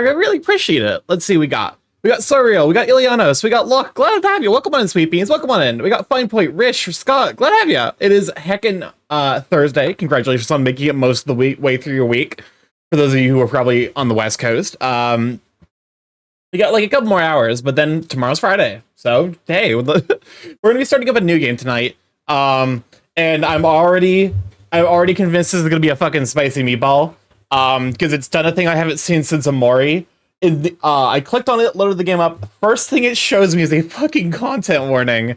I really appreciate it. Let's see, we got Soriel, we got Ilianos, we got Locke. Glad to have you. Welcome on in, Sweet Beans. Welcome on in. We got Fine Point, Rish, Scott. Glad to have you. It is heckin' Thursday. Congratulations on making it most of the way through your week. For those of you who are probably on the West Coast, we got like a couple more hours, but then tomorrow's Friday. So hey, we're gonna be starting up a new game tonight. And I'm already convinced this is gonna be a fucking spicy meatball. Because it's done a thing I haven't seen since Amori. I clicked on it, loaded the game up. First thing it shows me is a fucking content warning.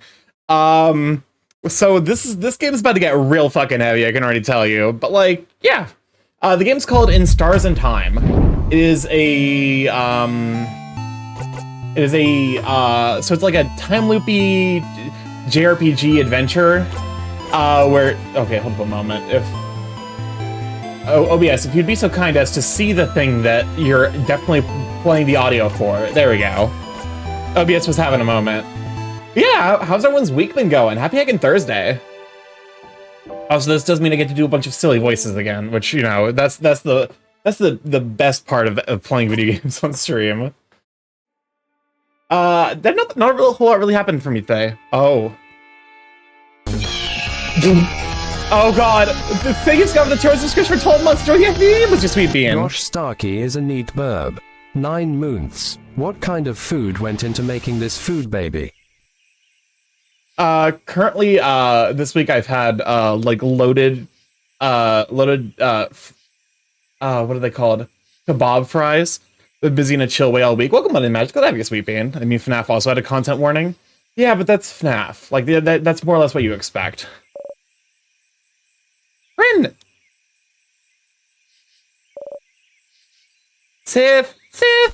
So this game is about to get real fucking heavy, I can already tell you. But like, yeah. The game's called In Stars and Time. It is a so it's like a time loopy JRPG adventure. Where okay, hold up a moment. OBS, if you'd be so kind as to see the thing that you're definitely playing the audio for. There we go. OBS was having a moment. Yeah, how's everyone's week been going? Happy heckin' Thursday. Also, this does mean I get to do a bunch of silly voices again, which, you know, that's the best part of playing video games on stream. Not a whole lot really happened for me today. Oh. Oh god, the thing is got the terms subscription for 12 months. Join the was just Sweet Bean. Gosh, Starky is a neat burb. 9 months. What kind of food went into making this food baby? Currently, this week I've had, like, loaded, what are they called? Kebab fries. Been busy in a chill way all week. Welcome on in, Magic. Glad to have you, Sweet Bean. I mean, FNAF also had a content warning. Yeah, but that's FNAF. Like, that's more or less what you expect. Rin!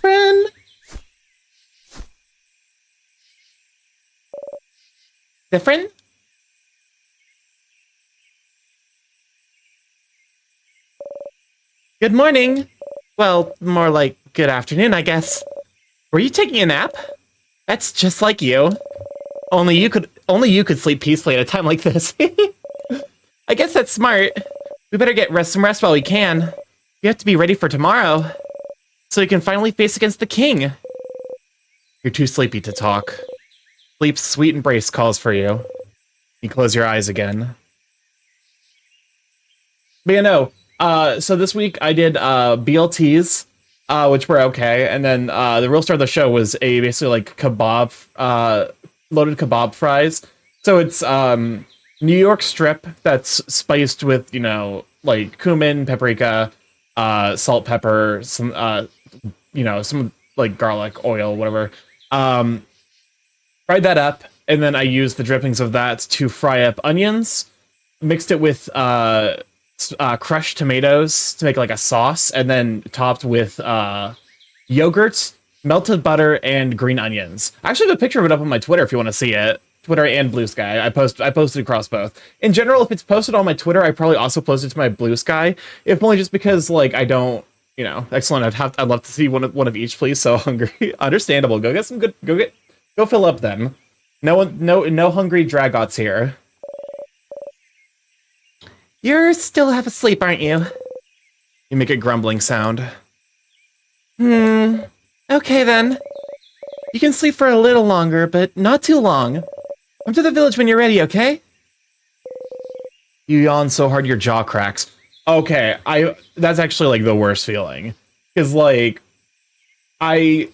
Rin! Different? Good morning. Well, more like good afternoon, I guess. Were you taking a nap? That's just like you. Only you could sleep peacefully at a time like this. I guess that's smart. We better get some rest while we can. You have to be ready for tomorrow, so you can finally face against the king. You're too sleepy to talk. Sleep's sweet embrace calls for you. You close your eyes again. But yeah, no. So this week I did BLTs, which were okay, and then the real star of the show was basically like kebab, loaded kebab fries. So it's New York strip that's spiced with, you know, like cumin, paprika, salt, pepper, some, you know, some like garlic, oil, whatever. Fried that up, and then I used the drippings of that to fry up onions, mixed it with crushed tomatoes to make like a sauce, and then topped with yogurt, melted butter, and green onions. I actually have a picture of it up on my Twitter if you want to see it. Twitter and Blue Sky. I posted across both. In general, if it's posted on my Twitter, I probably also post it to my Blue Sky. If only just because, like, I don't, you know, excellent. I'd love to see one of each, please. So hungry. Understandable. Go get some good. Go fill up then. No hungry dragots here. You're still half asleep, aren't you? You make a grumbling sound. Okay then. You can sleep for a little longer, but not too long. Come to the village when you're ready, okay? You yawn so hard your jaw cracks. Okay, that's actually like the worst feeling. Cause like I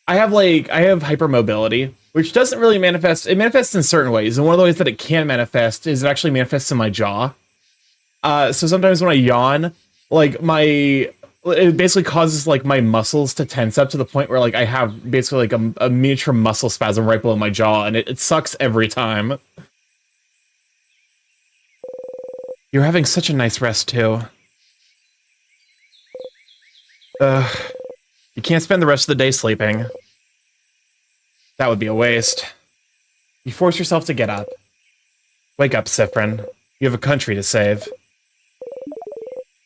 have hypermobility, which doesn't really manifest. It manifests in certain ways, and one of the ways that it can manifest is it actually manifests in my jaw. So sometimes when I yawn, like it basically causes like my muscles to tense up to the point where like I have basically like a miniature muscle spasm right below my jaw, and it sucks every time. You're having such a nice rest too. You can't spend the rest of the day sleeping. That would be a waste. You force yourself to get up. Wake up, Sifrin. You have a country to save.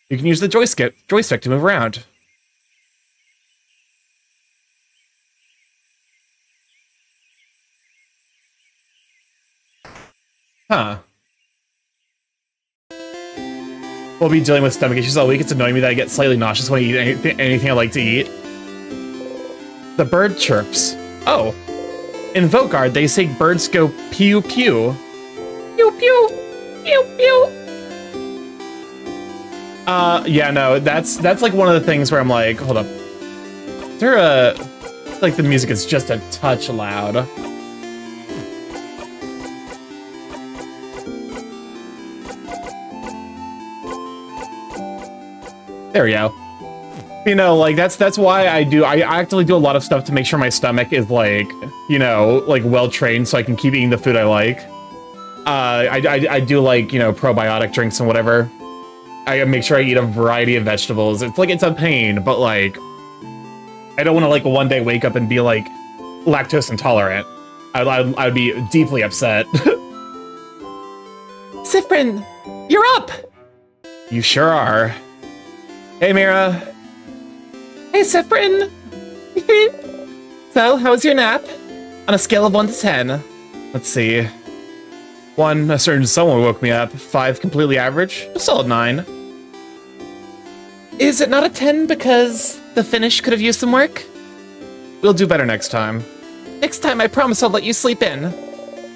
You can use the joystick to move around. Huh. We'll be dealing with stomach issues all week. It's annoying me that I get slightly nauseous when I eat anything I like to eat. The bird chirps. Oh. In Vogard, they say birds go pew pew. Pew pew. Pew pew. Yeah, no, that's like one of the things where I'm like, hold up. Is there a... like the music is just a touch loud. There we go. You know, like that's why I actually do a lot of stuff to make sure my stomach is like, you know, like well trained so I can keep eating the food I like. I do like, you know, probiotic drinks and whatever. I make sure I eat a variety of vegetables. It's like it's a pain, but like I don't want to like one day wake up and be like lactose intolerant. I'd be deeply upset. Sifrin, you're up. You sure are. Hey, Mira. Hey, Sifrin. So, how was your nap? On a scale of 1 to 10. Let's see. 1, a certain someone woke me up. 5, completely average. A solid 9. Is it not a 10 because the finish could have used some work? We'll do better next time. Next time, I promise I'll let you sleep in.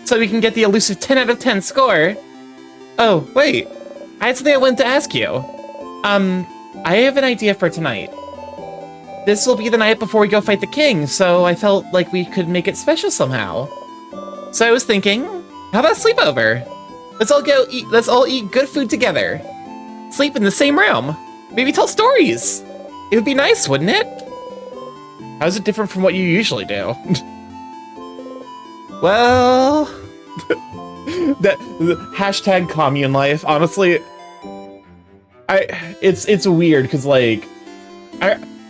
So we can get the elusive 10 out of 10 score. Oh, wait. I had something I wanted to ask you. I have an idea for tonight. This will be the night before we go fight the king, so I felt like we could make it special somehow. So I was thinking, how about a sleepover? Let's all eat good food together. Sleep in the same room. Maybe tell stories. It would be nice, wouldn't it? How's it different from what you usually do? Well, the hashtag commune life, honestly, it's weird because like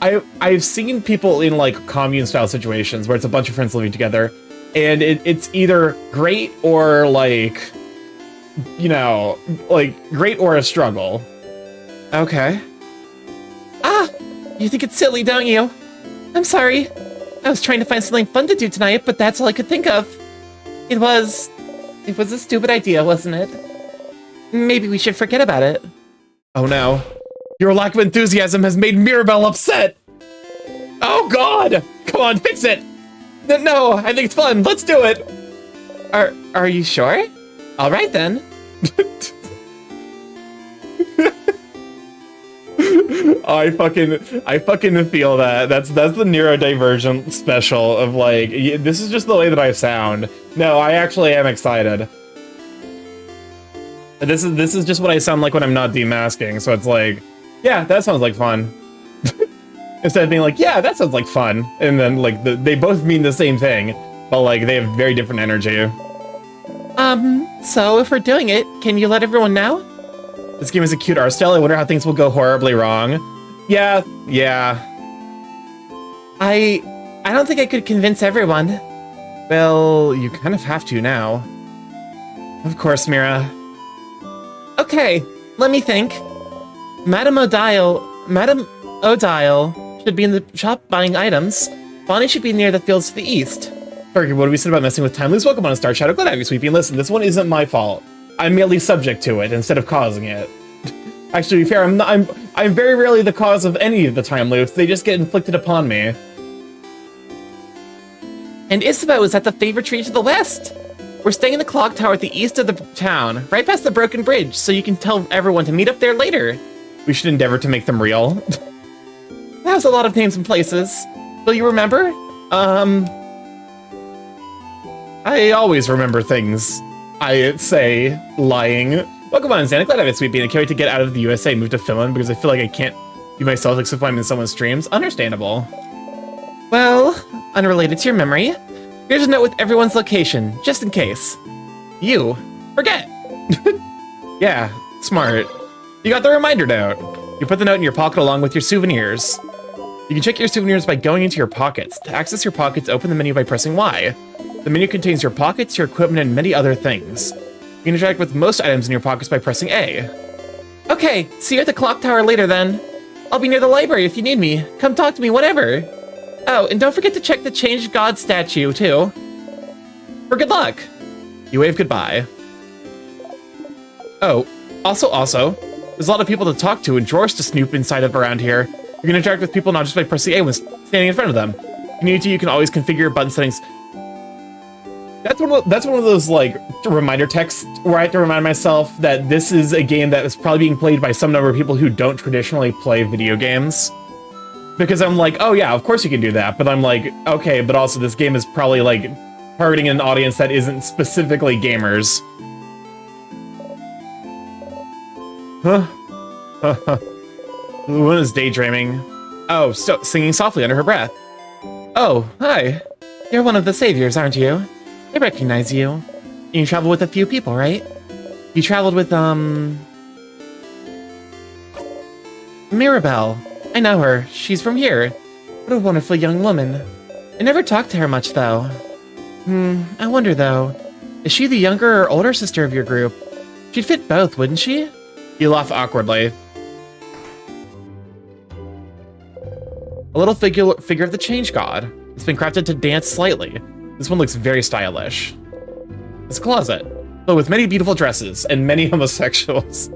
I've seen people in like commune style situations where it's a bunch of friends living together, and it's either great or like, you know, like great or a struggle. Okay. Ah, you think it's silly, don't you? I'm sorry. I was trying to find something fun to do tonight, but that's all I could think of. It was a stupid idea, wasn't it? Maybe we should forget about it. Oh no. Your lack of enthusiasm has made Mirabelle upset! Oh god! Come on, fix it! No, I think it's fun, let's do it! Are you sure? Alright then. I fucking feel that. That's the neurodivergent special of like, this is just the way that I sound. No, I actually am excited. This is just what I sound like when I'm not demasking, so it's like, yeah, that sounds like fun. Instead of being like, yeah, that sounds like fun. And then like they both mean the same thing, but like they have very different energy. So if we're doing it, can you let everyone know? This game is a cute art style. I wonder how things will go horribly wrong. Yeah. I don't think I could convince everyone. Well, you kind of have to now. Of course, Mira. Okay, let me think. Madame Odile should be in the shop buying items. Bonnie should be near the fields to the east. Fergie, what do we say about messing with time? Please welcome on a Star Shadow. Glad to have you, Sweepy. Listen, this one isn't my fault. I'm merely subject to it instead of causing it. Actually, to be fair, I'm very rarely the cause of any of the time loops. They just get inflicted upon me. And Isabeau is at the favorite tree to the west. We're staying in the clock tower at the east of the town, right past the broken bridge, so you can tell everyone to meet up there later. We should endeavor to make them real. That was a lot of names and places. Will you remember? I always remember things. I say, lying. Welcome on, Xana. Glad to have it, Sweet Bean. I can't wait to get out of the USA and move to Finland because I feel like I can't be myself except when I'm in someone's streams. Understandable. Well, unrelated to your memory, here's a note with everyone's location, just in case. You forget. Yeah, smart. You got the reminder note. You put the note in your pocket along with your souvenirs. You can check your souvenirs by going into your pockets. To access your pockets, open the menu by pressing Y. The menu contains your pockets, your equipment, and many other things. You can interact with most items in your pockets by pressing A. Okay, see you at the clock tower later then. I'll be near the library if you need me. Come talk to me whenever. Oh, and don't forget to check the Changed God statue, too. For good luck. You wave goodbye. Oh, also, there's a lot of people to talk to and drawers to snoop inside of around here. You can interact with people not just by pressing A when standing in front of them. If you need to, you can always configure your button settings. That's one of those like reminder texts where I have to remind myself that this is a game that is probably being played by some number of people who don't traditionally play video games. Because I'm like, oh yeah, of course you can do that. But I'm like, okay, but also this game is probably like targeting an audience that isn't specifically gamers. Huh? The woman is daydreaming. Oh, singing softly under her breath. Oh, hi. You're one of the saviors, aren't you? I recognize you. You travel with a few people, right? You traveled with, Mirabelle. I know her. She's from here. What a wonderful young woman. I never talked to her much, though. I wonder, though. Is she the younger or older sister of your group? She'd fit both, wouldn't she? You laugh awkwardly. A little figure of the change god. It's been crafted to dance slightly. This one looks very stylish. It's a closet, but with many beautiful dresses and many homosexuals.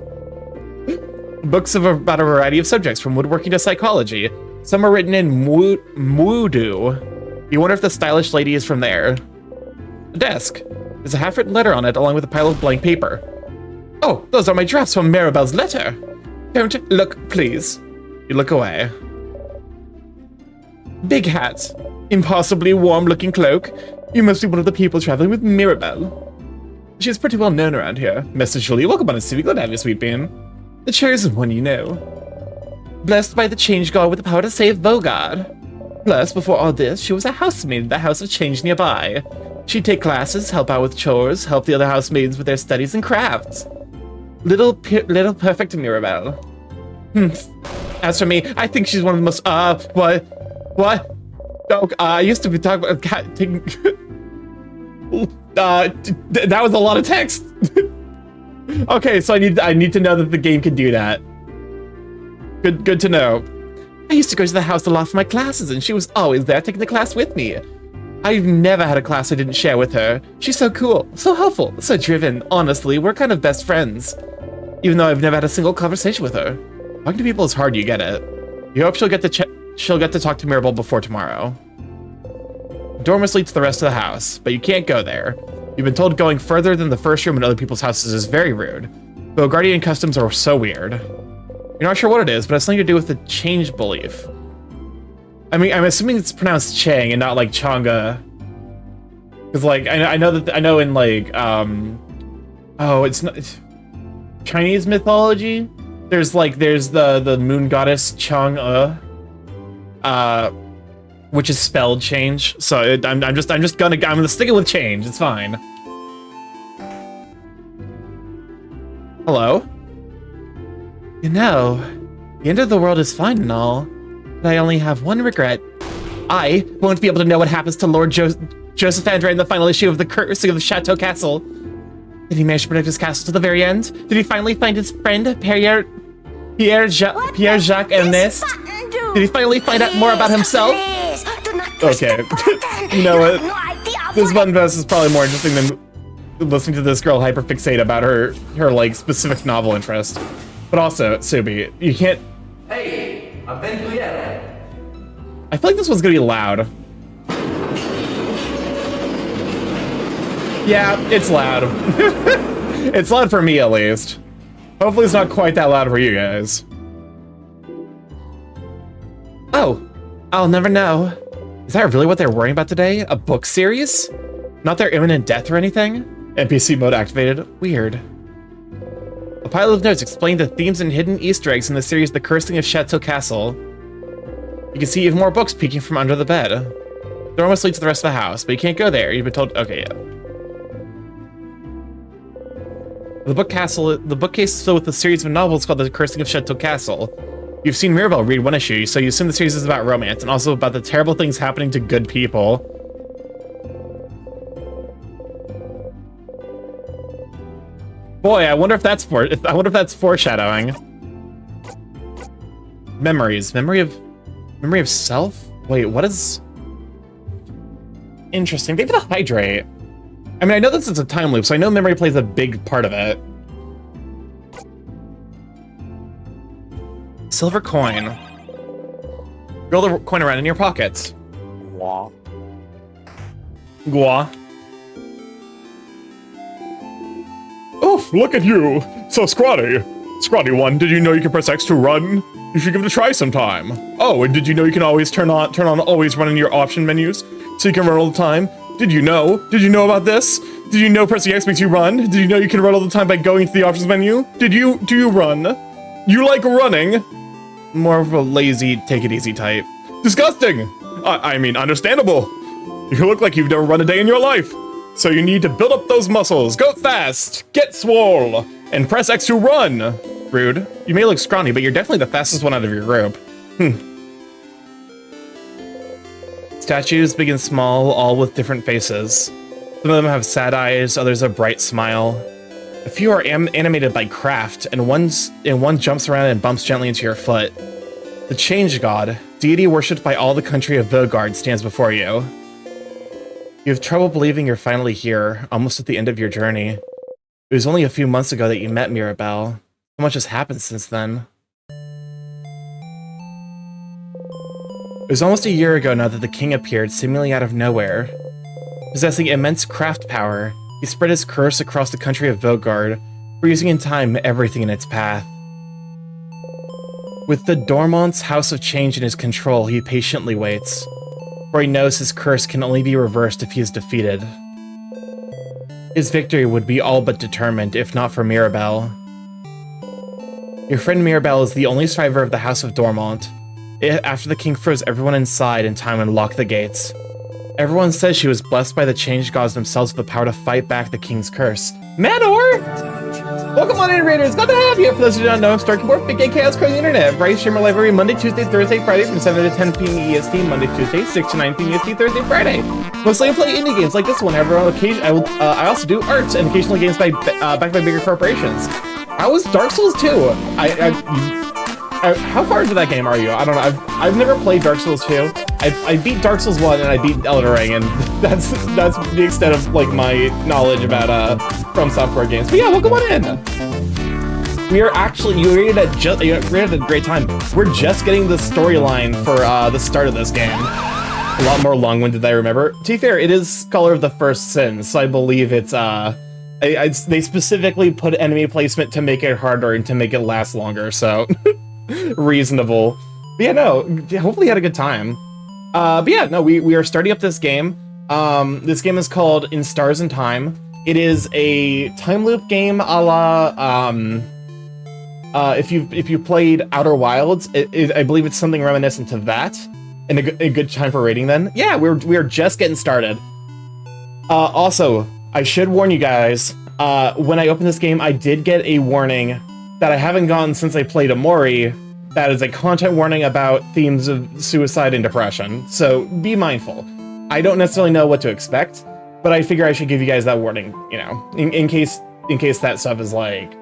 Books about a variety of subjects, from woodworking to psychology. Some are written in Mudu. You wonder if the stylish lady is from there. A desk. There's a half-written letter on it, along with a pile of blank paper. Oh, those are my drafts from Mirabelle's letter. Don't look, please. You look away. Big hat. Impossibly warm-looking cloak. You must be one of the people traveling with Mirabelle. She's pretty well known around here. Mr. Julie, welcome on a city. Glad to have you, sweet bean. The chosen one, you know. Blessed by the change god with the power to save Vogard. Plus, before all this, she was a housemaid in the House of Change nearby. She'd take classes, help out with chores, help the other housemaidens with their studies and crafts. Little perfect Mirabelle. As for me, I think she's one of the most, what? Oh, I used to be talking about taking... that was a lot of text. Okay, so I need to know that the game can do that. Good to know. I used to go to the house a lot for my classes, and she was always there taking the class with me. I've never had a class I didn't share with her. She's so cool, so helpful, so driven. Honestly, we're kind of best friends. Even though I've never had a single conversation with her. Talking to people is hard, you get it. You hope she'll get to talk to Mirabelle before tomorrow. The door must lead to the rest of the house, but you can't go there. You've been told going further than the first room in other people's houses is very rude. Bogardian customs are so weird. You're not sure what it is, but it's something to do with the change belief. I mean, I'm assuming it's pronounced Chang and not like Changa. Because like, I know in like, oh, it's not, Chinese mythology? There's the moon goddess Chang'e, which is spelled change. So I'm gonna stick it with change. It's fine. Hello? You know, the end of the world is fine and all, but I only have one regret. I won't be able to know what happens to Lord Joseph Andre in the final issue of The Cursing of the Chateau Castle. Did he manage to protect his castle to the very end? Did he finally find his friend, Pierre-Jacques Ernest? Did he finally find out more about himself? Okay, you know what? This button vest is probably more interesting than listening to this girl hyperfixate about her like specific novel interest. But also, Subi, you can't... Hey, I've been clear. I feel like this one's gonna be loud. Yeah, it's loud. It's loud for me, at least. Hopefully it's not quite that loud for you guys. Oh, I'll never know. Is that really what they're worrying about today? A book series? Not their imminent death or anything? NPC mode activated. Weird. A pile of notes explain the themes and hidden Easter eggs in the series The Cursing of Chateau Castle. You can see even more books peeking from under the bed. They're almost lead to the rest of the house, but you can't go there. You've been told... Okay, yeah. The bookcase is filled with a series of novels called The Cursing of Chateau Castle. You've seen Mirabelle read one issue, so you assume the series is about romance, and also about the terrible things happening to good people. Boy, I wonder if that's foreshadowing. Memories. Memory of self? Wait, what is... Interesting. Maybe the hydrate. I mean, I know this is a time loop, so I know memory plays a big part of it. Silver coin. Roll the coin around in your pockets. Wah. Gua. Oof, look at you! So scrawny! Scrawny one, did you know you can press X to run? You should give it a try sometime. Oh, and did you know you can always turn on always run in your option menus? So you can run all the time? Did you know? Did you know about this? Did you know pressing X makes you run? Did you know you can run all the time by going to the options menu? Do you run? You like running? More of a lazy, take it easy type. Disgusting! I mean, understandable. You look like you've never run a day in your life. So you need to build up those muscles, go fast, get swole, and press X to run. Rude. You may look scrawny, but you're definitely the fastest one out of your group. Statues, big and small, all with different faces. Some of them have sad eyes, others a bright smile. A few are animated by craft, and one jumps around and bumps gently into your foot. The Change God, deity worshipped by all the country of Vogard, stands before you. You have trouble believing you're finally here, almost at the end of your journey. It was only a few months ago that you met Mirabelle. So much has happened since then. It was almost a year ago now that the king appeared, seemingly out of nowhere. Possessing immense craft power, he spread his curse across the country of Vogard, freezing in time everything in its path. With the Dormont's House of Change in his control, he patiently waits, for he knows his curse can only be reversed if he is defeated. His victory would be all but determined, if not for Mirabelle. Your friend Mirabelle is the only survivor of the House of Dormont. After the king froze everyone inside in time and locked the gates. Everyone says she was blessed by the Change Gods themselves with the power to fight back the king's curse. Manor! Welcome on in, Raiders! Glad to have you! For those who don't know, I'm StarkyMorph, Big Gay Chaos Crazy Internet. Right, streamer live every Monday, Tuesday, Thursday, Friday from 7 to 10 p.m. EST, Monday, Tuesday, 6 to 9 p.m. EST, Thursday, Friday. Mostly I play indie games like this one. However, on occasion, I also do art and occasionally games backed by bigger corporations. How was Dark Souls 2? How far into that game are you? I don't know. I've never played Dark Souls 2. I beat Dark Souls 1 and I beat Elden Ring, and that's the extent of like my knowledge about From Software games. But yeah, welcome on in. We are actually you're rated at a great time. We're just getting the storyline for the start of this game. A lot more long-winded than I remember. To be fair, it is Color of the First Sin, so I believe it's they specifically put enemy placement to make it harder and to make it last longer, so reasonable. But yeah, no, hopefully you had a good time. But yeah, no, we are starting up this game. This game is called In Stars and Time. It is a time loop game a la, if you played Outer Wilds, I believe it's something reminiscent to that, and a good time for rating then. Yeah, we're just getting started. Also, I should warn you guys, when I opened this game, I did get a warning that I haven't gotten since I played Amori. That is a content warning about themes of suicide and depression, so be mindful. I don't necessarily know what to expect, but I figure I should give you guys that warning, you know, in case that stuff is like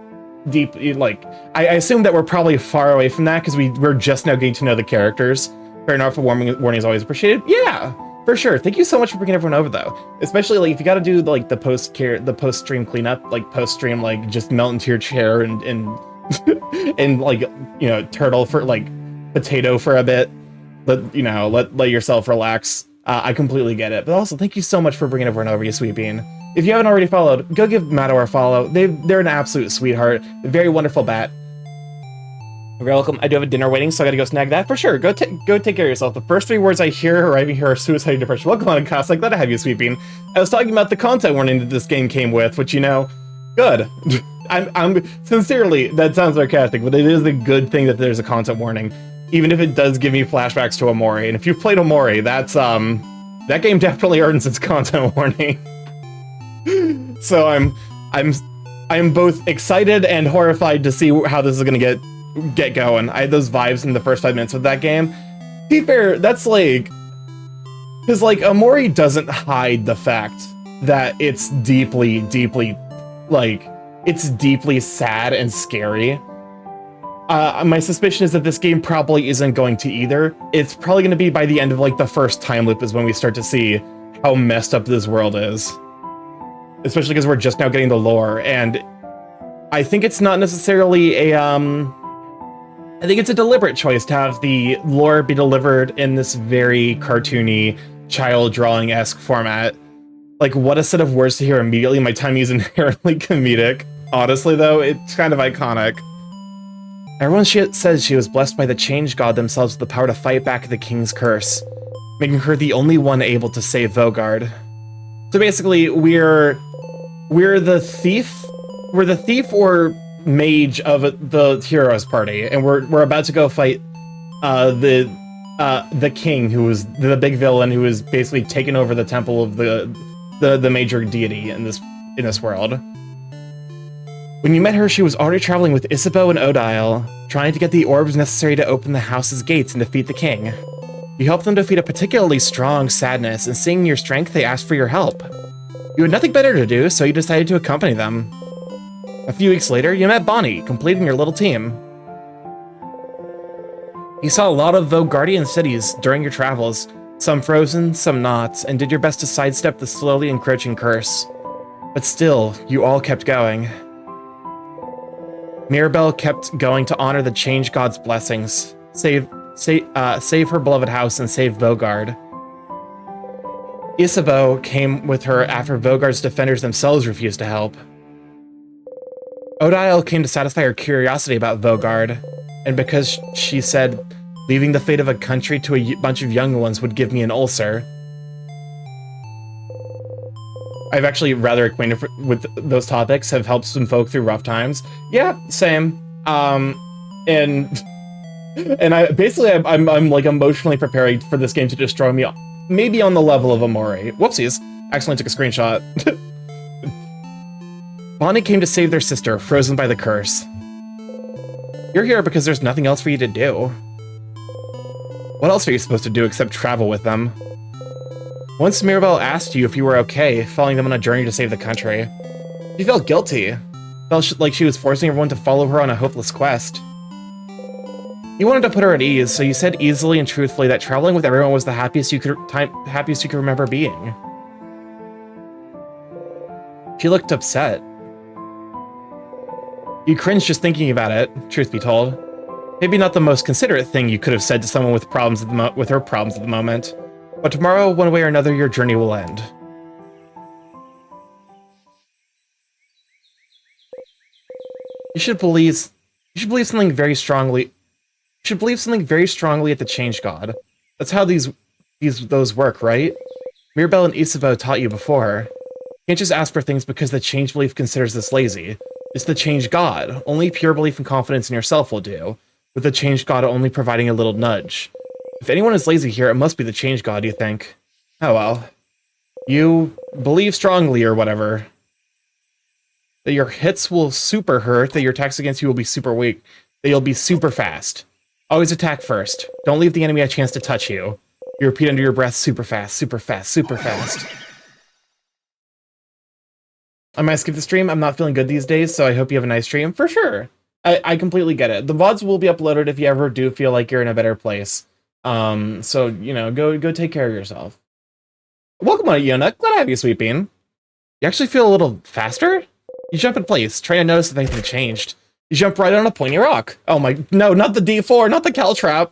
deep, like I assume that we're probably far away from that because we're just now getting to know the characters. Fair enough, a warning is always appreciated. Yeah, for sure. Thank you so much for bringing everyone over though, especially like if you got to do like the post stream cleanup, like post stream, like just melt into your chair and and like, you know, turtle for like potato for a bit, let yourself relax. I completely get it, but also thank you so much for bringing everyone over, you sweet bean. If you haven't already followed, go give Mador a follow. They're an absolute sweetheart, a very wonderful bat. You're welcome. I do have a dinner waiting, so I gotta go snag that for sure. Go take care of yourself. The first 3 words I hear arriving here are suicide and depression. Welcome on, Cos. I'm glad to have you, sweet bean. I was talking about the content warning that this game came with, which, you know, good. I'm sincerely, that sounds sarcastic, but it is a good thing that there's a content warning, even if it does give me flashbacks to Amori. And if you've played Amori, that's that game definitely earns its content warning. So I'm both excited and horrified to see how this is gonna get going. I had those vibes in the first 5 minutes of that game. To be fair, that's like, because like Amori doesn't hide the fact that it's deeply like, it's deeply sad and scary. My suspicion is that this game probably isn't going to either. It's probably going to be by the end of like the first time loop is when we start to see how messed up this world is. Especially because we're just now getting the lore, and I think it's not necessarily I think it's a deliberate choice to have the lore be delivered in this very cartoony, child drawing-esque format. Like, what a set of words to hear immediately. My timing is inherently comedic. Honestly, though, it's kind of iconic. Everyone says she was blessed by the Change God themselves with the power to fight back the king's curse, making her the only one able to save Vogard. So basically, we're the thief. We're the thief or mage of the heroes party, and we're about to go fight the king, who was the big villain, who was basically taken over the temple of the major deity in this world. When you met her, she was already traveling with Isabeau and Odile, trying to get the orbs necessary to open the house's gates and defeat the king. You helped them defeat a particularly strong sadness, and seeing your strength, they asked for your help. You had nothing better to do, so you decided to accompany them. A few weeks later, you met Bonnie, completing your little team. You saw a lot of Vogardian cities during your travels, some frozen, some not, and did your best to sidestep the slowly encroaching curse. But still, you all kept going. Mirabelle kept going to honor the Change God's blessings, save her beloved house, and save Vogard. Isabeau came with her after Vogard's defenders themselves refused to help. Odile came to satisfy her curiosity about Vogard, and because she said leaving the fate of a country to a bunch of young ones would give me an ulcer. I've actually rather acquainted with those topics, have helped some folk through rough times. Yeah, same. And I basically I'm like emotionally preparing for this game to destroy me, maybe on the level of Amori. Whoopsies, accidentally took a screenshot. Bonnie came to save their sister, frozen by the curse. You're here because there's nothing else for you to do. What else are you supposed to do except travel with them? Once Mirabelle asked you if you were okay, following them on a journey to save the country. She felt guilty. Felt like she was forcing everyone to follow her on a hopeless quest. You wanted to put her at ease, so you said easily and truthfully that traveling with everyone was the happiest you could remember being. She looked upset. You cringed just thinking about it, truth be told. Maybe not the most considerate thing you could have said to someone with problems with her problems at the moment. But tomorrow, one way or another, your journey will end. You should believe something very strongly. You should believe something very strongly at the Change God. That's how those work, right? Mirabelle and Isabeau taught you before. You can't just ask for things because the Change belief considers this lazy. It's the Change God. Only pure belief and confidence in yourself will do, with the Change God only providing a little nudge. If anyone is lazy here, it must be the Change God, you think. Oh well. You believe strongly or whatever. That your hits will super hurt, that your attacks against you will be super weak, that you'll be super fast. Always attack first. Don't leave the enemy a chance to touch you. You repeat under your breath, super fast, super fast, super fast. I might skip the stream. I'm not feeling good these days, so I hope you have a nice stream. For sure. I completely get it. The VODs will be uploaded if you ever do feel like you're in a better place. So, you know, go take care of yourself. Welcome on, Iona. Glad to have you, Sweet Bean. You actually feel a little faster? You jump in place. Try to notice if anything changed. You jump right on a pointy rock. Oh my, no, not the D4, not the Caltrap.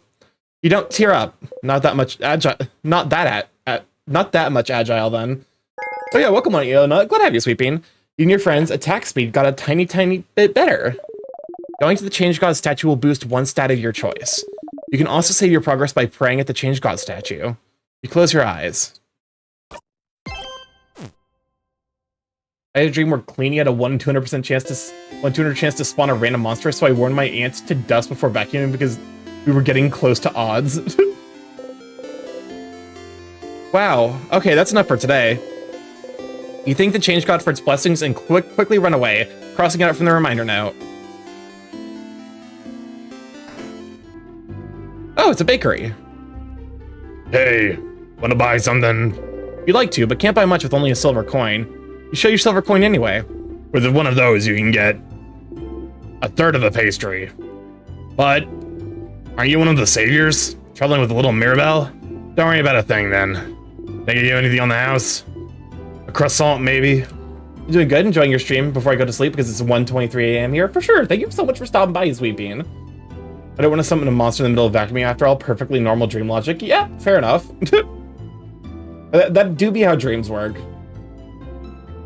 You don't tear up. Not that much agile, not that much agile then. So yeah, welcome on, Iona. Glad to have you, Sweet Bean. You and your friends' attack speed got a tiny bit better. Going to the Change God statue will boost one stat of your choice. You can also save your progress by praying at the Change God statue. You close your eyes. I had a dream where Cleanie had a 1 in 200% chance to spawn a random monster, so I warned my aunt to dust before vacuuming because we were getting close to odds. Wow. Okay, that's enough for today. You thank the Change God for its blessings and quickly run away, crossing it out from the reminder note. Oh, it's a bakery. Hey, wanna buy something? You'd like to, but can't buy much with only a silver coin. You show your silver coin anyway. With one of those, you can get a third of a pastry. But aren't you one of the saviors? Traveling with little Mirabelle? Don't worry about a thing then. Think you do anything on the house? A croissant, maybe? You doing good? Enjoying your stream before I go to sleep because it's 1:23 a.m. here? For sure. Thank you so much for stopping by, Sweet Bean. I don't want to summon a monster in the middle of vacuuming after all. Perfectly normal dream logic. Yeah, fair enough. That do be how dreams work.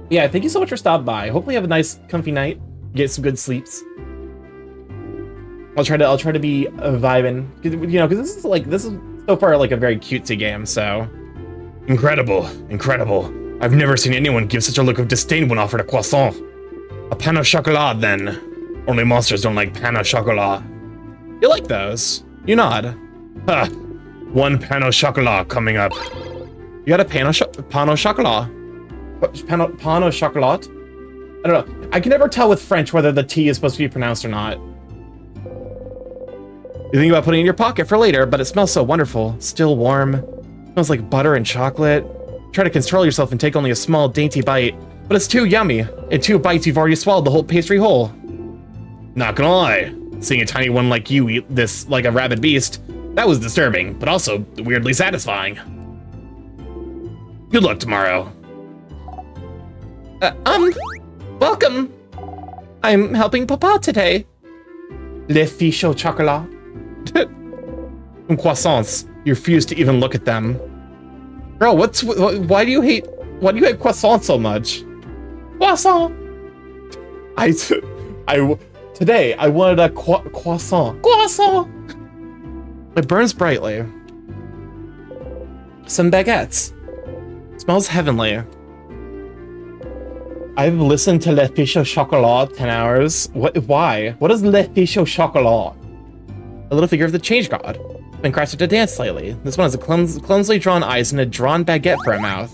Yeah, thank you so much for stopping by. Hopefully you have a nice, comfy night. Get some good sleeps. I'll try to be vibing, you know, because this is so far like a very cutesy game. So Incredible. I've never seen anyone give such a look of disdain when offered a croissant. A pain au chocolat, then. Only monsters don't like pain au chocolat. you like those? You nod. Ha! One pain au chocolat coming up. You got a pain au chocolat? Pain au chocolat? I don't know. I can never tell with French whether the T is supposed to be pronounced or not. You think about putting it in your pocket for later, but it smells so wonderful. Still warm. Smells like butter and chocolate. Try to control yourself and take only a small, dainty bite, but it's too yummy. In 2 bites, you've already swallowed the whole pastry whole. Not gonna lie, seeing a tiny one like you eat this like a rabid beast, that was disturbing, but also weirdly satisfying. Good luck tomorrow. Welcome. I'm helping Papa today. Les fiches au chocolat. Croissants. You refuse to even look at them. Bro, why do you hate croissants so much? Croissant. Today I wanted a croissant. Croissant. It burns brightly. Some baguettes. Smells heavenly. I've listened to Les Fiches au Chocolat 10 hours. Why? What is Les Fiches au Chocolat? A little figure of the change god. Been crafted to dance lately. This one has a clumsily drawn eyes and a drawn baguette for a mouth.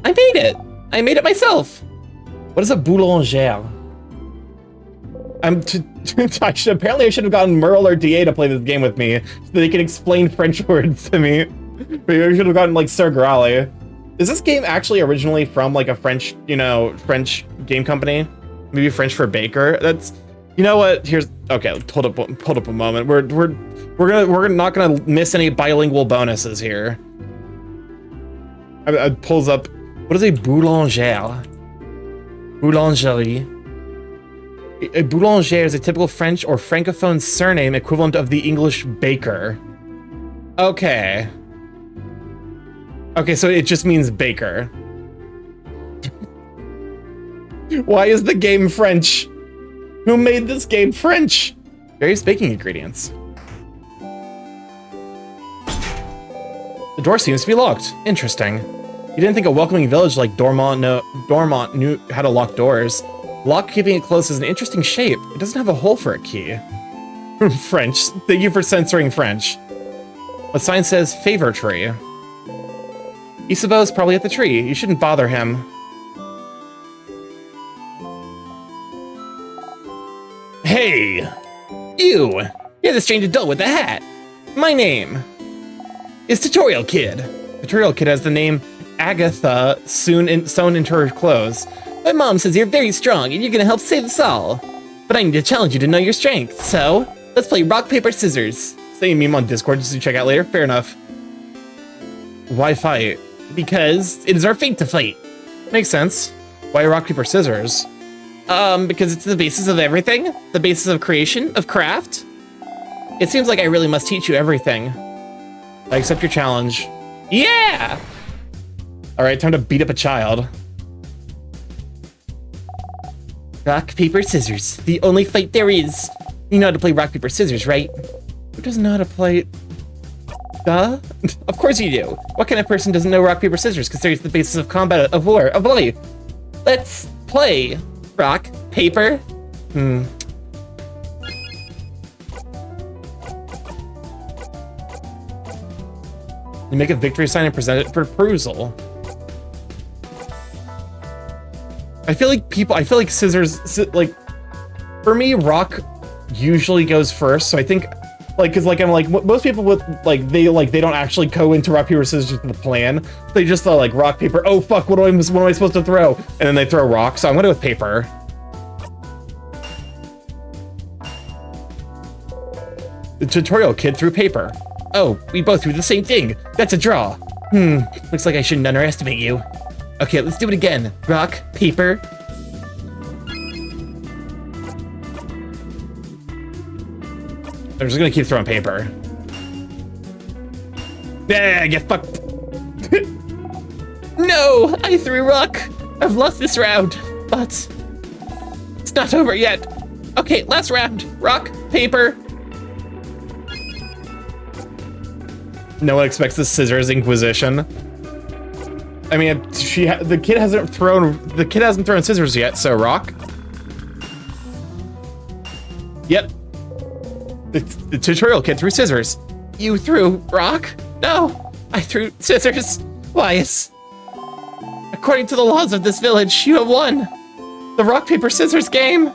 I made it! I made it myself! What is a boulangère? Apparently I should have gotten Merle or DA to play this game with me, so they can explain French words to me. Maybe I should have gotten, like, Sir Growly. Is this game actually originally from, like, a French, you know, French game company? Maybe French for Baker? That's... You know what? Here's... Okay, hold up a moment. We're not gonna miss any bilingual bonuses here. I pulls up... What is a boulangère? Boulangerie. A boulanger is a typical French or Francophone surname equivalent of the English baker. Okay. Okay, so it just means baker. Why is the game French? Who made this game French? Various baking ingredients. The door seems to be locked. Interesting. You didn't think a welcoming village like Dormont knew how to lock doors. Lock keeping it closed is an interesting shape. It doesn't have a hole for a key. French. Thank you for censoring French. A sign says favor tree. Isabeau's probably at the tree. You shouldn't bother him. Hey! You! You're the strange adult with the hat. My name is Tutorial Kid. Tutorial Kid has the name Agatha sewn into her clothes. My mom says you're very strong and you're gonna help save us all. But I need to challenge you to know your strength, so let's play rock, paper, scissors. Say a meme on Discord just to check out later. Fair enough. Why fight? Because it is our fate to fight. Makes sense. Why rock, paper, scissors? Because it's the basis of everything. The basis of creation, of craft. It seems like I really must teach you everything. I accept your challenge. Yeah! Alright, time to beat up a child. Rock, paper, scissors. The only fight there is. You know how to play rock, paper, scissors, right? Who doesn't know how to play... Duh? Of course you do. What kind of person doesn't know rock, paper, scissors? Considers the basis of combat, of war, of life. Let's play rock, paper. You make a victory sign and present it for perusal. I feel like scissors, like, for me, rock usually goes first. So I think, like, cause like, I'm like, most people with, like, they don't actually go into rock, paper, scissors with the plan. They just thought, like, rock, paper, oh fuck, what am I supposed to throw? And then they throw rock. So I'm gonna go with paper. The Tutorial Kid threw paper. Oh, we both threw the same thing. That's a draw. Looks like I shouldn't underestimate you. Okay, let's do it again. Rock, paper. I'm just gonna keep throwing paper. Yeah, get fucked. No, I threw rock. I've lost this round, but it's not over yet. Okay, last round. Rock, paper. No one expects the scissors inquisition. I mean, the kid hasn't thrown scissors yet, so rock. Yep. The tutorial kid threw scissors. You threw rock? No, I threw scissors twice. According to the laws of this village, you have won the rock, paper, scissors game.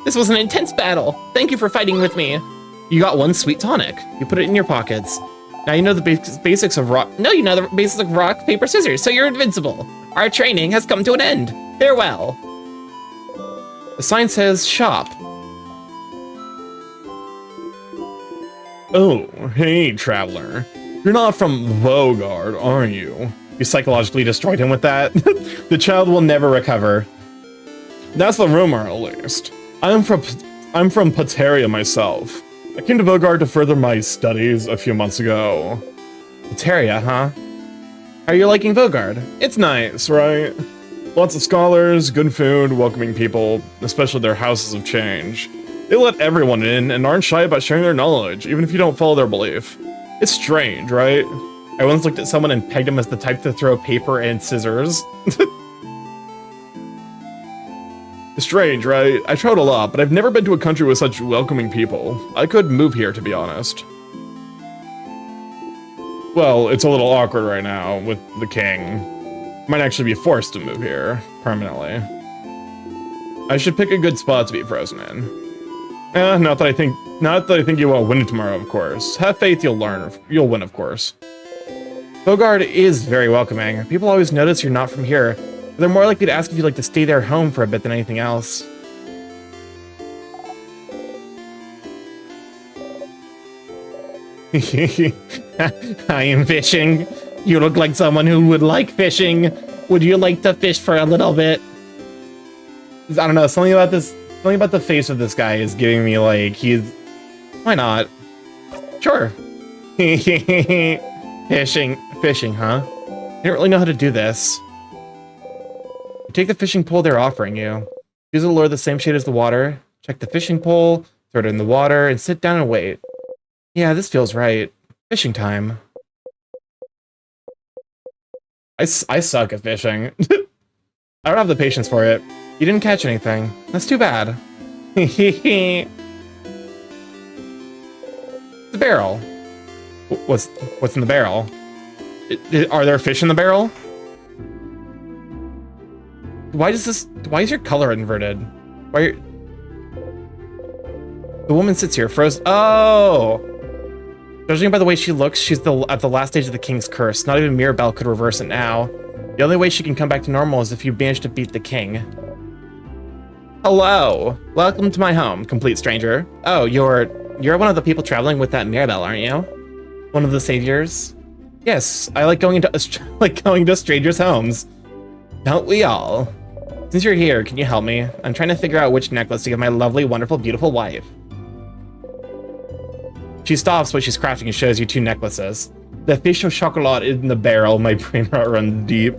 This was an intense battle. Thank you for fighting with me. You got one sweet tonic. You put it in your pockets. Now you know the basics of rock. No, you know the basics of rock, paper, scissors, so you're invincible. Our training has come to an end. Farewell. The sign says shop. Oh, hey, traveler. You're not from Vogard, are you? You psychologically destroyed him with that? The child will never recover. That's the rumor, at least. I'm from Pateria myself. I came to Vogard to further my studies a few months ago. Pateria, huh? How are you liking Vogard? It's nice, right? Lots of scholars, good food, welcoming people, especially their houses of change. They let everyone in and aren't shy about sharing their knowledge, even if you don't follow their belief. It's strange, right? I once looked at someone and pegged him as the type to throw paper and scissors. It's strange, right? I traveled a lot, but I've never been to a country with such welcoming people. I could move here, to be honest. Well, it's a little awkward right now with the king. Might actually be forced to move here, permanently. I should pick a good spot to be frozen in. Not that I think you won't win tomorrow, of course. Have faith you'll win, of course. Vogard is very welcoming. People always notice you're not from here. But they're more likely to ask if you'd like to stay their home for a bit than anything else. I am fishing. You look like someone who would like fishing. Would you like to fish for a little bit? I don't know, something about the face of this guy is giving me like, why not? Sure. Fishing, huh? I don't really know how to do this. You take the fishing pole they're offering you. Use a lure the same shade as the water. Check the fishing pole, throw it in the water, and sit down and wait. Yeah, this feels right. Fishing time. I suck at fishing. I don't have the patience for it. You didn't catch anything. That's too bad. The barrel. What's in the barrel? Are there fish in the barrel? Why is your color inverted? The woman sits here frozen. Oh! Judging by the way she looks, she's at the last stage of the king's curse. Not even Mirabelle could reverse it now. The only way she can come back to normal is if you manage to beat the king. Hello! Welcome to my home, complete stranger. Oh, you're one of the people traveling with that Mirabelle, aren't you? One of the saviors? Yes, I like going to strangers' homes. Don't we all? Since you're here, can you help me? I'm trying to figure out which necklace to give my lovely, wonderful, beautiful wife. She stops what she's crafting and shows you two necklaces. The fish au chocolat in the barrel, my brain runs deep.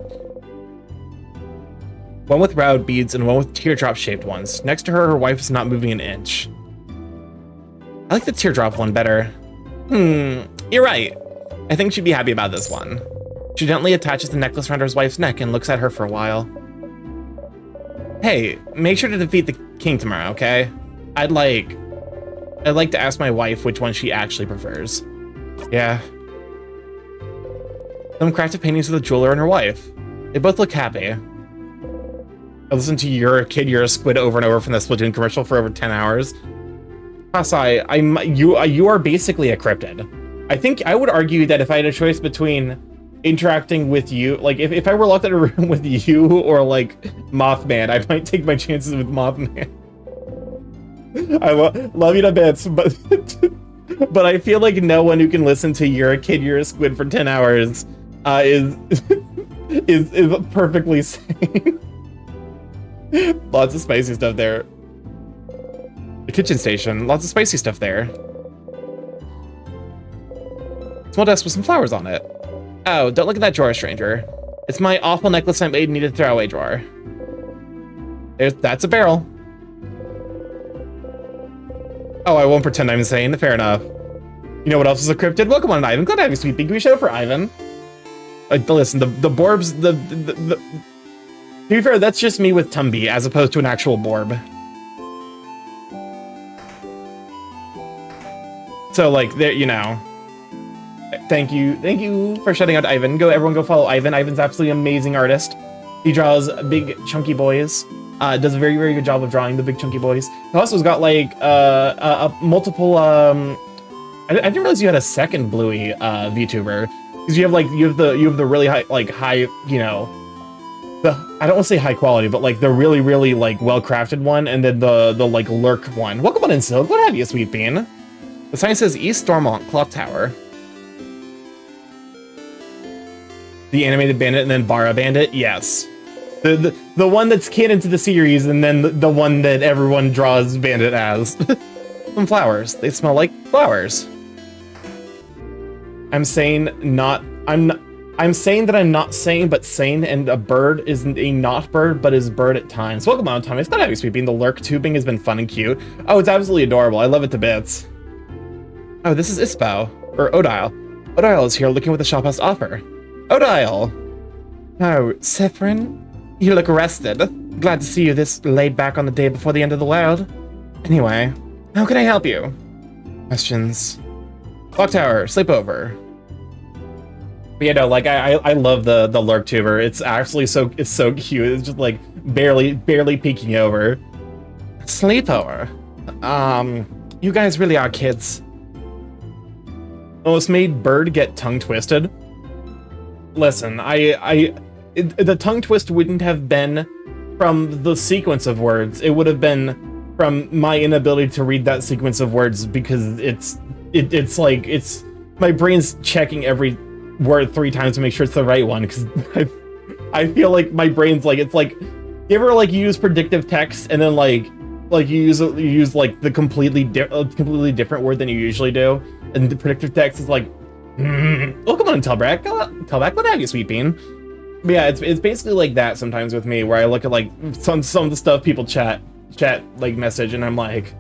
One with round beads and one with teardrop-shaped ones. Next to her, her wife is not moving an inch. I like the teardrop one better. You're right. I think she'd be happy about this one. She gently attaches the necklace around her wife's neck and looks at her for a while. Hey, make sure to defeat the king tomorrow, okay? I'd like to ask my wife which one she actually prefers. Yeah. Some crafted paintings of the jeweler and her wife. They both look happy. I listened to You're a Kid, You're a Squid over and over from the Splatoon commercial for over 10 hours. Hasai, you are basically a cryptid. I think I would argue that if I had a choice between interacting with you, like if I were locked in a room with you or like Mothman, I might take my chances with Mothman. I love you to bits, but but I feel like no one who can listen to You're a Kid, You're a Squid for 10 hours is perfectly sane. Lots of spicy stuff there. The kitchen station, lots of spicy stuff there. Small desk with some flowers on it. Oh, don't look at that drawer, stranger. It's my awful necklace I made needed throwaway drawer. That's a barrel. Oh, I won't pretend I'm insane. Fair enough. You know what else is a cryptid? Welcome on, Ivan. Glad to have you, sweet pea. Can we show for Ivan? Listen, the Borbs, to be fair, that's just me with Tumby, as opposed to an actual Borb. So, like, there, you know. Thank you for shouting out Ivan. Everyone go follow Ivan. Ivan's absolutely amazing artist. He draws big, chunky boys. Does a very, very good job of drawing the big, chunky boys. He also has got, like, multiple, I didn't realize you had a second Bluey, VTuber. Because you have the really high, you know, I don't want to say high quality, but like the really, really like well-crafted one, and then the like lurk one. Welcome on in, Silk. What have you, sweet bean? The sign says East Stormont Clock Tower. The animated bandit and then Bara Bandit, yes. The one that's canon to the series, and then the one that everyone draws Bandit as. Some flowers. They smell like flowers. I'm saying that I'm not sane, but sane, and a bird isn't a not bird, but is bird at times. Welcome on, Tommy. It's not heavy sweeping. The lurk tubing has been fun and cute. Oh, it's absolutely adorable. I love it to bits. Oh, this is Ispo, or Odile. Odile is here looking what the shop has to offer. Odile! Oh, Sethrin? You look rested. Glad to see you this laid back on the day before the end of the world. Anyway, how can I help you? Questions. Clock Tower, sleepover. But yeah, no, like I love the lurk tuber. It's actually so cute. It's just like barely peeking over. Sleepover. You guys really are kids. Almost made Bird get tongue twisted. Listen, the tongue twist wouldn't have been from the sequence of words. It would have been from my inability to read that sequence of words, because it's my brain's checking every word 3 times to make sure it's the right one, because I feel like my brain's like, it's like, you ever like use predictive text and then like you use like the completely different word than you usually do, and the predictive text is like, oh, come on, Telback, let have you, sweet bean. But yeah, it's basically like that sometimes with me, where I look at like some of the stuff people chat like message, and I'm like,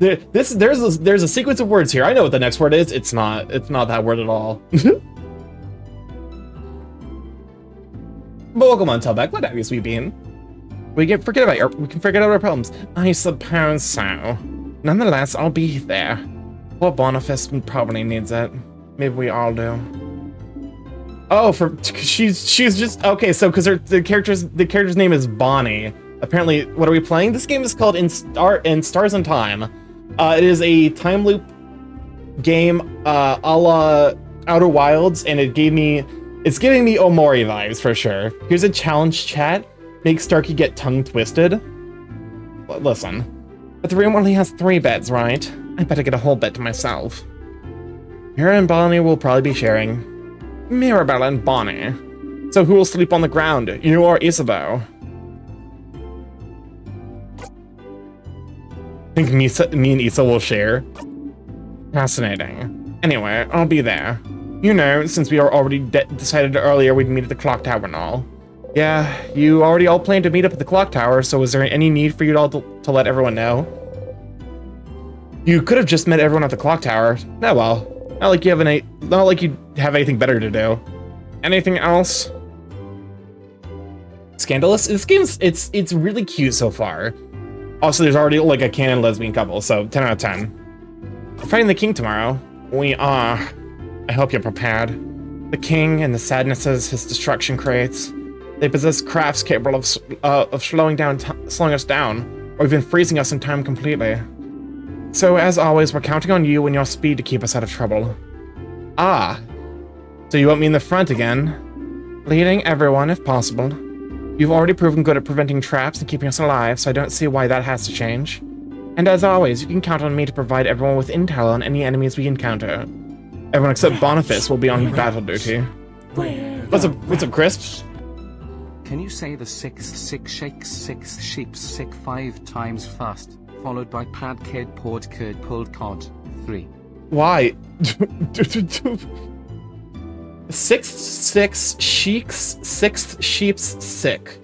there's a sequence of words here. I know what the next word is. It's not that word at all. But welcome on, Telback. Let have you, sweet bean. We can forget about our problems. I suppose so. Nonetheless, I'll be there. Poor Boniface probably needs it. Maybe we all do. Oh, she's just okay. So because the character's name is Bonnie. Apparently, what are we playing? This game is called In Stars and Time. It is a time loop game a la Outer Wilds, and it's giving me Omori vibes for sure. Here's a challenge chat. Make Starky get tongue twisted. Listen, but the room only has 3 beds, right? I better get a whole bed to myself. Mira and Bonnie will probably be sharing. Mirabelle and Bonnie. So who will sleep on the ground? You or Isabeau? Think me and Issa will share? Fascinating. Anyway, I'll be there. You know, since we are already decided earlier we'd meet at the clock tower and all. Yeah, you already all planned to meet up at the clock tower, so is there any need for you all to let everyone know? You could have just met everyone at the clock tower. Oh well. Not like you have anything better to do. Anything else? Scandalous? This game's it's really cute so far. Also, there's already like a canon lesbian couple, so 10 out of 10. We're fighting the king tomorrow. We are. I hope you're prepared. The king and the sadnesses his destruction creates. They possess crafts capable of slowing us down, or even freezing us in time completely. So, as always, we're counting on you and your speed to keep us out of trouble. Ah. So you want me in the front again? Leading everyone, if possible. You've already proven good at preventing traps and keeping us alive, so I don't see why that has to change. And as always, you can count on me to provide everyone with intel on any enemies we encounter. Everyone except Boniface will be on battle duty. What's up, Crisp? Can you say the 6 shakes 6 sheep sick 5 times fast, followed by pad kid poured curd pulled cod 3? Why? Sixth, six, sheik's, sixth, sheep's sick.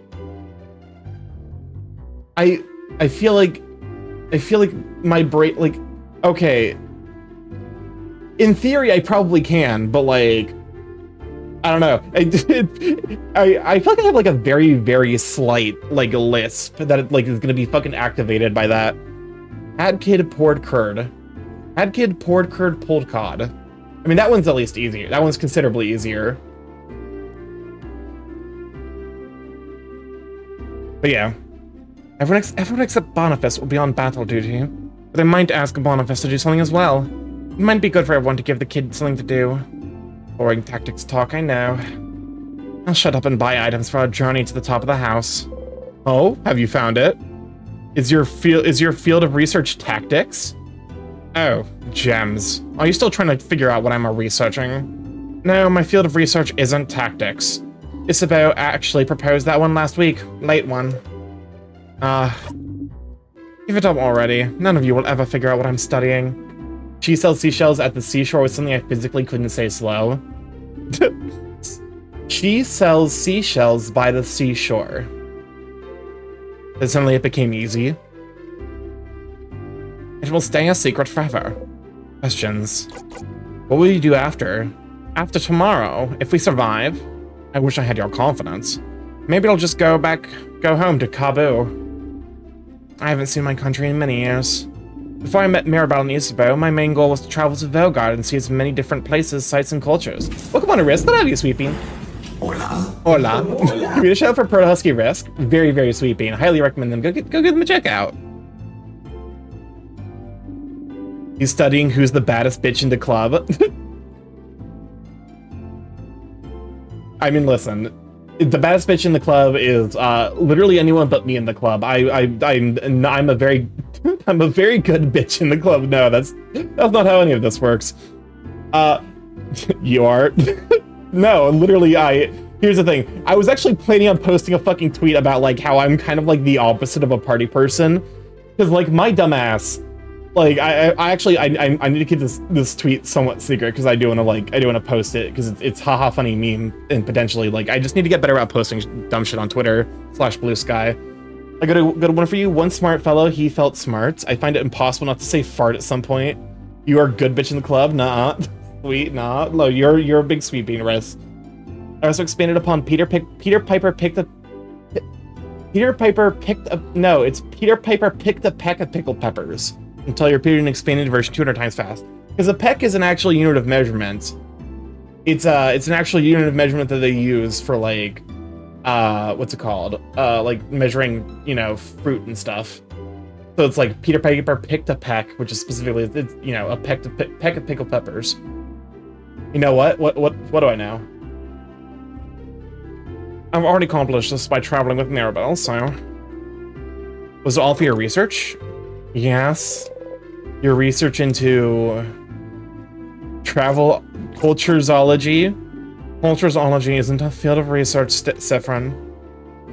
I feel like my brain, like, okay. In theory, I probably can, but like, I don't know. I feel like I have like a very, very slight like lisp that like is gonna be fucking activated by that. Had kid poured curd. Had kid poured curd pulled cod. I mean, that one's at least easier. That one's considerably easier. But yeah. Everyone except Boniface will be on battle duty. But I might ask Boniface to do something as well. It might be good for everyone to give the kid something to do. Boring tactics talk, I know. I'll shut up and buy items for our journey to the top of the house. Oh, have you found it? Is your field of research tactics? Oh, gems. Are you still trying to figure out what I'm researching? No, my field of research isn't tactics. Isabeau actually proposed that one last week. Late one. Give it up already. None of you will ever figure out what I'm studying. She sells seashells at the seashore was something I physically couldn't say slow. She sells seashells by the seashore. Then suddenly it became easy. It will stay a secret forever. Questions. What will you do after? After tomorrow, if we survive? I wish I had your confidence. Maybe I'll just go home to Kabul. I haven't seen my country in many years. Before I met Mirabelle and Isabeau, my main goal was to travel to Velgard and see as many different places, sites, and cultures. Welcome on a Risk. What have you, Sweeping? Hola. Hola. Give it a shout for Proto Husky Risk. Very, very Sweeping. I highly recommend them. Go give them a check out. He's studying who's the baddest bitch in the club. I mean, listen. The baddest bitch in the club is literally anyone but me in the club. I'm a very I'm a very good bitch in the club. No, that's not how any of this works. You are. No, literally here's the thing. I was actually planning on posting a fucking tweet about like how I'm kind of like the opposite of a party person. Cause like my dumbass, like I need to keep this tweet somewhat secret because I do want to post it because it's haha funny meme and potentially like I just need to get better about posting dumb shit on Twitter /Blue Sky. I got a good one for you. One smart fellow, he felt smart. I find it impossible not to say fart at some point. You are a good bitch in the club? Nah. Sweet, nah. No, you're a big sweeping Risk. I also expanded upon Peter Piper picked a peck of pickled peppers. Until you repeat an expanded version 200 times fast. Because a peck is an actual unit of measurement. It's an actual unit of measurement that they use for like what's it called? Like measuring, you know, fruit and stuff. So it's like Peter Piper picked a peck, which is specifically, it's, you know, a peck of pickled peppers. You know what? What do I know? I've already accomplished this by traveling with Mirabelle, so... Was it all for your research? Yes. Your research into... travel cultureology? Cultureology isn't a field of research, Sephron.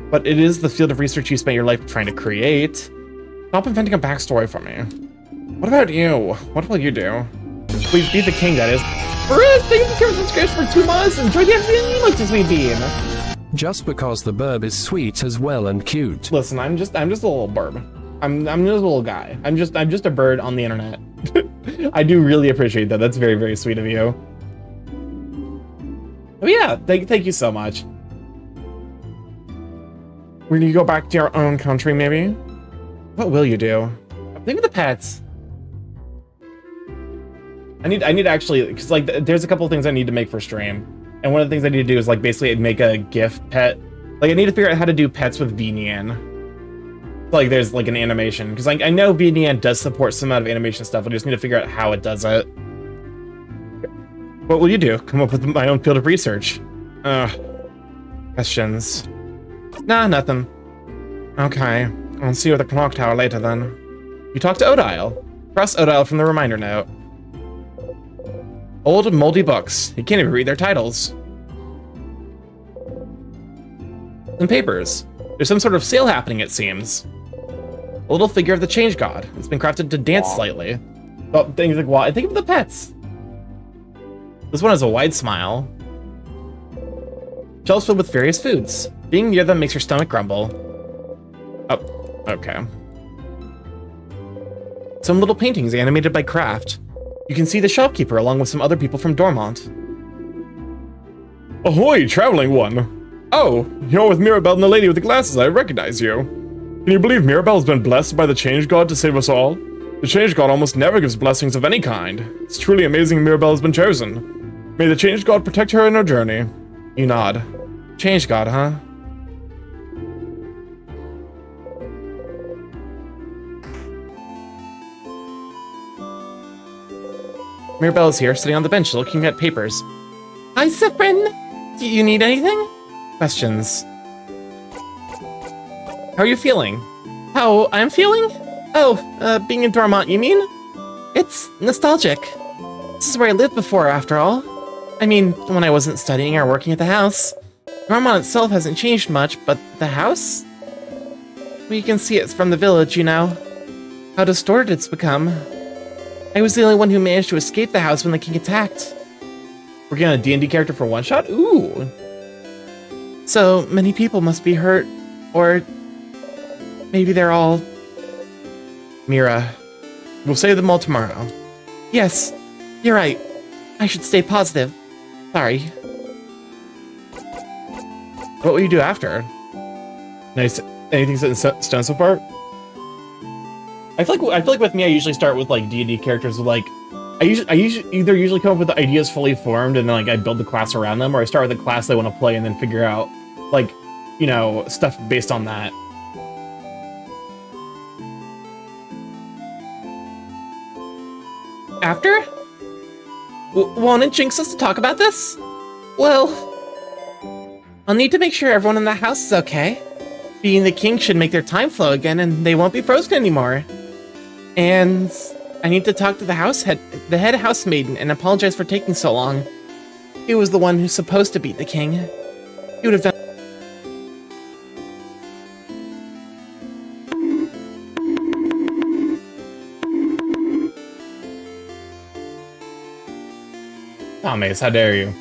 But it is the field of research you spent your life trying to create. Stop inventing a backstory for me. What about you? What will you do? We beat the king, that is. Bruce, thank you for subscription for 2 months. Enjoy the emotes as we bean. Just because the burb is sweet as well and cute. Listen, I'm just a little burb. I'm just a little guy. I'm just a bird on the internet. I do really appreciate that. That's very, very sweet of you. Oh yeah, thank you so much. Will you go back to your own country, maybe? What will you do? Think of the pets. I need to actually, because like there's a couple of things I need to make for stream, and one of the things I need to do is like basically make a GIF pet. Like I need to figure out how to do pets with VNyan. Like there's like an animation, because like I know VNyan does support some amount of animation stuff. I just need to figure out how it does it. What will you do? Come up with my own field of research. Questions. Nah, nothing. Okay, I'll see you at the clock tower later then. You talk to Odile. Press Odile from the reminder note. Old moldy books. You can't even read their titles. Some papers. There's some sort of sale happening, it seems. A little figure of the change god. It's been crafted to dance slightly. Oh, things like what? Think of the pets. This one has a wide smile. Shelves filled with various foods. Being near them makes your stomach grumble. Oh, okay. Some little paintings animated by Kraft. You can see the shopkeeper along with some other people from Dormont. Ahoy, traveling one! Oh, you're with Mirabelle and the lady with the glasses, I recognize you. Can you believe Mirabelle has been blessed by the Change God to save us all? The Change God almost never gives blessings of any kind. It's truly amazing Mirabelle has been chosen. May the Change God protect her in her journey. You nod. Change God, huh? Mirabelle is here, sitting on the bench, looking at papers. Hi, Siprin! Do you need anything? Questions. How are you feeling? How I'm feeling? Oh, being in Dormont, you mean? It's nostalgic. This is where I lived before, after all. I mean, when I wasn't studying or working at the house. Dormont itself hasn't changed much, but the house? Well, you can see it from the village, you know. How distorted it's become. I was the only one who managed to escape the house when the king attacked. Working on a D&D character for one shot? Ooh. So many people must be hurt, or maybe they're all... Mira, we'll save them all tomorrow. Yes, you're right. I should stay positive. Sorry. What will you do after? Nice. Anything set in stone so far? I feel like with me, I usually start with like D&D characters with like I usually come up with the ideas fully formed and then like I build the class around them, or I start with the class I want to play and then figure out like, you know, stuff based on that. After? Wanted Jinx us to talk about this? Well, I'll need to make sure everyone in the house is okay. Being the king should make their time flow again and they won't be frozen anymore. And I need to talk to the head housemaiden and apologize for taking so long. He was the one who's supposed to beat the king. He would have done. Tomaze, how dare you?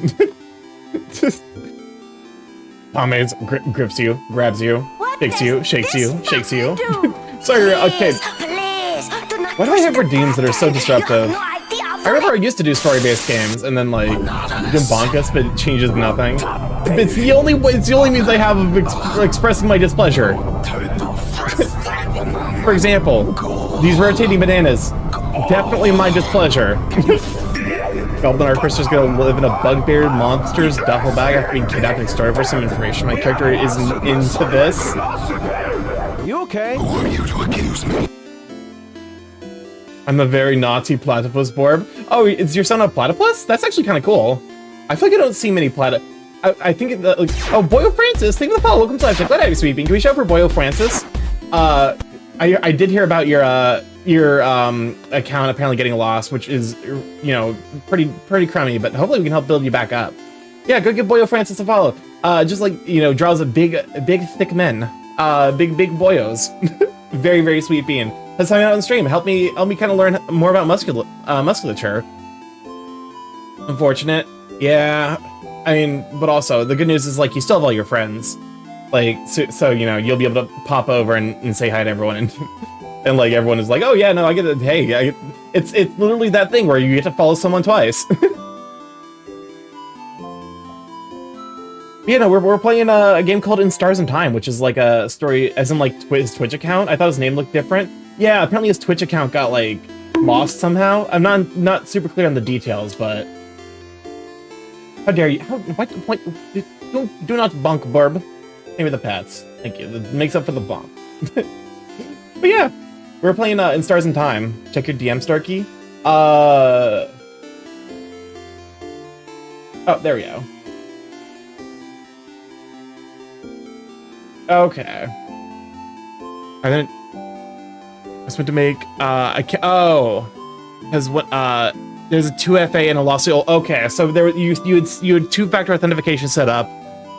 Tomaze grips you, grabs you, shakes you. Sorry, okay. Why do I have redeems that are so disruptive? I remember I used to do story-based games, and then like Bonkus, but it changes nothing. It's the only means I have of expressing my displeasure. For example, these rotating bananas, definitely my displeasure. Goblin Artificer's gonna live in a bugbear monster's duffel bag after being kidnapped and starved for some information. My character isn't into this. You okay? Who are you to accuse me? I'm a very naughty platypus, Borb. Oh, is your son a platypus? That's actually kind of cool. I feel like I don't see many I think like, oh, Boyo Francis, thank you for the follow. Welcome to live. Glad to have you, Sweeping. Can we show up for Boyo Francis? I did hear about your account apparently getting lost, which is, you know, pretty crummy, but hopefully we can help build you back up. Yeah, go give Boyo Francis a follow. Just like, you know, draws a big thick men. Big boyos. Very, very sweet being. Let's hang out on the stream. Help me kind of learn more about musculature. Unfortunate. Yeah. I mean, but also the good news is like you still have all your friends. Like, so you know, you'll be able to pop over and say hi to everyone, and like everyone is like, oh yeah, no, I get it. Hey, it's literally that thing where you get to follow someone twice. Yeah, no, we're playing a game called In Stars and Time, which is like a story, as in like his Twitch account. I thought his name looked different. Yeah, apparently his Twitch account got like lost somehow. I'm not super clear on the details, but how dare you? What? Do not bonk, Barb. Maybe the pats. Thank you. That makes up for the bonk. But yeah, we're playing In Stars and Time. Check your DM, Starky. Oh, there we go. Okay. I was meant to make I can't. Oh, because what? There's a 2FA and a lawsuit. Okay, so there you had two-factor authentication set up,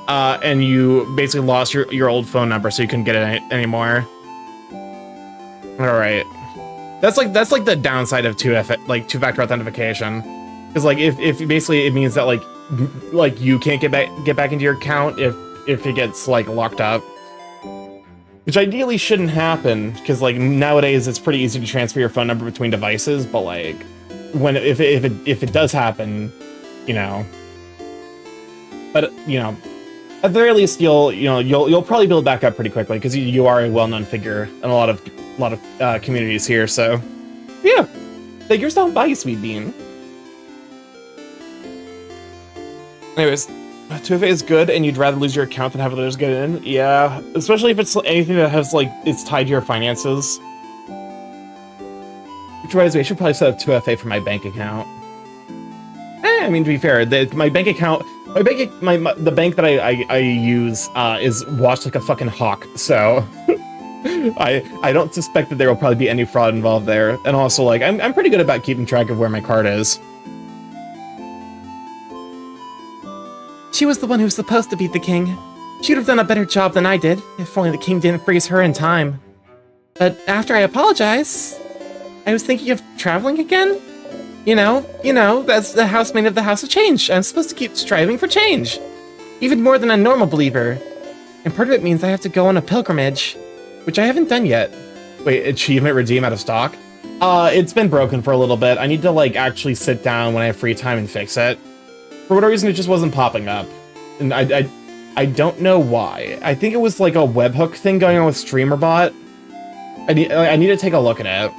and you basically lost your old phone number, so you couldn't get it anymore. All right, that's like the downside of 2FA, like two-factor authentication, because like if basically it means that like like you can't get back into your account if it gets like locked up. Which ideally shouldn't happen, because like nowadays it's pretty easy to transfer your phone number between devices, but like if it does happen, you know. But you know, at the very least you'll probably build back up pretty quickly, because you are a well-known figure in a lot of communities here. So yeah, figures don't buy you, sweet bean. Anyways, 2FA is good, and you'd rather lose your account than have others get in? Yeah, especially if it's anything that has, like, it's tied to your finances. Which reminds me, I should probably set up 2FA for my bank account. I mean, to be fair, my bank account, the bank that I use is watched like a fucking hawk, so I don't suspect that there will probably be any fraud involved there. And also, like, I'm pretty good about keeping track of where my card is. She was the one who was supposed to beat the king. She'd have done a better job than I did, if only the king didn't freeze her in time. But after I apologize, I was thinking of traveling again. You know, that's the housemaid of the House of Change. I'm supposed to keep striving for change. Even more than a normal believer. And part of it means I have to go on a pilgrimage, which I haven't done yet. Wait, achievement redeem out of stock? It's been broken for a little bit. I need to, like, actually sit down when I have free time and fix it. For whatever reason, it just wasn't popping up. And I don't know why. I think it was like a webhook thing going on with StreamerBot. I need to take a look at it.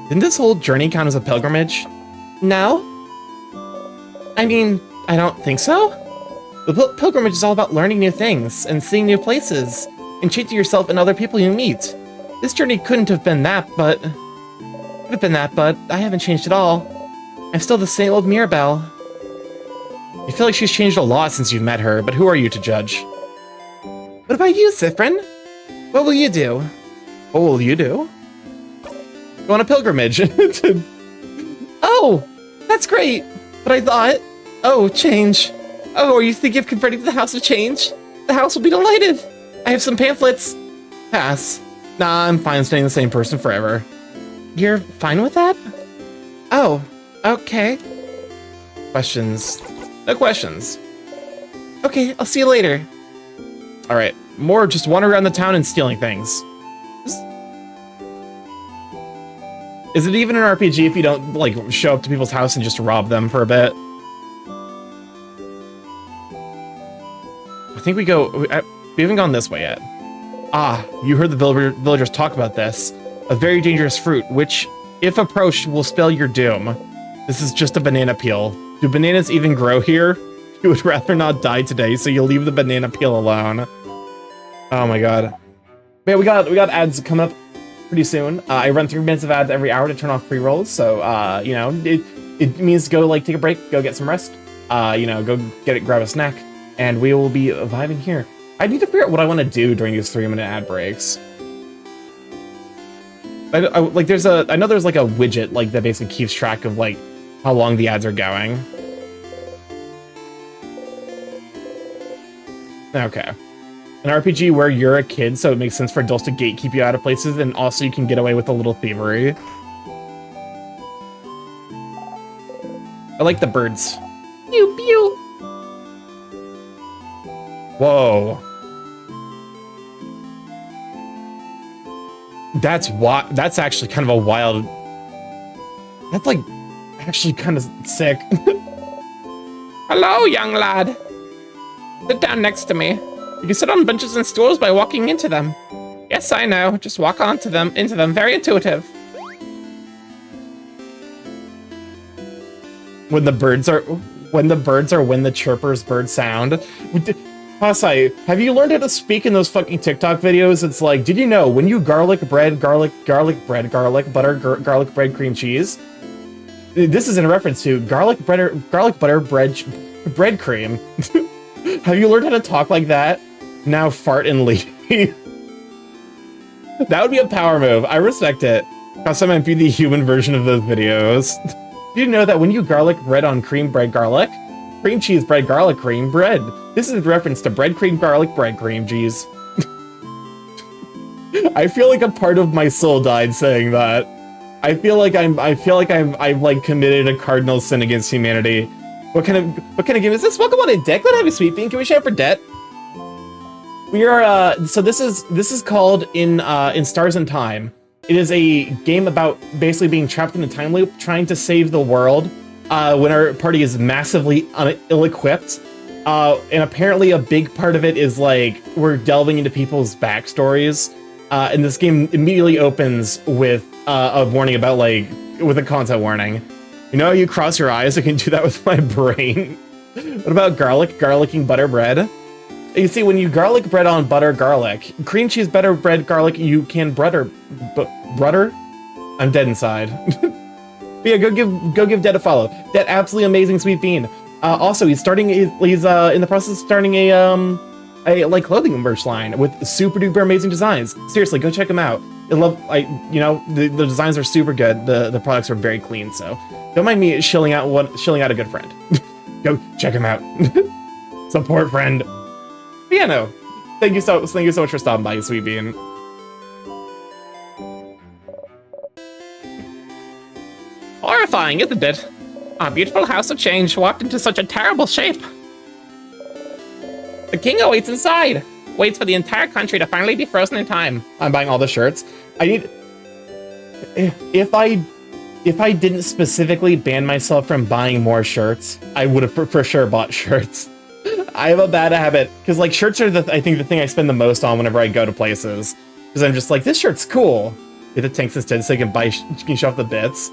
Didn't this whole journey count as a pilgrimage? No? I mean, I don't think so. The pilgrimage is all about learning new things and seeing new places and changing yourself and other people you meet. This journey couldn't have been that, but... Could have been that, but I haven't changed at all. I'm still the same old Mirabelle. I feel like she's changed a lot since you've met her, but who are you to judge? What about you, Sifrin? What will you do? What will you do? Go on a pilgrimage. Oh, that's great. But I thought, oh, change. Oh, are you thinking of converting to the House of Change? The house will be delighted. I have some pamphlets. Pass. Nah, I'm fine staying the same person forever. You're fine with that? Oh, okay. Questions? No questions. Okay, I'll see you later. Alright, more just wandering around the town and stealing things. Is it even an RPG if you don't, like, show up to people's house and just rob them for a bit? I think we haven't gone this way yet. Ah, you heard the villagers talk about this. A very dangerous fruit, which, if approached, will spell your doom. This is just a banana peel. Do bananas even grow here? You would rather not die today, so you'll leave the banana peel alone. Oh my god. Man, we got ads coming up pretty soon. I run 3 minutes of ads every hour to turn off pre-rolls, so, you know, it means go, like, take a break, go get some rest, you know, go grab a snack, and we will be vibing here. I need to figure out what I want to do during these 3-minute ad breaks. I know there's like a widget like that basically keeps track of like how long the ads are going. Okay. An RPG where you're a kid, so it makes sense for adults to gatekeep you out of places, and also you can get away with a little thievery. I like the birds. Pew pew. Whoa. That's actually kind of a wild... That's, like, actually kind of sick. Hello, young lad. Sit down next to me. You can sit on benches and stools by walking into them. Yes, I know. Just walk into them. Very intuitive. When the chirpers bird sound. Hasai, have you learned how to speak in those fucking TikTok videos? It's like, did you know when you garlic bread, garlic butter, garlic bread, cream cheese? This is in reference to garlic butter, bread cream. Have you learned how to talk like that? Now fart and leave. That would be a power move. I respect it. Hasai might be the human version of those videos. Did you know that when you garlic bread on cream bread garlic, cream cheese bread garlic cream bread? This is in reference to bread cream garlic bread cream cheese. I feel like a part of my soul died saying that. I've like committed a cardinal sin against humanity. What kind of game is this? Welcome on in, Dick. What have you, Sweet Bean? Can we share for debt? We are so this is called in Stars in Time. It is a game about basically being trapped in a time loop, trying to save the world when our party is massively ill-equipped. And apparently a big part of it is like we're delving into people's backstories. And this game immediately opens with a warning about with a content warning. You know, you cross your eyes, I can do that with my brain. What about garlicking butter bread? You see, when you garlic bread on butter garlic, cream cheese butter bread garlic, you can butter. I'm dead inside. But yeah, go give Dead a follow. Dead, absolutely amazing, Sweet Bean. Also, he's in the process of starting a clothing merch line with super duper amazing designs. Seriously, go check him out. The designs are super good. The products are very clean, so don't mind me shilling out a good friend. Go check him out. Support friend. But yeah, no. Thank you so much for stopping by, Sweet Bean. Horrifying, isn't it? Our beautiful house of change walked into such a terrible shape. The king awaits inside. Waits for the entire country to finally be frozen in time. I'm buying all the shirts. If I didn't specifically ban myself from buying more shirts, I would have for sure bought shirts. I have a bad habit because like shirts are I think the thing I spend the most on whenever I go to places, because I'm just like, this shirt's cool. Get the tanks instead so I can show off the bits.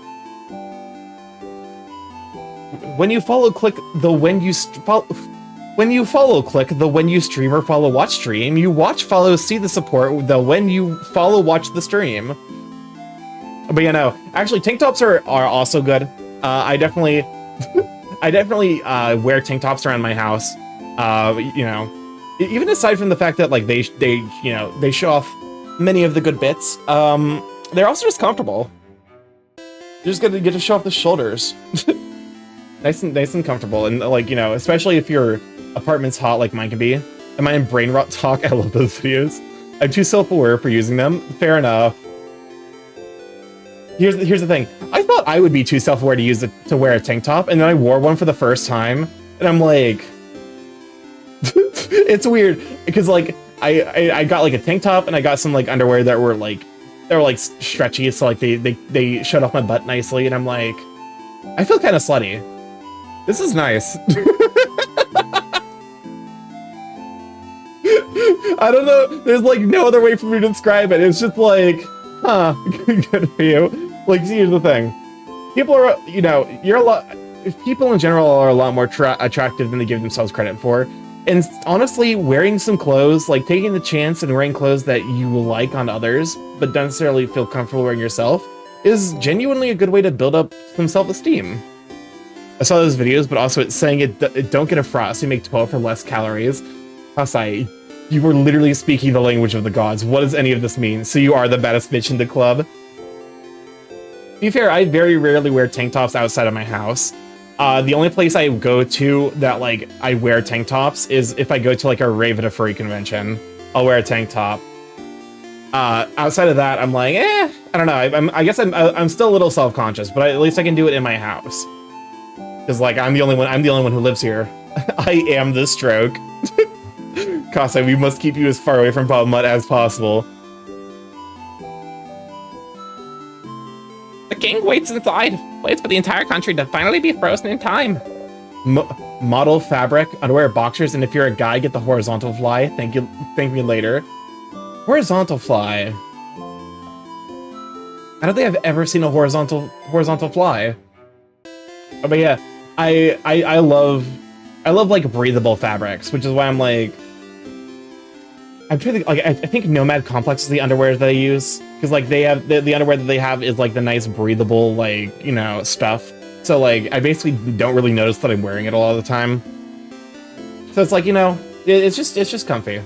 When you follow click the when you stream or follow watch stream, you watch follow see the support, the when you follow watch the stream. But you know, actually tank tops are also good. I definitely wear tank tops around my house. You know, even aside from the fact that like they show off many of the good bits, they're also just comfortable. You just get to show off the shoulders. nice and comfortable, and like, you know, especially if your apartment's hot like mine can be. Am I in brain rot talk? I love those videos. I'm too self-aware for using them. Fair enough. Here's the thing. I thought I would be too self-aware to wear a tank top, and then I wore one for the first time, and I'm like, it's weird because like I got like a tank top and I got some like underwear that were like stretchy, so like they showed off my butt nicely, and I'm like, I feel kind of slutty. This is nice. I don't know. There's like no other way for me to describe it. It's just like, huh, good for you. Like, here's the thing. People are, you know, people in general are a lot more attractive than they give themselves credit for. And honestly, wearing some clothes, like taking the chance and wearing clothes that you like on others, but don't necessarily feel comfortable wearing yourself, is genuinely a good way to build up some self-esteem. I saw those videos, but also it's saying it don't get a frost, you make 12 for less calories. Hasai, you were literally speaking the language of the gods. What does any of this mean? So you are the baddest bitch in the club? To be fair, I very rarely wear tank tops outside of my house. The only place I go to that like I wear tank tops is if I go to like a Rave at a furry convention. I'll wear a tank top. Outside of that, I'm like, I don't know. I guess I'm still a little self-conscious, but at least I can do it in my house. Because like I'm the only one who lives here. I am the stroke. Kasai, we must keep you as far away from Bob Mutt as possible. The king waits inside. Waits for the entire country to finally be frozen in time. Model fabric, underwear, boxers, and if you're a guy, get the horizontal fly. Thank me later. Horizontal fly. I don't think I've ever seen a horizontal fly. Oh, but yeah, I love like breathable fabrics, which is why I'm like, I'm trying to think, like, I think Nomad Complex is the underwear that I use, because like they have the underwear that they have is like the nice breathable, like, you know, stuff. So like I basically don't really notice that I'm wearing it a lot of the time. So it's like, you know, it's just comfy.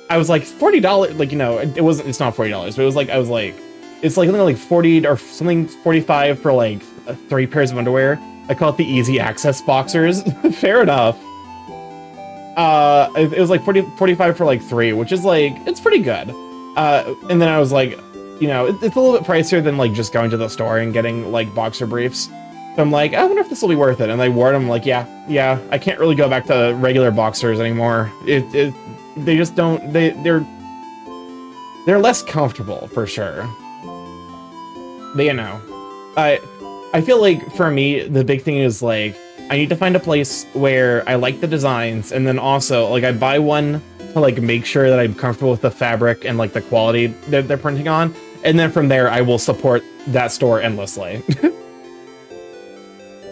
I was like $40, like, you know, it's not $40, but it was like, I was like, it's like something like 40 or something 45 for like 3 pairs of underwear. I call it the easy access boxers. Fair enough. It was like 45 for like 3, which is like, it's pretty good. And then I was like, you know, it's a little bit pricier than like just going to the store and getting like boxer briefs. So I'm like, I wonder if this will be worth it. And I wore them, like, yeah, I can't really go back to regular boxers anymore. They just don't, they're less comfortable for sure. But you know, I feel like for me, the big thing is like, I need to find a place where I like the designs, and then also like I buy one to like make sure that I'm comfortable with the fabric and like the quality that they're printing on. And then from there, I will support that store endlessly.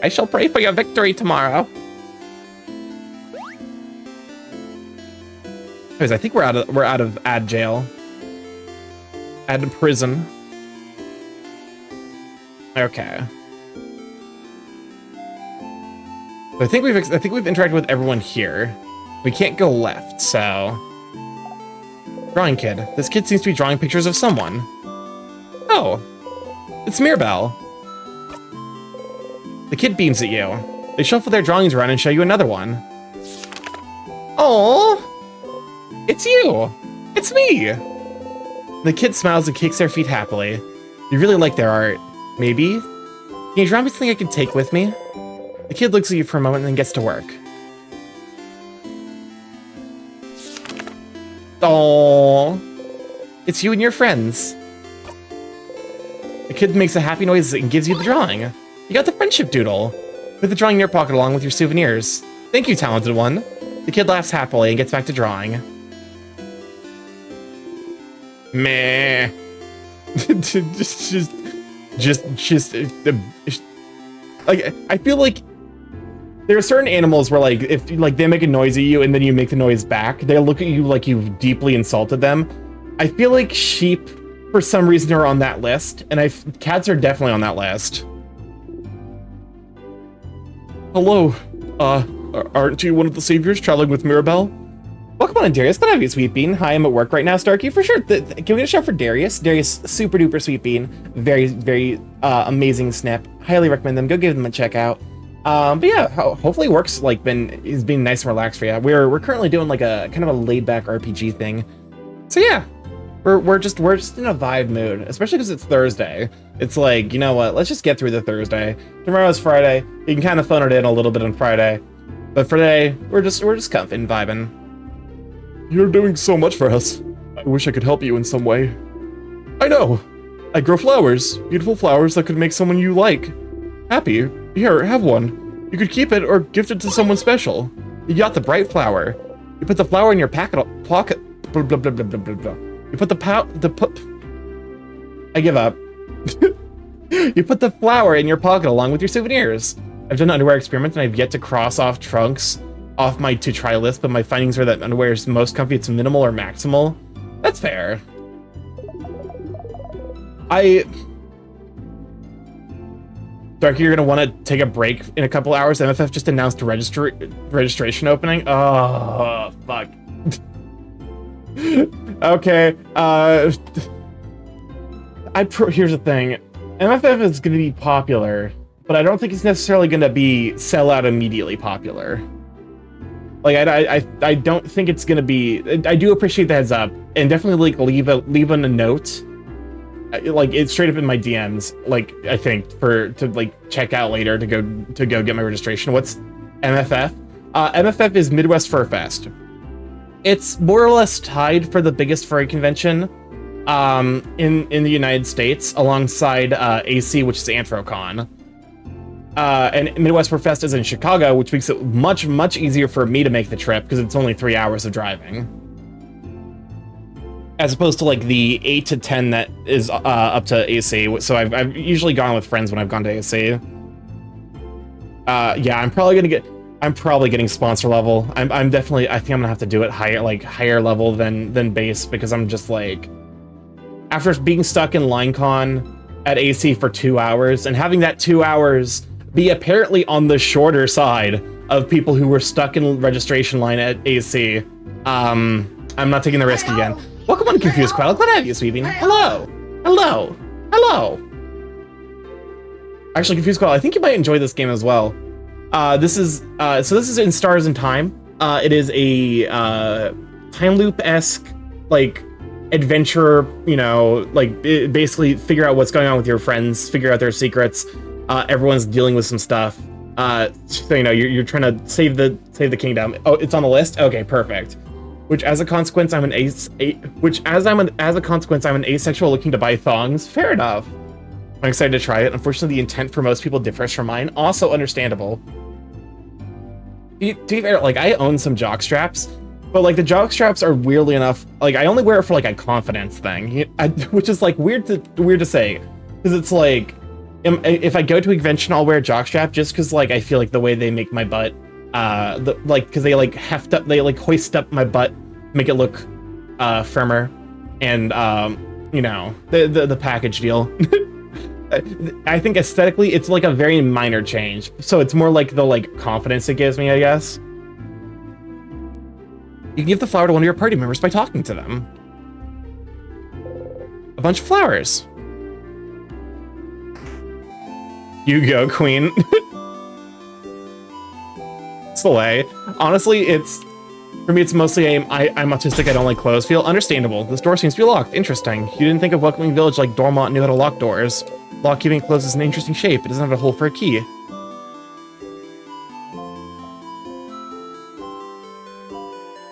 I shall pray for your victory tomorrow. Anyways, I think we're out of ad jail. Ad prison. Okay. I think we've interacted with everyone here. We can't go left, so drawing kid. This kid seems to be drawing pictures of someone. Oh, it's Mirabelle. The kid beams at you. They shuffle their drawings around and show you another one. Oh, it's you. It's me. The kid smiles and kicks their feet happily. You really like their art. Maybe? Can you draw me something I can take with me? The kid looks at you for a moment and then gets to work. Oh, it's you and your friends. The kid makes a happy noise and gives you the drawing. You got the friendship doodle. Put the drawing in your pocket along with your souvenirs. Thank you, talented one. The kid laughs happily and gets back to drawing. Meh. Like, I feel like there are certain animals where like if like they make a noise at you and then you make the noise back, they look at you like you've deeply insulted them. I feel like sheep for some reason are on that list, and cats are definitely on that list. Hello, aren't you one of the saviors traveling with Mirabelle? Welcome on, Darius. Glad to have you, Sweet Bean. Hi, I'm at work right now, Starky. For sure. Can we get a shout for Darius? Darius, super duper Sweet Bean. Very, very amazing snip. Highly recommend them. Go give them a check out. But yeah, hopefully work's like is being nice and relaxed for you. We're currently doing like a kind of a laid back RPG thing. So yeah, we're just in a vibe mood, especially because it's Thursday. It's like, you know what? Let's just get through the Thursday. Tomorrow's Friday. You can kind of phone it in a little bit on Friday, but for today, we're just comfy and vibing. You're doing so much for us. I wish I could help you in some way. I know. I grow flowers. Beautiful flowers that could make someone you like happy. Here, have one. You could keep it or gift it to someone special. You got the bright flower. You put the flower in your pocket. Blah, blah, blah, blah, blah, blah, blah. You put I give up. You put the flower in your pocket along with your souvenirs. I've done an underwear experiment and I've yet to cross off trunks off my to try list, but my findings are that underwear is most comfy, it's minimal or maximal. That's fair. Darky, you're gonna want to take a break in a couple hours. MFF just announced a registration opening. Oh, fuck. Okay, here's the thing. MFF is gonna be popular, but I don't think it's necessarily gonna be sell out immediately popular. Like, I don't think it's gonna be. I do appreciate the heads up, and definitely like leave a note, like it's straight up in my DMs. Like, I think to like check out later to go get my registration. What's MFF? MFF is Midwest Fur Fest. It's more or less tied for the biggest furry convention in the United States, alongside AC, which is Anthrocon. And Midwest Fur Fest is in Chicago, which makes it much, much easier for me to make the trip because it's only 3 hours of driving. As opposed to like the 8 to 10 that is up to AC. So I've usually gone with friends when I've gone to AC. Yeah, I'm probably getting sponsor level. I think I'm gonna have to do it higher level than base, because I'm just like, after being stuck in LineCon at AC for 2 hours and having that 2 hours be apparently on the shorter side of people who were stuck in registration line at AC, I'm not taking the risk again. Welcome on, Confused Quail. Glad to have you, Sweeping. Hello. Hello. Hello. Actually, Confused Quail, I think you might enjoy this game as well. This is in Stars in Time. It is a time loop-esque, like, adventure, you know, like basically figure out what's going on with your friends, figure out their secrets. Everyone's dealing with some stuff. So you know, you're trying to save the kingdom. Oh, it's on the list. Okay, perfect. Which as a consequence, I'm an asexual looking to buy thongs. Fair enough. I'm excited to try it. Unfortunately, the intent for most people differs from mine. Also understandable. To be fair, like, I own some jock straps, but like the jock straps are weirdly enough, like I only wear it for like a confidence thing, which is like weird to say, because it's like, if I go to a convention, I'll wear a jock strap just because like I feel like the way they make my butt, because they like heft up, they like hoist up my butt, make it look firmer, and you know, the package deal. I think aesthetically, it's like a very minor change. So it's more like the like confidence it gives me, I guess. You can give the flower to one of your party members by talking to them. A bunch of flowers. You go, queen. It's the way. Honestly, for me, it's mostly I'm autistic, I don't like clothes feel. Understandable. This door seems to be locked. Interesting. You didn't think of welcoming village like Dormont knew how to lock doors. Lock keeping closed is an interesting shape. It doesn't have a hole for a key.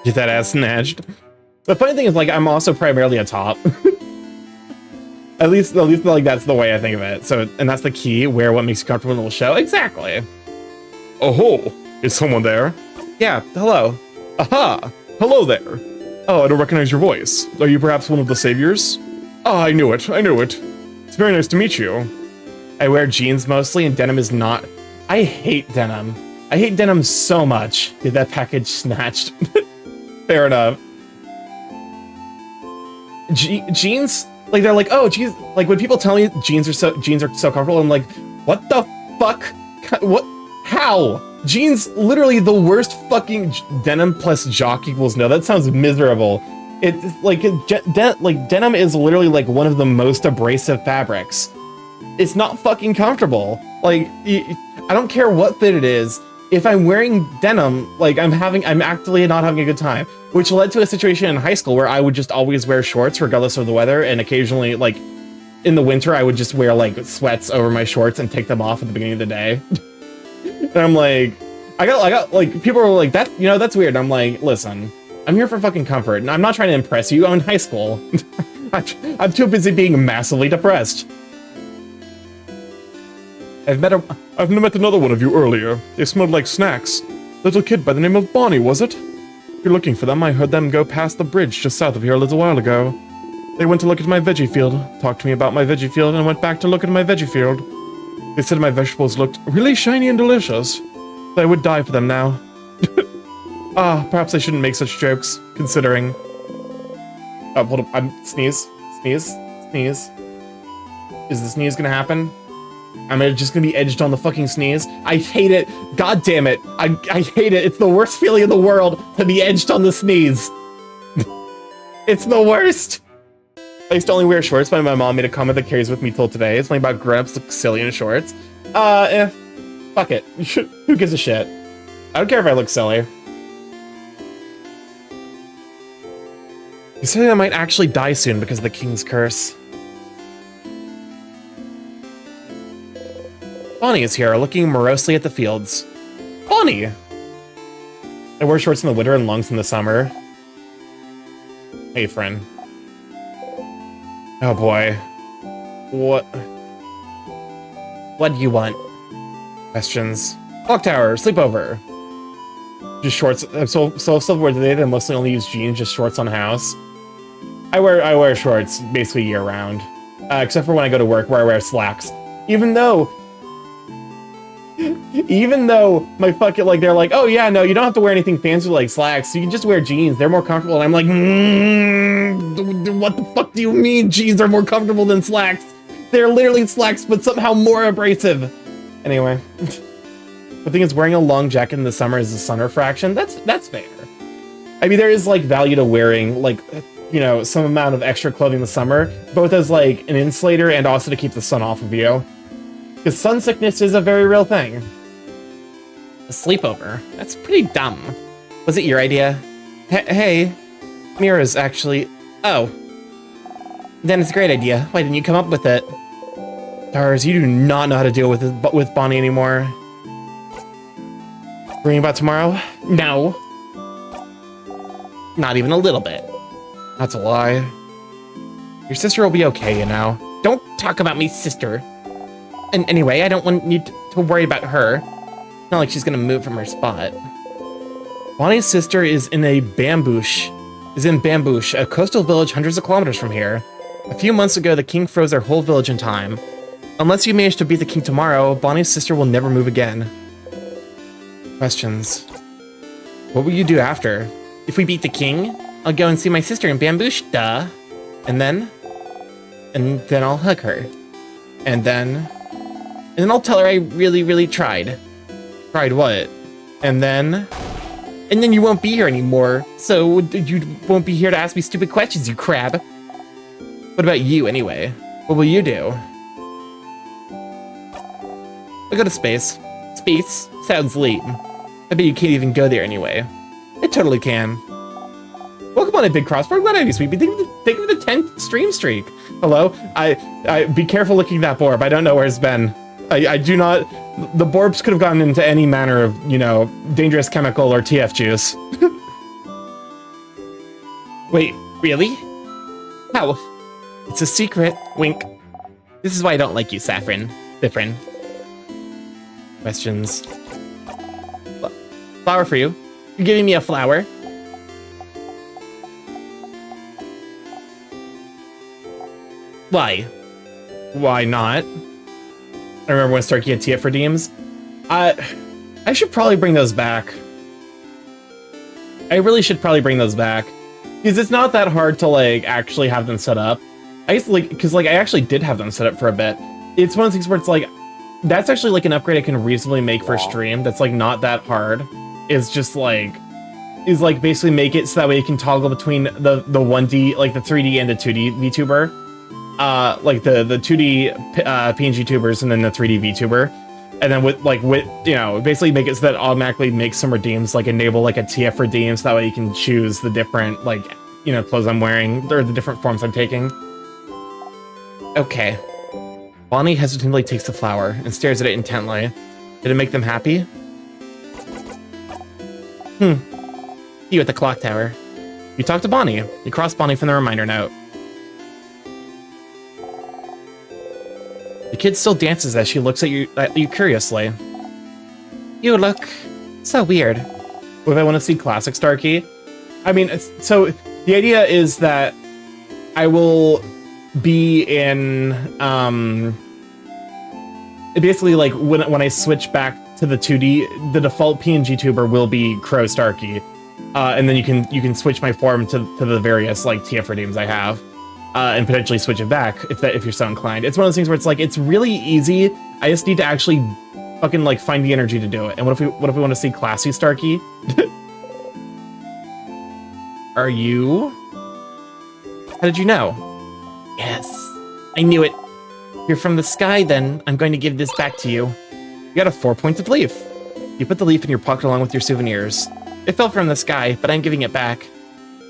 Get that ass snatched. The funny thing is, like, I'm also primarily a top. at least like that's the way I think of it. So, and that's the key. Wear what makes you comfortable and will show. Exactly. Oh, is someone there? Yeah. Hello. Aha! Hello there. Oh, I don't recognize your voice. Are you perhaps one of the saviors? Ah, I knew it. It's very nice to meet you. I wear jeans mostly, and denim is not. I hate denim. I hate denim so much. Get that package snatched. Fair enough. Jeans, like they're like, oh, geez, like when people tell me jeans are so comfortable, I'm like, what the fuck? What? How? Jeans, literally the worst fucking denim plus jock equals no. That sounds miserable. It's like denim is literally like one of the most abrasive fabrics. It's not fucking comfortable. Like, I don't care what fit it is. If I'm wearing denim, like I'm actively not having a good time, which led to a situation in high school where I would just always wear shorts regardless of the weather, and occasionally, like in the winter, I would just wear like sweats over my shorts and take them off at the beginning of the day. And I'm like, I got like, people were like, that, you know, that's weird. And I'm like, listen, I'm here for fucking comfort, and I'm not trying to impress you. I'm in high school. I'm too busy being massively depressed. I've met another one of you earlier. They smelled like snacks. Little kid by the name of Bonnie, was it? If you're looking for them, I heard them go past the bridge just south of here a little while ago. They went to look at my veggie field, talked to me about my veggie field, and went back to look at my veggie field. They said my vegetables looked really shiny and delicious. That I would die for them now. Perhaps I shouldn't make such jokes, considering... Oh, hold up, sneeze. Is the sneeze gonna happen? I'm just gonna be edged on the fucking sneeze. I hate it. God damn it. I hate it. It's the worst feeling in the world to be edged on the sneeze. It's the worst. I used to only wear shorts, but my mom made a comment that carries with me till today. It's something about grown-ups look silly in shorts. Fuck it. Who gives a shit? I don't care if I look silly. You said I might actually die soon because of the king's curse. Bonnie is here, looking morosely at the fields. Bonnie! I wear shorts in the winter and longs in the summer. Hey, friend. Oh boy. What do you want? Questions. Clock tower, sleepover. Just shorts. I'm so self-aware today that I mostly only use jeans, just shorts on house. I wear shorts basically year round. Except for when I go to work where I wear slacks. Even though my fucking, like, they're like, oh yeah, no, you don't have to wear anything fancy like slacks. You can just wear jeans. They're more comfortable. And I'm like, what the fuck do you mean jeans are more comfortable than slacks? They're literally slacks, but somehow more abrasive. Anyway. The thing is, wearing a long jacket in the summer is a sun refraction. That's fair. I mean, there is, like, value to wearing, like, you know, some amount of extra clothing in the summer, both as, like, an insulator and also to keep the sun off of you. Because sun sickness is a very real thing. A sleepover? That's pretty dumb. Was it your idea? Hey, Mira's actually... Oh, Then it's a great idea. Why didn't you come up with it? Stars, you do not know how to deal with Bonnie anymore. Worrying about tomorrow? No. Not even a little bit. That's a lie. Your sister will be okay, you know. Don't talk about me, sister. And anyway, I don't want you to worry about her. Not like she's gonna move from her spot. Bonnie's sister is in Bambouche, a coastal village hundreds of kilometers from here. A few months ago, the king froze their whole village in time. Unless you manage to beat the king tomorrow, Bonnie's sister will never move again. Questions. What will you do after? If we beat the king, I'll go and see my sister in Bambouche, duh. And then I'll hug her. And then I'll tell her I really, really tried. Tried what? And then you won't be here anymore. So you won't be here to ask me stupid questions, you crab. What about you, anyway? What will you do? I'll go to space. Space? Sounds lame. I bet you can't even go there anyway. I totally can. Welcome on a Big Crossboard. Glad I do, sweet. Think of the 10th stream streak. Hello? I be careful looking at that Borb. I don't know where it's been. I do not... The Borbs could have gotten into any manner of, you know, dangerous chemical or TF juice. Wait, really? How? It's a secret. Wink. This is why I don't like you, Saffron. Different. Questions. Flower for you. You're giving me a flower. Why? Why not? I remember when Starky had TF redeems. I should probably bring those back. I really should probably bring those back. Because it's not that hard to, like, actually have them set up. I used to, like, because, like, I actually did have them set up for a bit. It's one of the things where it's, like, that's actually, like, an upgrade I can reasonably make for stream that's, like, not that hard. It's just, like, basically make it so that way you can toggle between the 1D, like, the 3D and the 2D VTuber. Like, the 2D PNG tubers and then the 3D VTuber. And then with, you know, basically make it so that it automatically makes some redeems, like, enable, like, a TF redeem, so that way you can choose the different, like, you know, clothes I'm wearing, or the different forms I'm taking. Okay. Bonnie hesitantly takes the flower and stares at it intently. Did it make them happy? See you at the clock tower. You talked to Bonnie. You crossed Bonnie from the reminder note. The kid still dances as she looks at you curiously. You look so weird. What if I want to see classic Starky? I mean, so the idea is that I will be in, basically, like, when I switch back to the 2D, the default PNG tuber will be Crow Starky. And then you can switch my form to the various, like, TF redeems I have. And potentially switch it back if you're so inclined. It's one of those things where it's like, it's really easy. I just need to actually fucking, like, find the energy to do it. And what if we want to see classy Starky? Are you? How did you know? Yes, I knew it. You're from the sky, then. I'm going to give this back to you. You got a 4-pointed leaf. You put the leaf in your pocket along with your souvenirs. It fell from the sky, but I'm giving it back.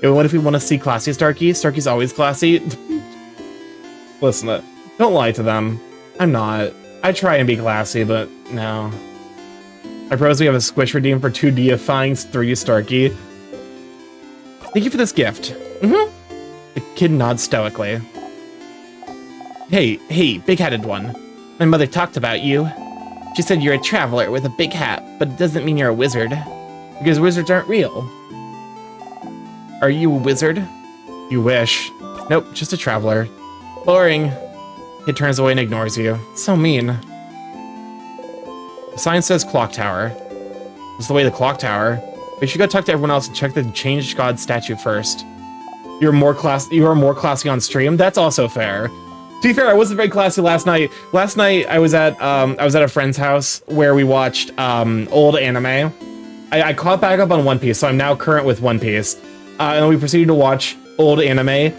Yo, what if we want to see classy Starky? Starky's always classy. Listen, don't lie to them. I'm not. I try and be classy, but no. I propose we have a squish redeem for 2 deifying 3 Starky. Thank you for this gift. The kid nods stoically. Hey, big-headed one. My mother talked about you. She said you're a traveler with a big hat, but it doesn't mean you're a wizard. Because wizards aren't real. Are you a wizard? You wish. Nope, just a traveler. Boring. Kid turns away and ignores you. So mean. The sign says clock tower. This is the way to the clock tower. We should go talk to everyone else and check the changed god statue first. You are more classy on stream? That's also fair. To be fair, I wasn't very classy last night. Last night I was at a friend's house where we watched old anime. I caught back up on One Piece, so I'm now current with One Piece. And we proceeded to watch old anime,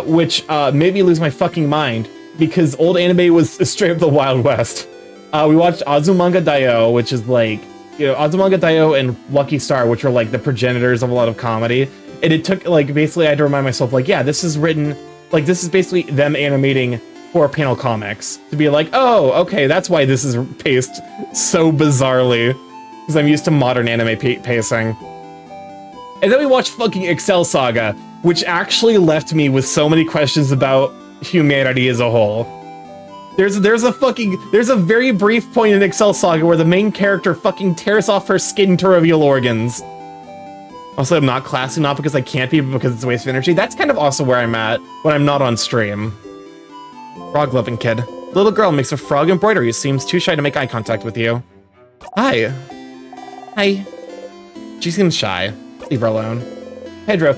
which made me lose my fucking mind, because old anime was straight up the Wild West. We watched Azumanga Daioh, which is like, you know, Azumanga Daioh and Lucky Star, which are like the progenitors of a lot of comedy. And it took, like, basically I had to remind myself, like, yeah, this is written Like, this is basically them animating 4-panel comics to be like, oh, okay, that's why this is paced so bizarrely, because I'm used to modern anime pacing. And then we watched fucking Excel Saga, which actually left me with so many questions about humanity as a whole. There's a very brief point in Excel Saga where the main character fucking tears off her skin to reveal organs. Also, I'm not classy, not because I can't be, but because it's a waste of energy. That's kind of also where I'm at when I'm not on stream. Frog-loving kid. Little girl makes a frog embroidery, seems too shy to make eye contact with you. Hi. Hi. She seems shy. Leave her alone. Pedro.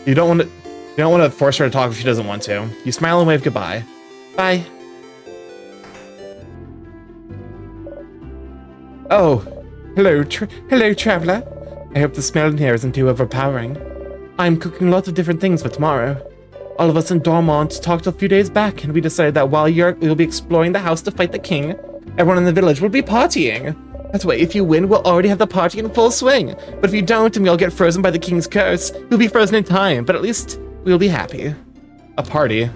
You don't want to force her to talk if she doesn't want to. You smile and wave goodbye. Bye. Oh. Hello, traveler. I hope the smell in here isn't too overpowering. I'm cooking lots of different things for tomorrow. All of us in Dormont talked a few days back, and we decided that while we'll be exploring the house to fight the king, everyone in the village will be partying. That way, if you win, we'll already have the party in full swing. But if you don't, and we all get frozen by the king's curse, we'll be frozen in time, but at least we'll be happy. A party.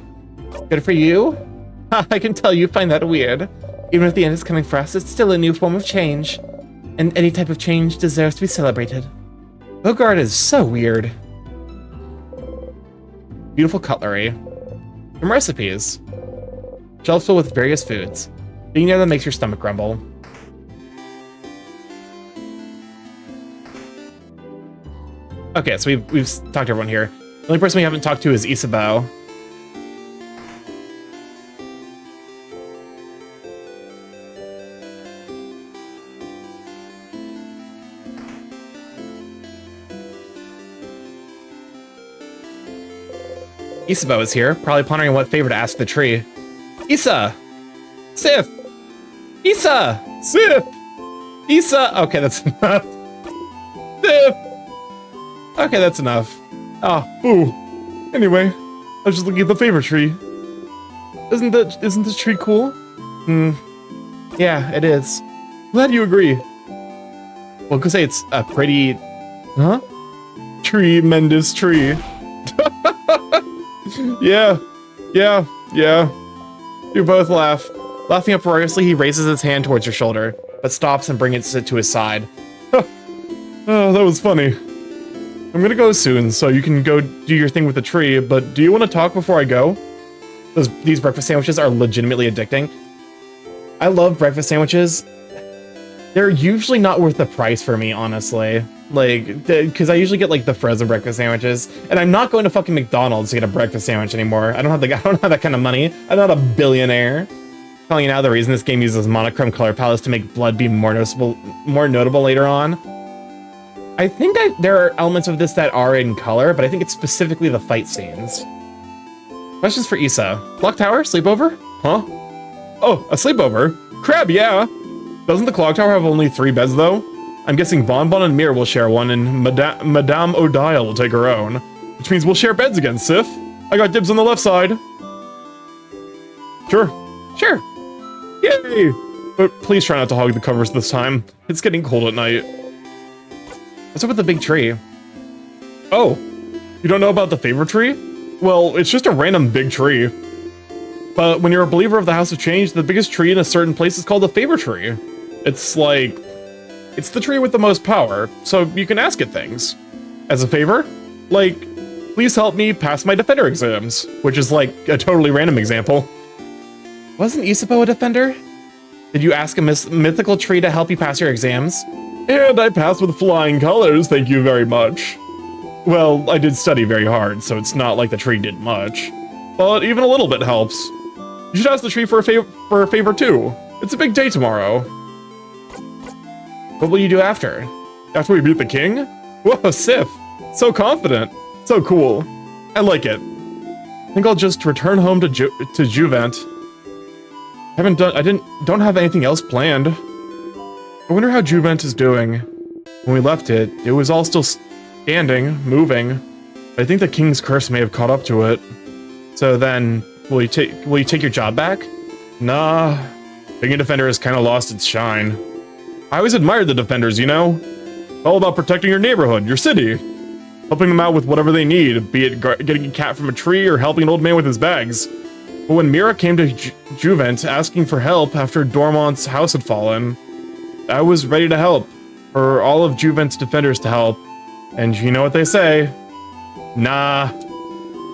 Good for you? I can tell you find that weird. Even if the end is coming for us, it's still a new form of change. And any type of change deserves to be celebrated. Bogart is so weird. Beautiful cutlery. Some recipes. Shelves filled with various foods. Being near them makes your stomach grumble. Okay, so we've talked to everyone here. The only person we haven't talked to is Isabeau. Isabeau is here, probably pondering what favor to ask the tree. Issa! Sif! Issa! Sif! Issa! Okay, that's enough. Sif! Okay, that's enough. Oh, ooh. Anyway, I was just looking at the favor tree. Isn't this tree cool? Yeah, it is. Glad you agree. Well, could say it's a pretty... Huh? Tremendous tree. Yeah. You both laugh. Laughing uproariously, he raises his hand towards your shoulder, but stops and brings it to his side. Oh, that was funny. I'm gonna go soon, so you can go do your thing with the tree, but do you want to talk before I go? These breakfast sandwiches are legitimately addicting. I love breakfast sandwiches. They're usually not worth the price for me, honestly. Like, because I usually get like the frozen breakfast sandwiches, and I'm not going to fucking McDonald's to get a breakfast sandwich anymore. I don't have that kind of money. I'm not a billionaire. Telling you now, the reason this game uses monochrome color palettes to make blood be more notable later on. I think there are elements of this that are in color, but I think it's specifically the fight scenes. Questions for Issa. Clock Tower? Sleepover? Huh? Oh, a sleepover? Crab, yeah! Doesn't the clock tower have only 3 beds, though? I'm guessing Bonbon and Mir will share one, and Madame Odile will take her own. Which means we'll share beds again, Sif. I got dibs on the left side. Sure. Yay! But please try not to hog the covers this time. It's getting cold at night. What's up with the big tree? Oh, you don't know about the favor tree? Well, it's just a random big tree. But when you're a believer of the House of Change, the biggest tree in a certain place is called the favor tree. It's like... it's the tree with the most power, so you can ask it things. As a favor? Like, please help me pass my defender exams, which is like a totally random example. Wasn't Isabeau a defender? Did you ask a mythical tree to help you pass your exams? And I passed with flying colors, thank you very much. Well, I did study very hard, so it's not like the tree did much. But even a little bit helps. You should ask the tree for a favor too. It's a big day tomorrow. What will you do after? After we beat the king? Whoa, Sif! So confident. So cool. I like it. I think I'll just return home to Juvent. Don't have anything else planned. I wonder how Juvent is doing. When we left it, it was all still standing, moving. But I think the king's curse may have caught up to it. So then, will you take your job back? Nah, being a defender has kind of lost its shine. I always admired the defenders, you know? All about protecting your neighborhood, your city. helping them out with whatever they need, be it getting a cat from a tree or helping an old man with his bags. But when Mira came to Juvent asking for help after Dormont's house had fallen, I was ready to help, for all of Juvent's defenders to help. And you know what they say? Nah.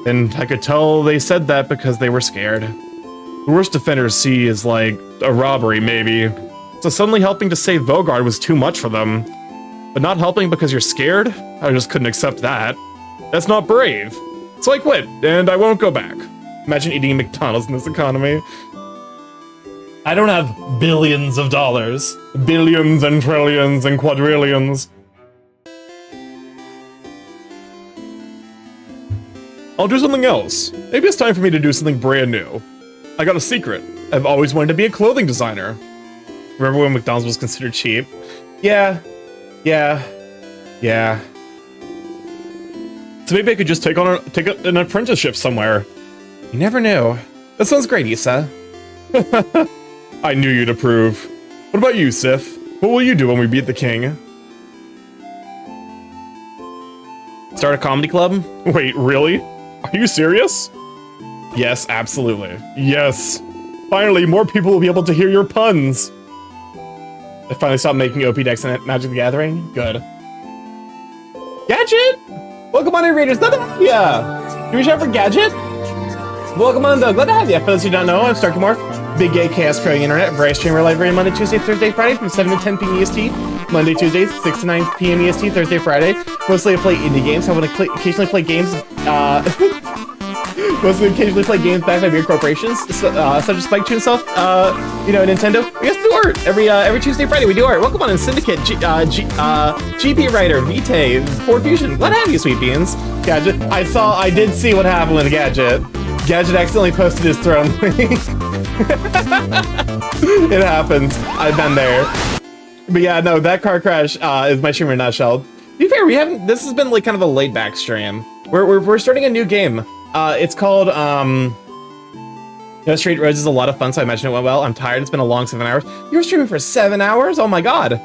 And I could tell they said that because they were scared. The worst defenders see is like a robbery, maybe. So suddenly helping to save Vogard was too much for them. But not helping because you're scared? I just couldn't accept that. That's not brave. So I quit, and I won't go back. Imagine eating McDonald's in this economy. I don't have billions of dollars. Billions and trillions and quadrillions. I'll do something else. Maybe it's time for me to do something brand new. I got a secret. I've always wanted to be a clothing designer. Remember when McDonald's was considered cheap? Yeah. So maybe I could just take an apprenticeship somewhere. You never knew. That sounds great, Issa. I knew you'd approve. What about you, Sif? What will you do when we beat the king? Start a comedy club? Wait, really? Are you serious? Yes, absolutely. Yes. Finally, more people will be able to hear your puns. I finally stopped making OP decks in Magic the Gathering. Good. Gadget! Welcome on in, Raiders. Glad to have ya! Do we shout for Gadget? Welcome on, though. Glad to have you. For those who don't know, I'm StarkyMorph, big gay chaos crowing internet, where I stream live every Monday, Tuesday, Thursday, Friday from 7 to 10 p.m. EST. Monday, Tuesdays, 6 to 9 p.m. EST, Thursday, Friday. Mostly I play indie games. I want to occasionally play games, mostly occasionally play games backed by weird corporations, such as Spike Tune Stuff, Nintendo. We also do art every Tuesday, Friday. We do art. Welcome on in Syndicate, GP Writer, Vitae, Ford Fusion. Glad to have you, sweet beans. Gadget. I did see what happened with Gadget. Gadget accidentally posted his throne link. It happens. I've been there. But yeah, no, that car crash is my stream in a nutshell. To be fair, this has been like kind of a laid back stream. We're starting a new game. It's called No Straight Roads is a lot of fun, so I imagine it went well. I'm tired, it's been a long 7 hours. You were streaming for 7 hours? Oh my god.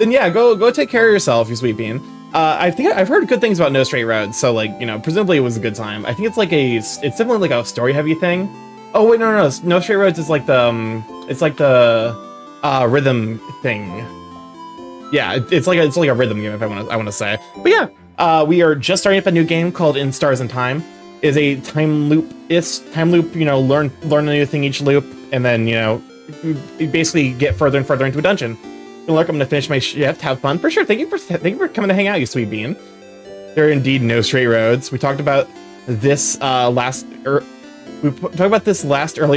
Then yeah, go take care of yourself, you sweet bean. I think I've heard good things about No Straight Roads, so like, presumably it was a good time. I think it's definitely like a story heavy thing. Oh wait, no, No Straight Roads is like the rhythm thing. Yeah, it's like a rhythm game, if I want to say. But yeah, we are just starting up a new game called In Stars and Time. Is a time loop, learn a new thing each loop, and then you basically get further and further into a dungeon. Look, I'm gonna finish my shift, have fun for sure. Thank you for coming to hang out, you sweet bean. There are indeed no straight roads. We talked about this earlier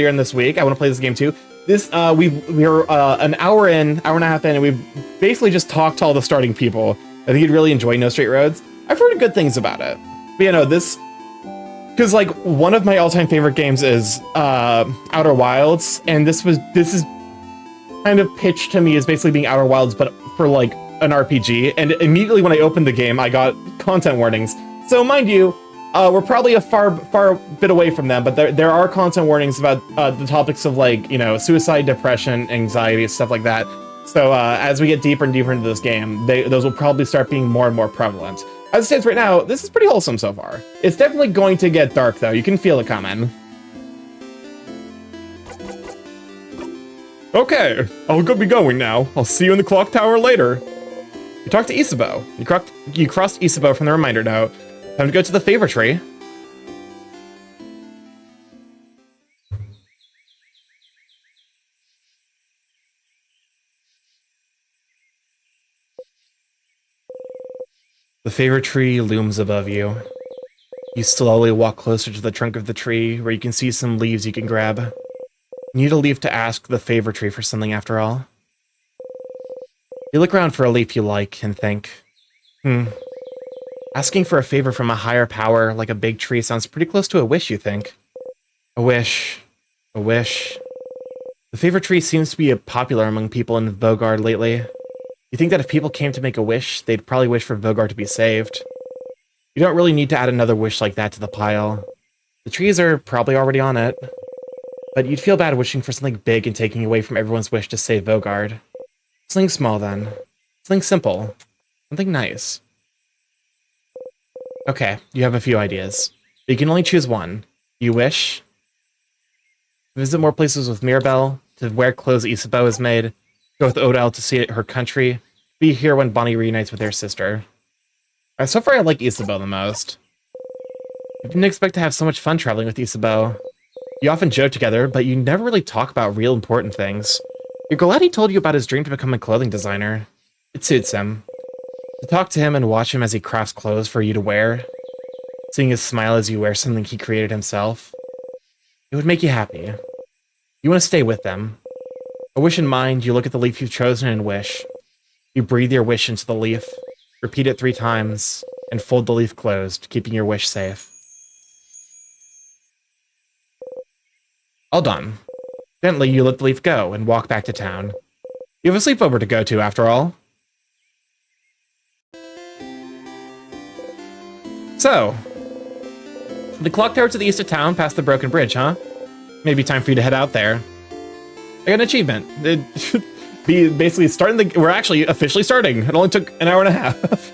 in this week. I want to play this game too. This we're an hour and a half in, and we've basically just talked to all the starting people. I think you'd really enjoy No Straight Roads. I've heard good things about it. But this, because like one of my all-time favorite games is Outer Wilds, and this is kind of pitched to me as basically being Outer Wilds, but for like an RPG. And immediately when I opened the game, I got content warnings. So mind you, we're probably a far bit away from them, but there are content warnings about the topics of like, suicide, depression, anxiety, stuff like that. So as we get deeper and deeper into this game, those will probably start being more and more prevalent. As it stands right now, this is pretty wholesome so far. It's definitely going to get dark though. You can feel it coming. Okay, I'll be going now. I'll see you in the clock tower later. You talked to Isabeau. You crossed Isabeau from the reminder note. Time to go to the favor tree. The favor tree looms above you. You slowly walk closer to the trunk of the tree, where you can see some leaves you can grab. You need a leaf to ask the favor tree for something after all. You look around for a leaf you like and think, asking for a favor from a higher power like a big tree sounds pretty close to a wish, you think. A wish. A wish. The favor tree seems to be popular among people in Vogard lately. You think that if people came to make a wish, they'd probably wish for Vogard to be saved. You don't really need to add another wish like that to the pile. The trees are probably already on it. But you'd feel bad wishing for something big and taking away from everyone's wish to save Vogard. Something small, then. Something simple. Something nice. Okay, you have a few ideas. But you can only choose one. You wish? Visit more places with Mirabelle, to wear clothes Isabeau has made, go with Odell to see her country, be here when Bonnie reunites with their sister. So far I like Isabeau the most. I didn't expect to have so much fun traveling with Isabeau. You often joke together, but you never really talk about real important things. Your Galati told you about his dream to become a clothing designer. It suits him. To talk to him and watch him as he crafts clothes for you to wear, seeing his smile as you wear something he created himself, it would make you happy. You want to stay with them. A wish in mind, you look at the leaf you've chosen and wish. You breathe your wish into the leaf, repeat it 3 times, and fold the leaf closed, keeping your wish safe. All done. Gently, you let the leaf go and walk back to town. You have a sleepover to go to, after all. So, the clock tower to the east of town past the broken bridge, huh? Maybe time for you to head out there. I got an achievement. Be basically starting the. We're actually officially starting. It only took an hour and a half.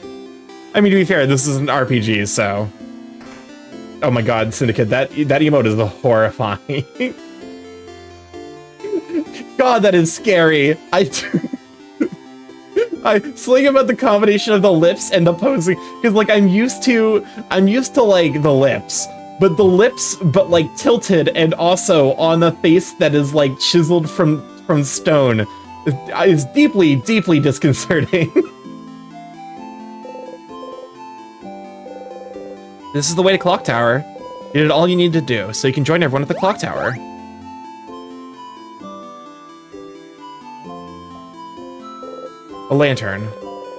I mean, to be fair, this is an RPG, so. Oh my God, Syndicate, that emote is horrifying. God, that is scary. I sling about the combination of the lips and the posing, because like I'm used to like the lips, but like tilted and also on a face that is like chiseled from stone is deeply, deeply disconcerting. This is the way to Clock Tower. You did all you need to do, so you can join everyone at the Clock Tower. A lantern.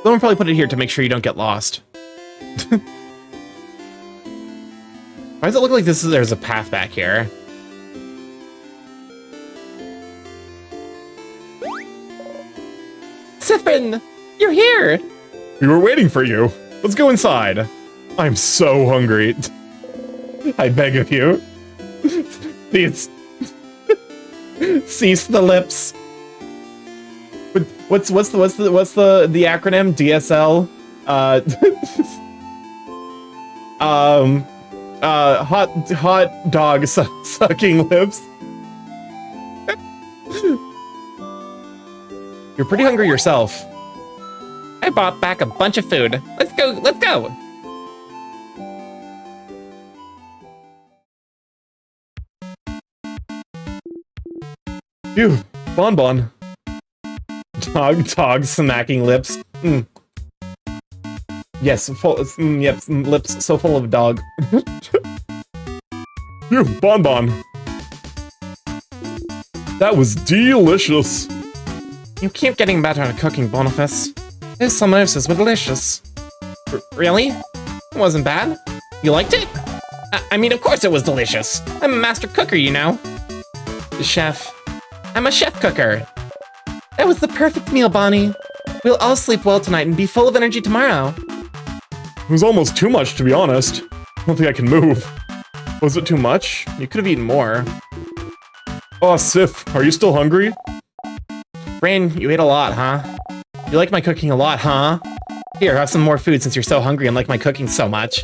Someone probably put it here to make sure you don't get lost. Why does it look like there's a path back here? Siffin! You're here! We were waiting for you. Let's go inside. I'm so hungry. I beg of you. Please. Cease the lips. But what's the acronym? DSL? Hot dog sucking lips. You're pretty hungry yourself. I brought back a bunch of food. Let's go, let's go! Phew, Bonbon. Dog smacking lips. Mm. Yes, yep, lips so full of dog. Phew, Bonbon. That was delicious. You keep getting better at cooking, Boniface. Those samosas were delicious. Really? It wasn't bad. You liked it? I mean, of course it was delicious. I'm a master cooker, you know. Chef. I'm a chef cooker. That was the perfect meal, Bonnie. We'll all sleep well tonight and be full of energy tomorrow. It was almost too much, to be honest. I don't think I can move. Was it too much? You could have eaten more. Oh, Sif, are you still hungry? Rain, you ate a lot, huh? You like my cooking a lot, huh? Here, have some more food since you're so hungry and like my cooking so much.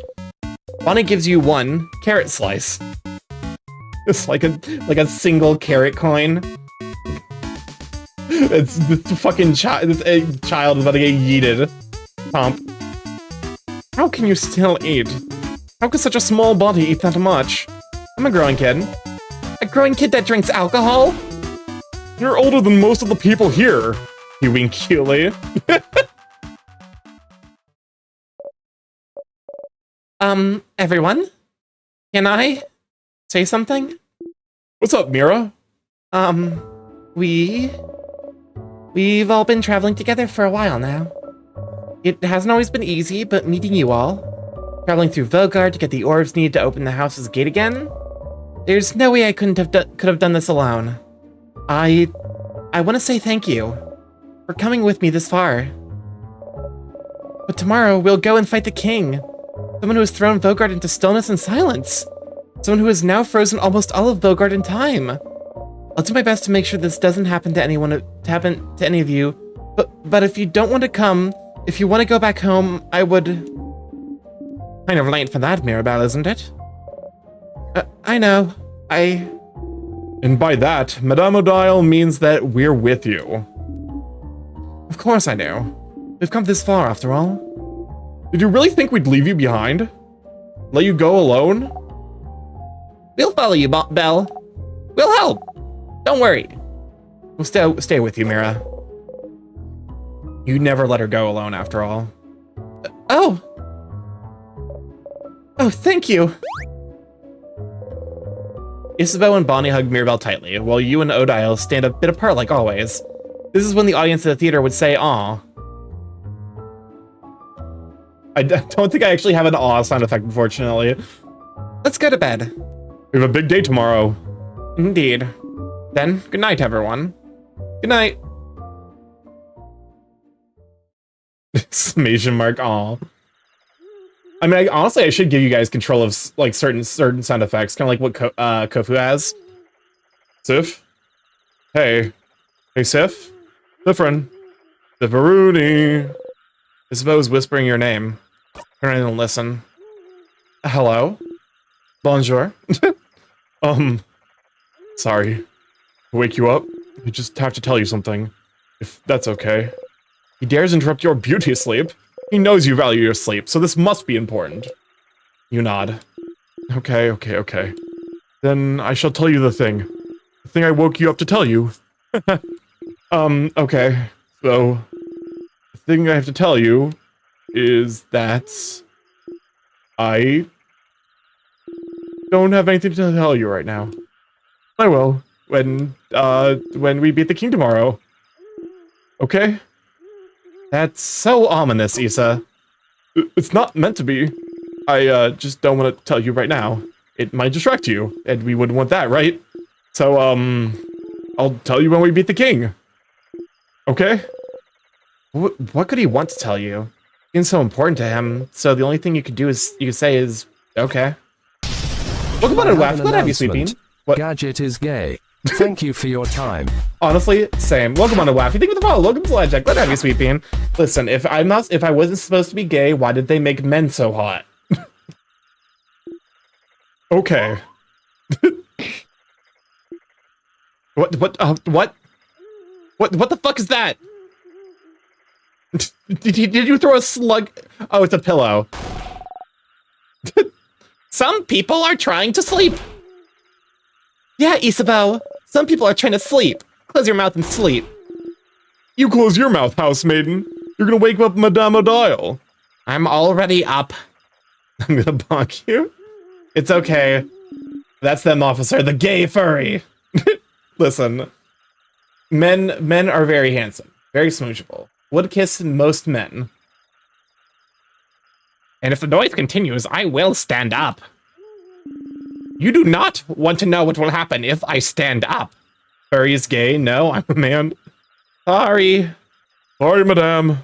Bonnie gives you 1 carrot slice. It's like a single carrot coin. It's the fucking child is about to get yeeted. Pump. How can you still eat? How could such a small body eat that much? I'm a growing kid. A growing kid that drinks alcohol? You're older than most of the people here. You wink cutely. Everyone? Can I say something? What's up, Mira? We've all been traveling together for a while now. It hasn't always been easy, but meeting you all, traveling through Vogard to get the orbs needed to open the house's gate again, there's no way I could have done this alone. I want to say thank you for coming with me this far. But tomorrow we'll go and fight the king, someone who has thrown Vogard into stillness and silence, someone who has now frozen almost all of Vogard in time. I'll do my best to make sure this doesn't happen to any of you. But if you don't want to come, if you want to go back home, I would Kind of late for that, Mirabelle, isn't it? I know. And by that, Madame Odile means that we're with you. Of course I do. We've come this far, after all. Did you really think we'd leave you behind? Let you go alone? We'll follow you, Belle. We'll help. Don't worry. We'll stay with you, Mira. You never let her go alone, after all. Oh, thank you. Isabeau and Bonnie hug Mirabelle tightly, while you and Odile stand a bit apart like always. This is when the audience at the theater would say, "Aw." I don't think I actually have an aw sound effect, unfortunately. Let's go to bed. We have a big day tomorrow. Indeed. Then, good night, everyone. Good night. Exclamation mark, aw. I mean, honestly, I should give you guys control of, like, certain sound effects, kind of like what Kofu has. Sif? Hey. Hey, Sif? Sifrin. Sifferoony. Isabeau's whispering your name. Turn around and listen. Hello? Bonjour? Sorry. Wake you up? I just have to tell you something. If that's okay. He dares interrupt your beauty sleep? He knows you value your sleep, so this must be important. You nod. Okay. Then I shall tell you the thing. The thing I woke you up to tell you. Okay. So, the thing I have to tell you is that I don't have anything to tell you right now. I will when we beat the king tomorrow. Okay? That's so ominous, Issa. It's not meant to be. I just don't want to tell you right now. It might distract you, and we wouldn't want that, right? So, I'll tell you when we beat the king. Okay? What could he want to tell you? It's so important to him, so the only thing you could say is, okay. Welcome on, Waff. Glad to have you, Sweeping. What? Gadget is gay. Thank you for your time. Honestly, same. Welcome on to Waff. You think with the follow. Welcome to Legend. Glad to have you, Sweeping. Listen, if I wasn't supposed to be gay, why did they make men so hot? Okay. What the fuck is that? Did you throw a slug? Oh, it's a pillow. Some people are trying to sleep. Yeah, Isabeau. Some people are trying to sleep. Close your mouth and sleep. You close your mouth, house maiden. You're gonna wake up Madame Odile. I'm already up. I'm gonna bonk you. It's okay. That's them, officer. The gay furry. Listen. Men are very handsome. Very smoochable. Would kiss most men. And if the noise continues, I will stand up. You do not want to know what will happen if I stand up. Furry is gay? No, I'm a man. Sorry. Sorry, madame.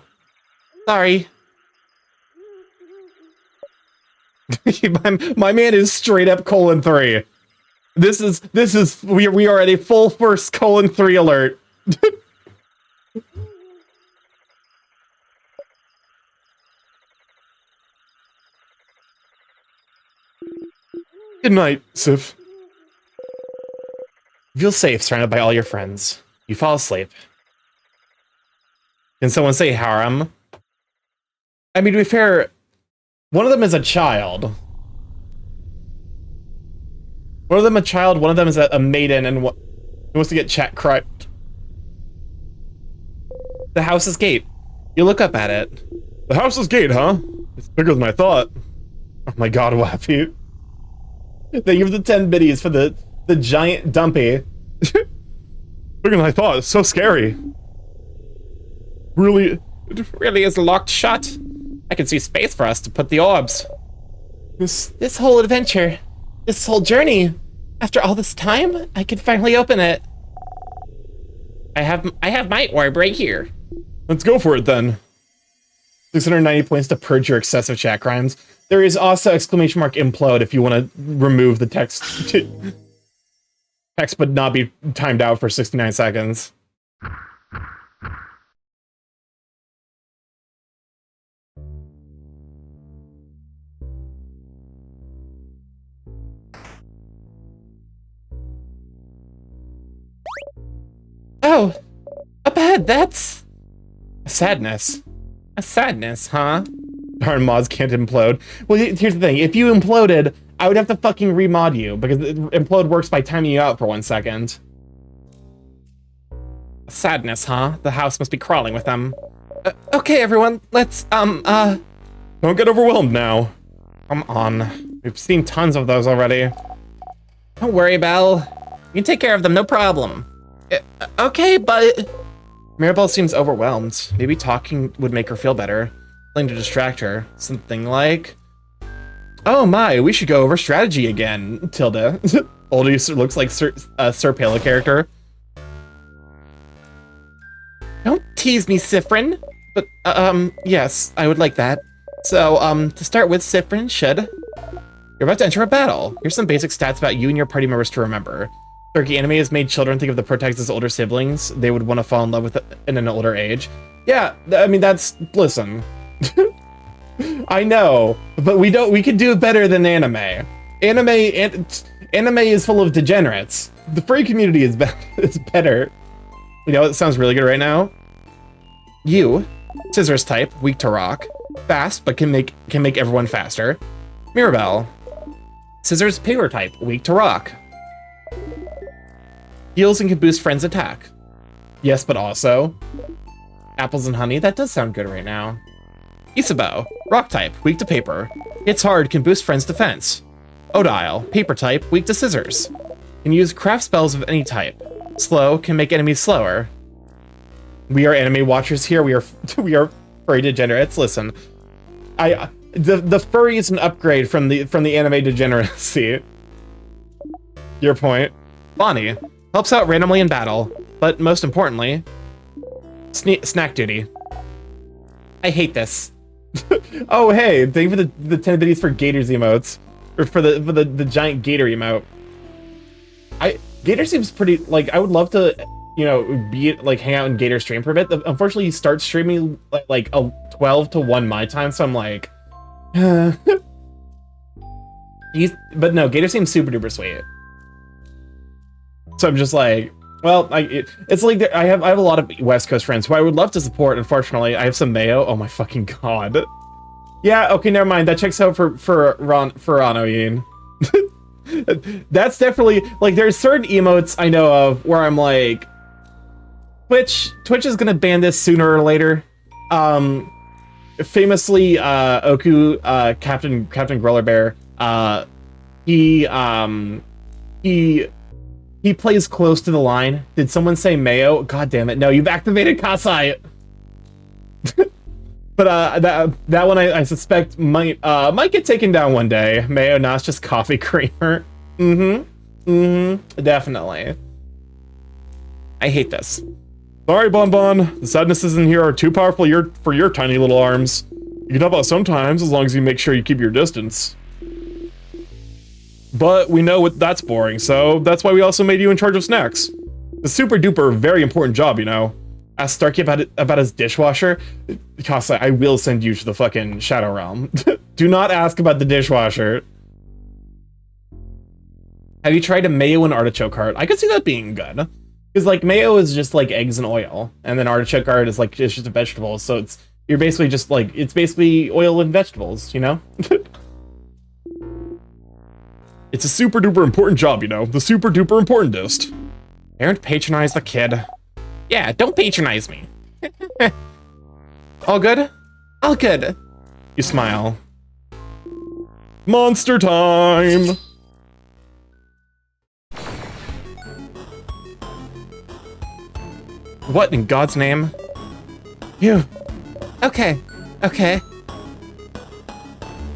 Sorry. my man is straight up :3. We are at a full first :3 alert. Good night, Sif. You feel safe surrounded by all your friends. You fall asleep. Can someone say harem? I mean, to be fair, one of them is a child. One of them a child, one of them is a maiden, and who wants to get chat criped. The house's gate. You look up at it. The house's gate, huh? It's bigger than I thought. Oh my god, Wappy. Thank you for the 10 biddies for the giant dumpy. Bigger than I thought. It's so scary. Really? It really is locked shut. I can see space for us to put the orbs. This whole adventure, this whole journey, after all this time, I can finally open it. I have my orb right here. Let's go for it then. 690 points to purge your excessive chat crimes. There is also !implode if you want to remove the text. Text but not be timed out for 69 seconds. Oh, up ahead, that's a sadness. A sadness, huh? Darn, mods can't implode. Well, here's the thing. If you imploded, I would have to fucking remod you, because implode works by timing you out for 1 second. Sadness, huh? The house must be crawling with them. Okay, everyone, let's, Don't get overwhelmed now. come on. We've seen tons of those already. Don't worry, Belle. You can take care of them, no problem. Okay, but... Mirabelle seems overwhelmed. Maybe talking would make her feel better. Something to distract her. Something like... Oh my, we should go over strategy again, Tilda. Oldie looks like Sir Pala character. Don't tease me, Sifrin. But, yes, I would like that. So, to start with, Sifrin should... You're about to enter a battle. Here's some basic stats about you and your party members to remember. Turkey anime has made children think of the protagonists as older siblings they would want to fall in love with in an older age. Yeah, I mean, that's... Listen. I know, but we could do better than anime. Anime is full of degenerates. The furry community is better. You know, it sounds really good right now. You, scissors type, weak to rock, fast but can make everyone faster. Mirabelle, scissors paper type, weak to rock. Heals and can boost friends' attack. Yes, but also apples and honey. That does sound good right now. Isabeau, rock type, weak to paper. Hits hard, can boost friends' defense. Odile, paper type, weak to scissors. Can use craft spells of any type. Slow, can make enemies slower. We are anime watchers here. We are furry degenerates. Listen, the furry is an upgrade from the anime degeneracy. Your point. Bonnie helps out randomly in battle, but most importantly, snack duty. I hate this. Oh hey, thank you for the 10 biddies for Gators emotes, or for the giant Gator emote. Gator seems pretty, like, I would love to, you know, hang out in Gator stream for a bit. Unfortunately, he starts streaming like a 12 to 1 my time, so I'm like, but no, Gator seems super duper sweet. So I'm just like, well, it's like I have a lot of West Coast friends who I would love to support. Unfortunately, I have some mayo. Oh my fucking god. Yeah, okay, never mind. That checks out for Anoyin. That's definitely, like, there's certain emotes I know of where I'm like, Twitch is gonna ban this sooner or later. Famously, Oku, Captain Growler Bear, he plays close to the line. Did someone say Mayo? God damn it! No, you've activated Kasai. But that one I suspect might get taken down one day. Mayo, now it's just coffee creamer. Definitely. I hate this. Sorry, Bonbon. The sadnesses in here are too powerful for your tiny little arms. You can help out sometimes, as long as you make sure you keep your distance. But we know that's boring, so that's why we also made you in charge of snacks. A super duper very important job, you know. Ask Starky about his dishwasher. Kasa, I will send you to the fucking Shadow Realm. Do not ask about the dishwasher. Have you tried a mayo and artichoke heart? I could see that being good. Because, like, mayo is just, like, eggs and oil. And then artichoke heart is, like, it's just a vegetable. So you're basically just, like, it's basically oil and vegetables, you know? It's a super duper important job, you know? The super duper importantest. Don't patronize the kid. Yeah, don't patronize me. All good? All good. You smile. Monster time! What in God's name? You. Okay.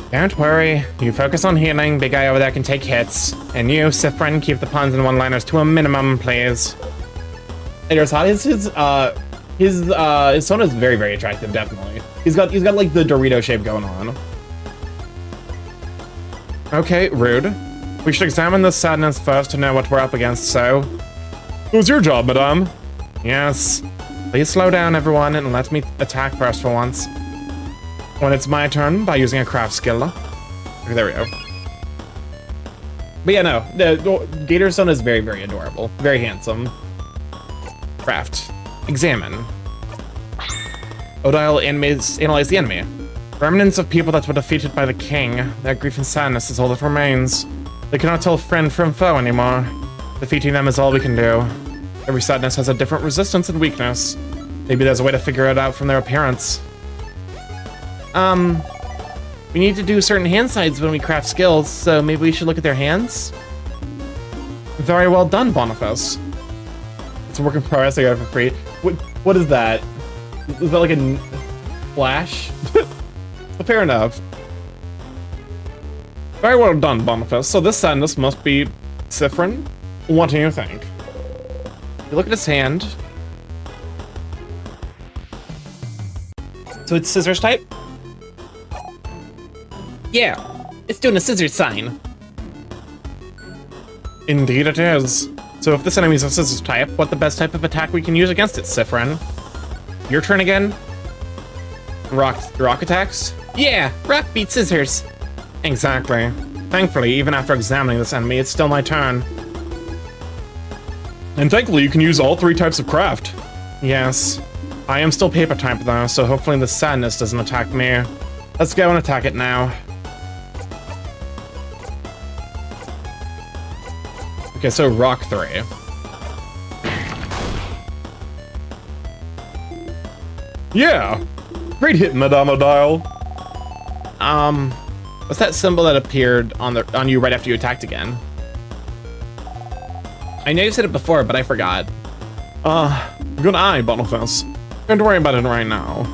Don't worry. You focus on healing. Big guy over there can take hits. And you, Sifrin, keep the puns and one-liners to a minimum, please. His Sona is very, very attractive, definitely. He's got like the Dorito shape going on. Okay, rude. We should examine this sadness first to know what we're up against, so... Who's your job, madame? Yes. Please slow down, everyone, and let me attack first for once. When it's my turn, by using a craft skill. Okay, there we go. But yeah, no, the Gator Sona is very, very adorable. Very handsome. Craft. Examine. Odile analyze the enemy. Remnants of people that were defeated by the king. Their grief and sadness is all that remains. They cannot tell friend from foe anymore. Defeating them is all we can do. Every sadness has a different resistance and weakness. Maybe there's a way to figure it out from their appearance. We need to do certain hand sides when we craft skills, so maybe we should look at their hands? Very well done, Boniface. It's a work in progress I got it for free. What is that? Is that like a flash? Fair enough. Very well done, Boniface. So this sadness must be Siffrin? What do you think? You look at his hand. So it's scissors type? Yeah, it's doing a scissors sign. Indeed it is. So if this enemy is a scissors type, what's the best type of attack we can use against it, Siffrin? Your turn again? Rock attacks? Yeah, rock beats scissors. Exactly. Thankfully, even after examining this enemy, it's still my turn. And thankfully, you can use all 3 types of craft. Yes. I am still paper type though, so hopefully the sadness doesn't attack me. Let's go and attack it now. Okay, so rock 3. Yeah! Great hit, Madame Odile. What's that symbol that appeared on you right after you attacked again? I know you said it before, but I forgot. Good eye, Boniface. Don't worry about it right now.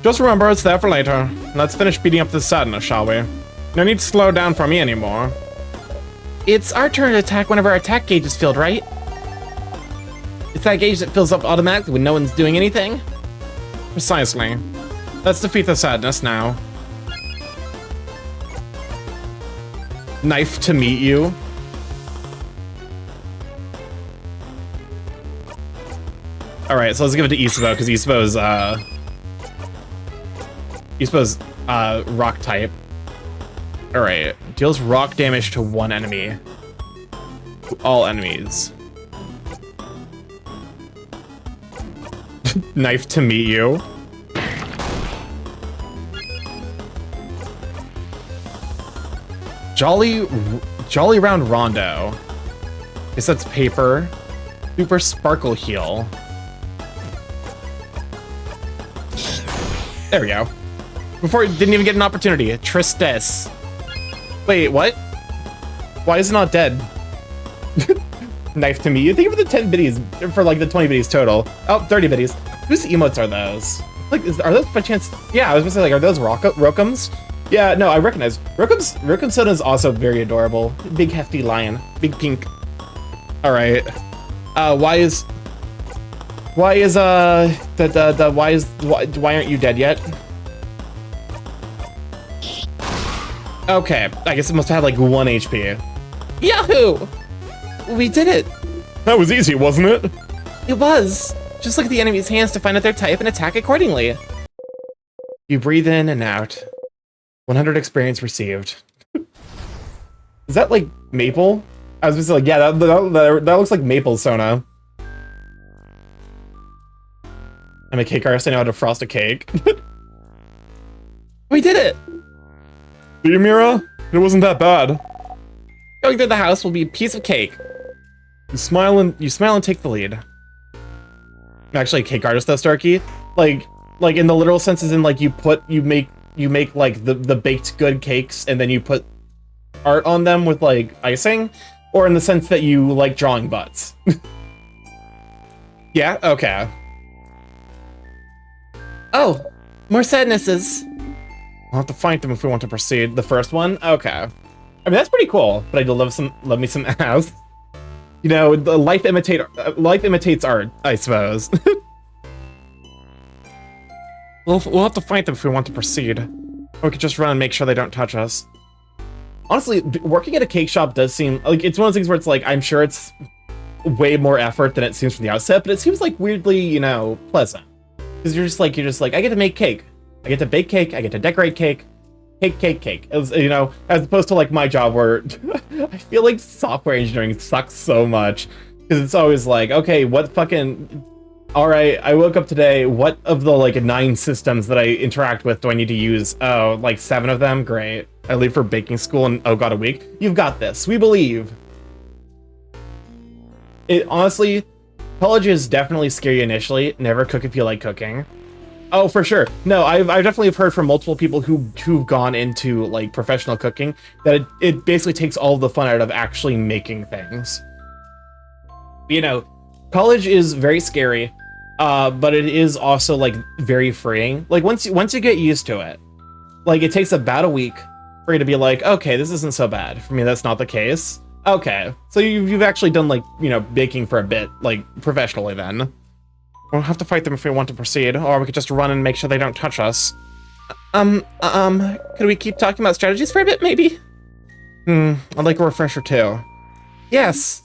Just remember it's there for later. Let's finish beating up this sadness, shall we? No need to slow down for me anymore. It's our turn to attack whenever our attack gauge is filled, right? It's that gauge that fills up automatically when no one's doing anything? Precisely. Let's defeat the sadness now. Knife to meet you. Alright, so let's give it to Isabeau, because Isabeau's rock type. Alright, deals rock damage to one enemy. To all enemies. Knife to meet you. Jolly Round Rondo. Guess that's paper. Super Sparkle Heal. There we go. Before it didn't even get an opportunity. Tristesse. Wait, what? Why is it not dead? Knife to me. Think of the 10 biddies for like the 20 biddies total. Oh, 30 biddies. Whose emotes are those? Like, are those by chance? Yeah, I was gonna say, like, are those Rokums? Yeah, no, I recognize. Rokum Soda is also very adorable. Big hefty lion. Big pink. Alright. Why aren't you dead yet? Okay, I guess it must have had like 1 HP. Yahoo! We did it! That was easy, wasn't it? It was! Just look at the enemy's hands to find out their type and attack accordingly. You breathe in and out. 100 experience received. Is that like maple? I was just like, yeah, that looks like maple, Sona. I'm a cake artist, I know how to frost a cake. We did it! See, Mira? It wasn't that bad. Going through the house will be a piece of cake. You smile and take the lead. I'm actually a cake artist though, Starky. Like in the literal sense, as in like you make like the baked good cakes and then you put art on them with like icing, or in the sense that you like drawing butts. Yeah, okay. Oh, more sadnesses. We'll have to fight them if we want to proceed. The first one? Okay. I mean, that's pretty cool, but I do love me some ass. You know, the life imitates art, I suppose. We'll have to fight them if we want to proceed. Or we could just run and make sure they don't touch us. Honestly, working at a cake shop does seem like it's one of those things where it's like, I'm sure it's way more effort than it seems from the outset, but it seems like weirdly, you know, pleasant. Because you're just like, I get to make cake. I get to bake cake, I get to decorate cake. Cake. It was, you know, as opposed to like my job where I feel like software engineering sucks so much. Because it's always like, okay, what fucking... All right, I woke up today. What of the like 9 systems that I interact with do I need to use? Oh, like 7 of them? Great. I leave for baking school in, oh god, a week. You've got this. We believe. It honestly, college is definitely scary initially. Never cook if you like cooking. Oh, for sure. No, I've definitely heard from multiple people who've gone into like professional cooking that it basically takes all the fun out of actually making things. You know, college is very scary. But it is also like very freeing. Like once you get used to it, like it takes about a week for you to be like, okay, this isn't so bad. For me, that's not the case. Okay, so you've actually done like, you know, baking for a bit, like professionally then. We'll have to fight them if we want to proceed, or we could just run and make sure they don't touch us. Could we keep talking about strategies for a bit, maybe? I'd like a refresher too. Yes.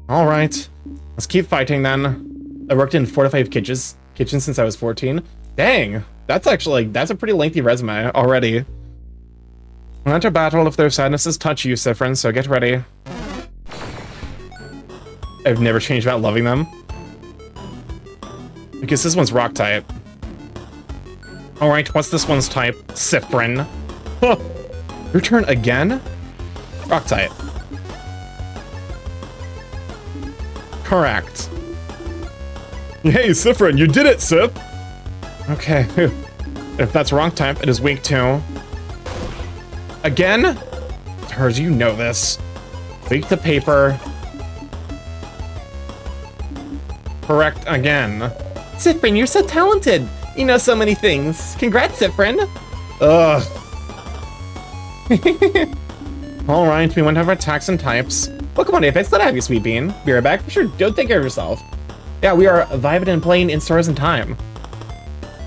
All right, let's keep fighting then. I worked in 4 to 5 kitchens since I was 14. Dang, that's actually like, that's a pretty lengthy resume already. We'll enter battle if their sadnesses touch you, Sifrin, so get ready. I've never changed about loving them. Because this one's rock type. Alright, what's this one's type? Sifrin. Huh. Your turn again? Rock type. Correct. Hey, Sifrin, you did it, Sif! Okay, phew. If that's wrong type, it is weak too. Again? Hers, you know this. Weak to paper. Correct again. Sifrin, you're so talented. You know so many things. Congrats, Sifrin. Ugh. Alright, we went over attacks and types. Well, come on, Apex, let I have you, sweet bean. Be right back. For sure, don't take care of yourself. Yeah, we are vibing and playing in stores in time.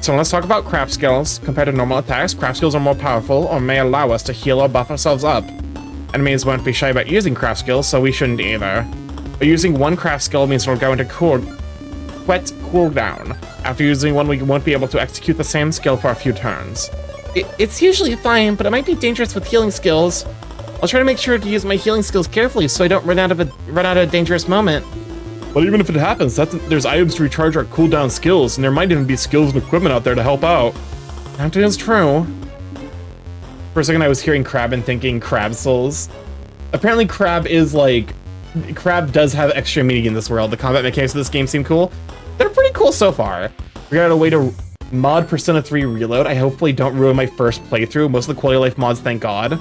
So let's talk about craft skills. Compared to normal attacks, craft skills are more powerful or may allow us to heal or buff ourselves up. Enemies won't be shy about using craft skills, so we shouldn't either. But using one craft skill means we'll go into wet cooldown. After using one, we won't be able to execute the same skill for a few turns. It's usually fine, but it might be dangerous with healing skills. I'll try to make sure to use my healing skills carefully so I don't run out of a dangerous moment. But even if it happens, there's items to recharge our cooldown skills, and there might even be skills and equipment out there to help out. That is true. For a second I was hearing crab and thinking crab souls. Apparently crab is like... Crab does have extra meaning in this world. The combat mechanics of this game seem cool. They're pretty cool so far. We got a way to mod Persona 3 Reload. I hopefully don't ruin my first playthrough. Most of the quality of life mods, thank God.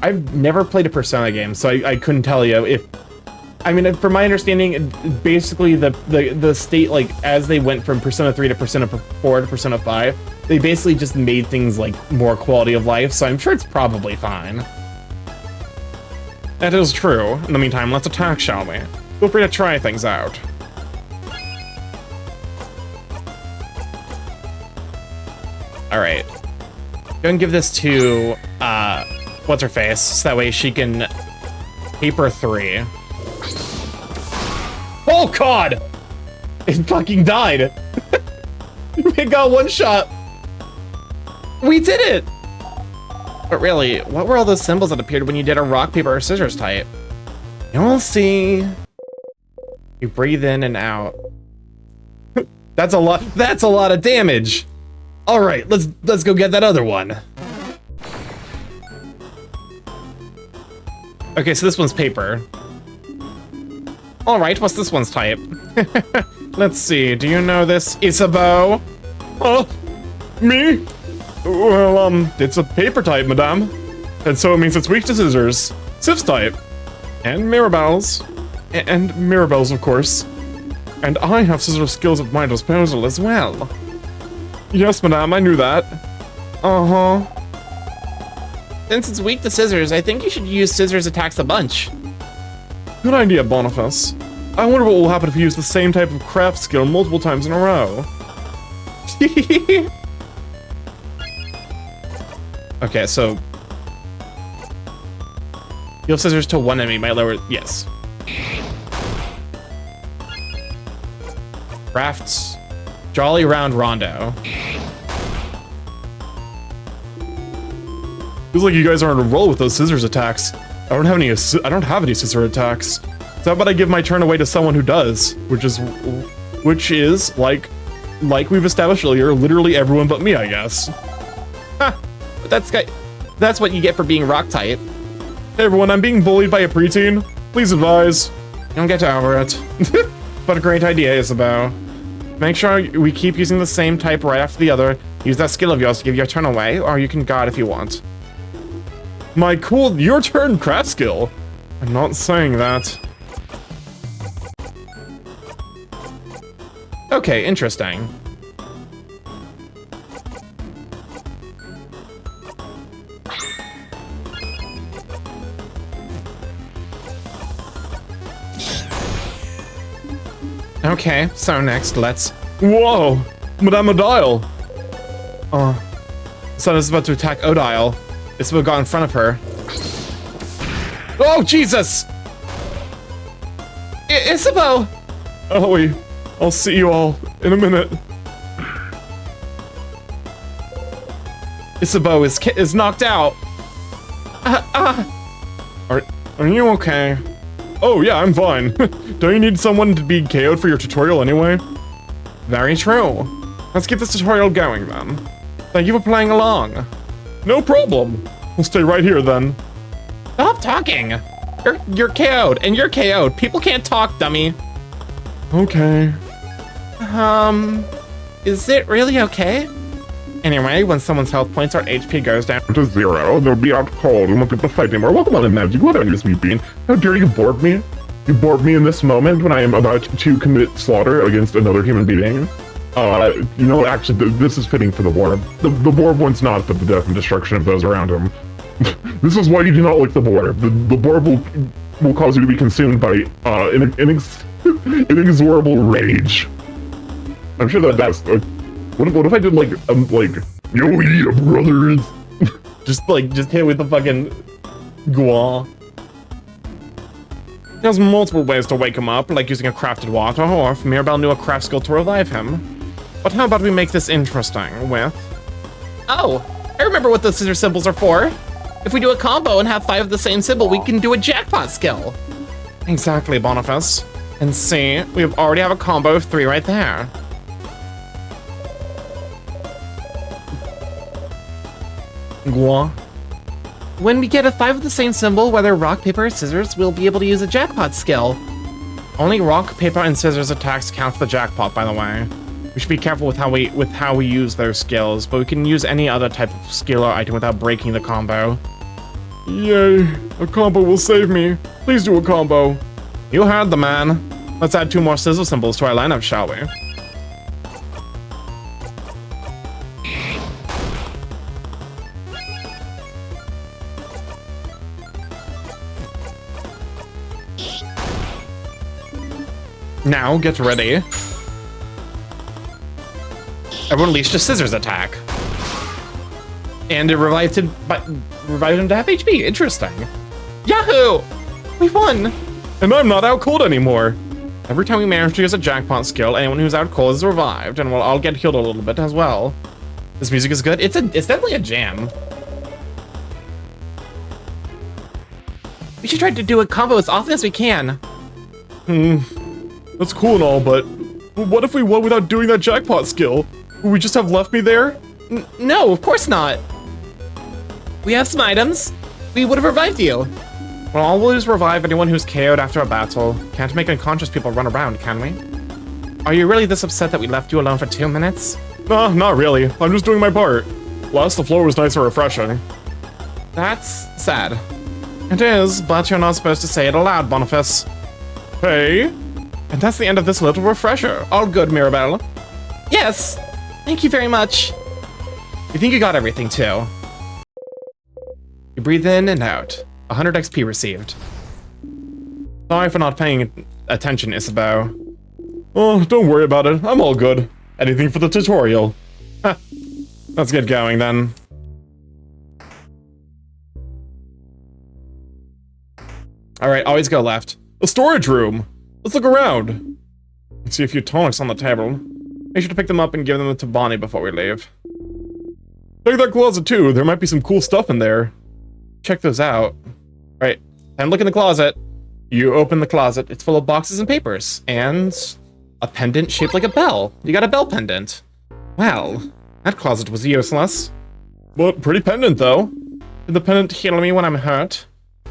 I've never played a Persona game, so I couldn't tell you if... I mean, from my understanding, basically the state, like, as they went from Persona 3 to Persona 4 to Persona 5, they basically just made things, like, more quality of life, so I'm sure it's probably fine. That is true. In the meantime, let's attack, shall we? Feel free to try things out. Alright. Go and give this to, what's-her-face, so that way she can paper 3. Oh god! It fucking died! We got one shot! We did it! But really, what were all those symbols that appeared when you did a rock, paper, or scissors type? You'll see. You breathe in and out. That's a lot of damage! Alright, let's go get that other one. Okay, so this one's paper. Alright, what's this one's type? Let's see, do you know this Isabeau? Oh, me? Well, it's a paper type, madame. And so it means it's weak to scissors. Sif's type. And Mirabelle's. And Mirabelle's, of course. And I have scissor skills at my disposal as well. Yes, madame, I knew that. Uh-huh. Since it's weak to scissors, I think you should use scissors attacks a bunch. Good idea, Boniface. I wonder what will happen if you use the same type of craft skill multiple times in a row. Okay, so... Heal scissors to one enemy might lower... Yes. Crafts. Jolly Round Rondo. Feels like you guys are on a roll with those scissors attacks. I don't have any scissor attacks. So how about I give my turn away to someone who does, which is which is, like we've established earlier, literally everyone but me, I guess. But that's what you get for being rock type. Hey everyone, I'm being bullied by a preteen. Please advise. Don't get over it. But a great idea, Isabel. Make sure we keep using the same type right after the other. Use that skill of yours to give your turn away, or you can guard if you want. My cool your turn craft skill. I'm not saying that. Okay, interesting. Okay, so next, let's... Whoa! Madame Odile! Sun is about to attack Odile. Isabel got in front of her. Oh, Jesus! Isabel! Ellie, I'll see you all in a minute. Isabel is knocked out. Are you okay? Oh yeah, I'm fine. Don't you need someone to be KO'd for your tutorial anyway? Very true. Let's get this tutorial going then. Thank you for playing along. No problem. We'll stay right here then. Stop talking. You're KO'd, and you're KO'd. People can't talk, dummy. Okay. Is it really okay? Anyway, when someone's health points or HP goes down to 0, they'll be out cold and won't be able to fight anymore. Welcome on in, Magic. What are you being? How dare you board me? You board me in this moment when I am about to commit slaughter against another human being. You know, actually, this is fitting for the Borb. The Borb wants not for the death and destruction of those around him. This is why you do not like the Borb. The Borb will cause you to be consumed by inexorable rage. I'm sure that's what if I did like yo yeah brothers? just hit with the fucking guan. There's multiple ways to wake him up, like using a crafted water, or if Mirabelle knew a craft skill to revive him. But how about we make this interesting with... Oh, I remember what those scissor symbols are for. If we do a combo and have 5 of the same symbol, we can do a jackpot skill. Exactly, Boniface. And see, we already have a combo of 3 right there. Guan. When we get a 5 of the same symbol, whether rock, paper, or scissors, we'll be able to use a jackpot skill. Only rock, paper, and scissors attacks count for the jackpot, by the way. We should be careful with how we use those skills, but we can use any other type of skill or item without breaking the combo. Yay, a combo will save me. Please do a combo. You heard the man. Let's add 2 more scissor symbols to our lineup, shall we? Now, get ready. Everyone unleashed a scissors attack. And it revived him to half HP. Interesting. Yahoo! We won! And I'm not out cold anymore. Every time we manage to use a jackpot skill, anyone who's out cold is revived, and we'll all get healed a little bit as well. This music is good. It's definitely a jam. We should try to do a combo as often as we can. That's cool and all, but what if we won without doing that jackpot skill? Would we just have left me there? No, of course not. We have some items. We would have revived you. We'll always revive anyone who's KO'd after a battle. Can't make unconscious people run around, can we? Are you really this upset that we left you alone for 2 minutes? Nah, not really. I'm just doing my part. Plus, the floor was nice and refreshing. That's sad. It is, but you're not supposed to say it aloud, Boniface. Hey? And that's the end of this little refresher. All good, Mirabelle. Yes! Thank you very much. You think you got everything, too? You breathe in and out. 100 XP received. Sorry for not paying attention, Isabeau. Oh, don't worry about it. I'm all good. Anything for the tutorial. Let's get going, then. Alright, always go left. A storage room. Let's look around. Let's see a few tonics on the table. Make sure to pick them up and give them to Bonnie before we leave. Check that closet too. There might be some cool stuff in there. Check those out. Right, time to look in the closet. You open the closet. It's full of boxes and papers. And A pendant shaped like a bell. You got a bell pendant. Well, that closet was useless. Well, pretty pendant, though. Can the pendant heal me when I'm hurt?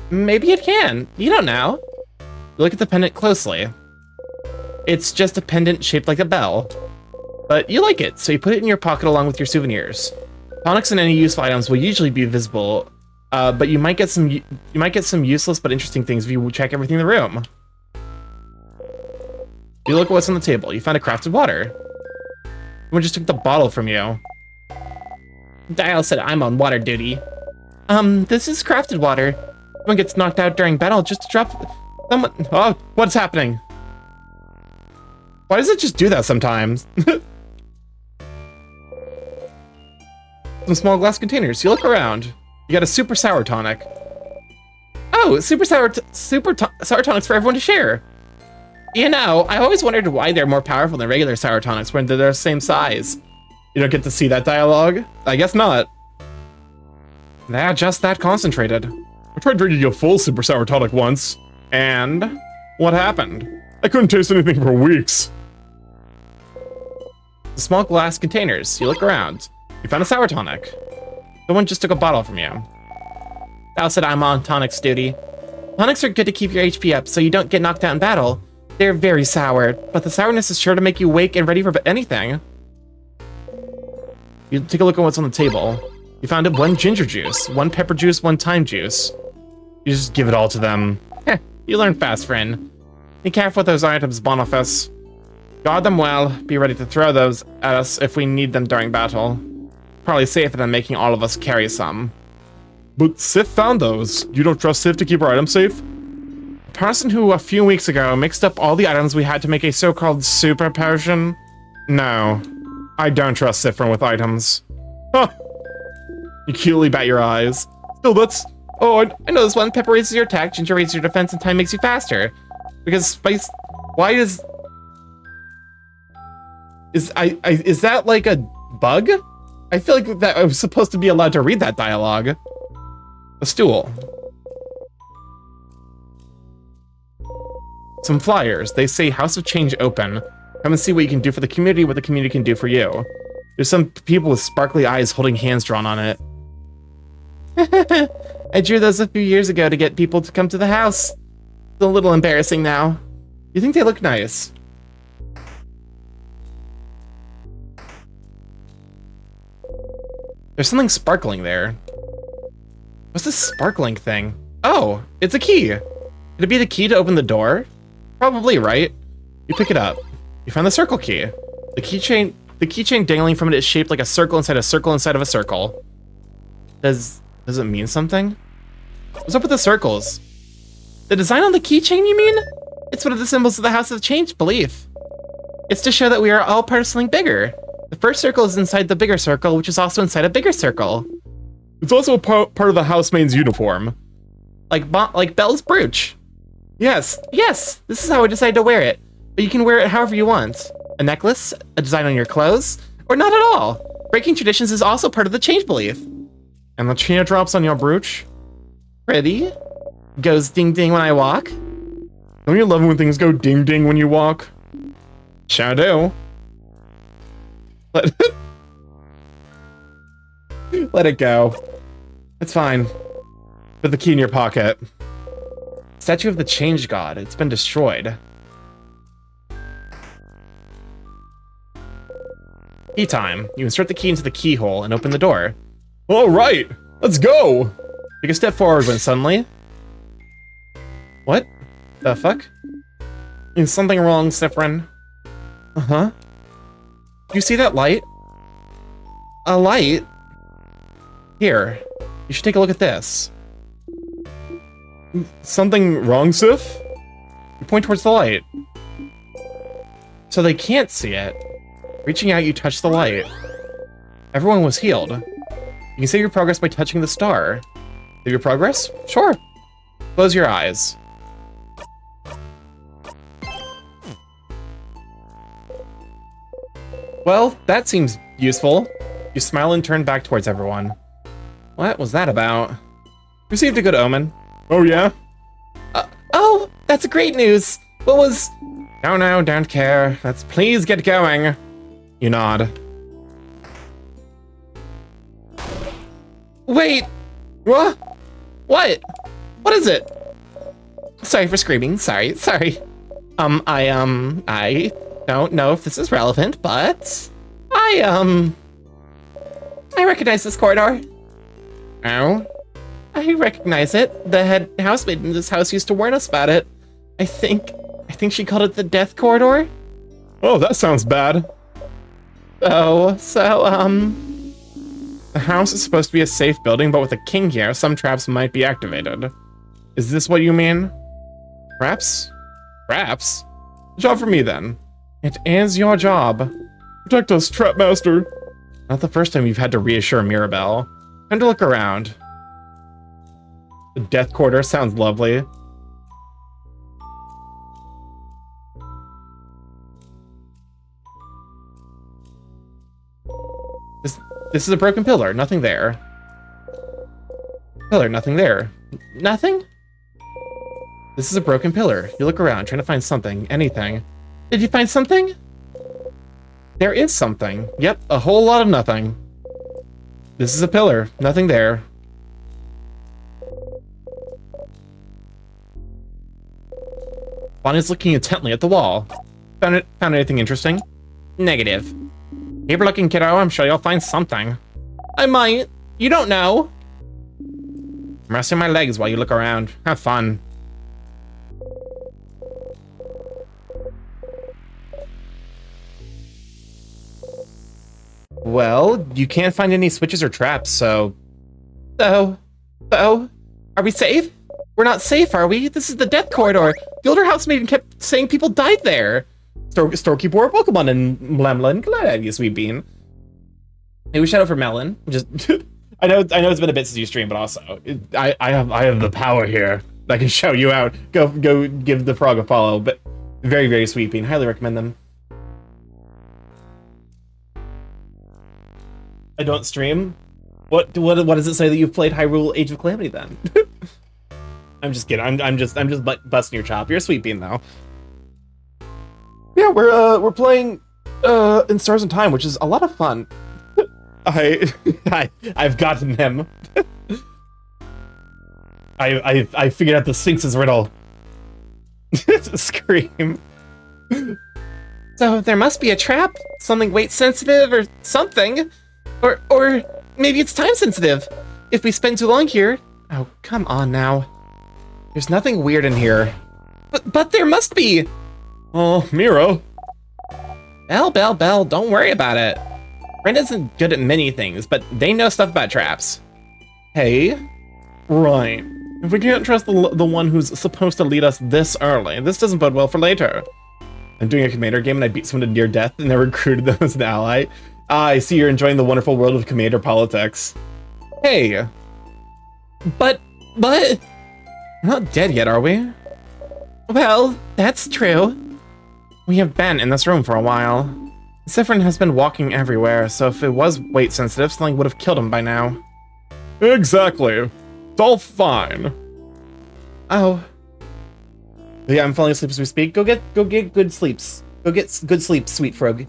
Maybe it can. You don't know. Look at the pendant closely. It's just a pendant shaped like a bell. But you like it, so you put it in your pocket along with your souvenirs. Tonics and any useful items will usually be visible, but you might get some useless but interesting things if you check everything in the room. You look at what's on the table. You find a crafted water. Someone just took the bottle from you. Dial said I'm on water duty. This is crafted water. Someone gets knocked out during battle, just drop someone. Oh, what's happening? Why does it just do that sometimes? Some small glass containers. You look around. You got a super sour tonic. Oh, super sour tonics for everyone to share. You know, I always wondered why they're more powerful than regular sour tonics when they're the same size. You don't get to see that dialogue? I guess not. They're just that concentrated. I tried drinking a full super sour tonic once. And what happened? I couldn't taste anything for weeks. The small glass containers. You look around. You found a sour tonic. Someone just took a bottle from you. Al said I'm on tonics duty. Tonics are good to keep your HP up so you don't get knocked out in battle. They're very sour, but the sourness is sure to make you wake and ready for anything. You take a look at what's on the table. You found one ginger juice, one pepper juice, one thyme juice. You just give it all to them. Heh, you learn fast, friend. Be careful with those items, Boniface. Guard them well, be ready to throw those at us if we need them during battle. Probably safer than making all of us carry some. But Sif found those. You don't trust Sif to keep our items safe? A person who a few weeks ago mixed up all the items we had to make a so-called super potion? No, I don't trust Sifrin with items. Huh. You cutely bat your eyes. Still, that's... Oh, I know this one. Pepper raises your attack, ginger raises your defense, and thyme makes you faster. Because spice... Why is... Is that like a bug? I feel like that I was supposed to be allowed to read that dialogue. A stool. Some flyers. They say House of Change open. Come and see what you can do for the community, what the community can do for you. There's some people with sparkly eyes holding hands drawn on it. I drew those a few years ago to get people to come to the house. It's a little embarrassing now. You think they look nice? There's something sparkling there. What's this sparkling thing? Oh, it's a key. Could it be the key to open the door? Probably, right? You pick it up. You find the circle key. The keychain dangling from it is shaped like a circle inside a circle inside of a circle. Does it mean something? What's up with the circles? The design on the keychain, you mean? It's one of the symbols of the House of Change belief. It's to show that we are all part of something bigger. The first circle is inside the bigger circle, which is also inside a bigger circle. It's also a part of the housemaid's uniform. Like Belle's brooch. Yes, this is how I decided to wear it. But you can wear it however you want. A necklace, a design on your clothes, or not at all. Breaking traditions is also part of the change belief. And the teardrops on your brooch? Pretty. Goes ding ding when I walk. Don't you love it when things go ding ding when you walk? Sure do. Let it go. It's fine. Put the key in your pocket. Statue of the Change God. It's been destroyed. Key time. You insert the key into the keyhole and open the door. All right, let's go. Take a step forward when suddenly... What? The fuck? Is something wrong, Sifrin? Uh-huh. You see that light? A light? Here. You should take a look at this. Something wrong, Sif? You point towards the light. So they can't see it. Reaching out, you touch the light. Everyone was healed. You can save your progress by touching the star. Save your progress? Sure. Close your eyes. Well, that seems useful. You smile and turn back towards everyone. What was that about? Received a good omen. Oh, yeah? Oh, that's great news. What was... No, don't care. Let's please get going. You nod. Wait! What? What? What is it? Sorry for screaming. Sorry. I don't know if this is relevant, but I recognize this corridor. Oh? I recognize it. The head housemaid in this house used to warn us about it. I think she called it the death corridor. Oh, that sounds bad. Oh, so, the house is supposed to be a safe building, but with a king here, some traps might be activated. Is this what you mean? Traps? Traps? Job for me then. It is your job. Protect us, Trap Master. Not the first time you've had to reassure Mirabelle. Time to look around. The death corridor sounds lovely. This is a broken pillar. Nothing there. Pillar, nothing there. Nothing? This is a broken pillar. You look around, trying to find something, anything. Did you find something? There is something. Yep, a whole lot of nothing. This is a pillar. Nothing there. Bonnie's looking intently at the wall. Found anything interesting? Negative. Keep looking, kiddo. I'm sure you'll find something. I might. You don't know. I'm resting my legs while you look around. Have fun. Well, you can't find any switches or traps, so... So? Are we safe? We're not safe, are we? This is the death corridor. The older housemaid kept saying people died there. StarkyMorph, welcome on in, Mlemlin. Glad to have you, sweet bean. Hey, we shout out for Melon. Just, I know it's been a bit since you streamed, but also, I have the power here. I can shout you out. Go give the frog a follow. But very, very sweet bean. Highly recommend them. I don't stream. What does it say that you've played Hyrule Age of Calamity then? I'm just kidding. I'm just busting your chop. You're a sweet bean though. Yeah, we're playing in Stars in Time, which is a lot of fun. I've gotten him. I figured out the Sphinx's riddle. Scream. So there must be a trap, something weight sensitive or something. Or maybe it's time sensitive. If we spend too long here. Oh, come on now. There's nothing weird in here. But there must be. Oh, Miro. Belle, don't worry about it. Brent isn't good at many things, but they know stuff about traps. Hey? Right. If we can't trust the one who's supposed to lead us this early, this doesn't bode well for later. I'm doing a commander game and I beat someone to near death and I recruited them as an ally. I see you're enjoying the wonderful world of commander politics. Hey. But... We're not dead yet, are we? Well, that's true. We have been in this room for a while. Siffrin has been walking everywhere, so if it was weight sensitive, something would have killed him by now. Exactly. It's all fine. Oh. Yeah, I'm falling asleep as we speak. Go get good sleeps. Go get good sleep, sweet frog.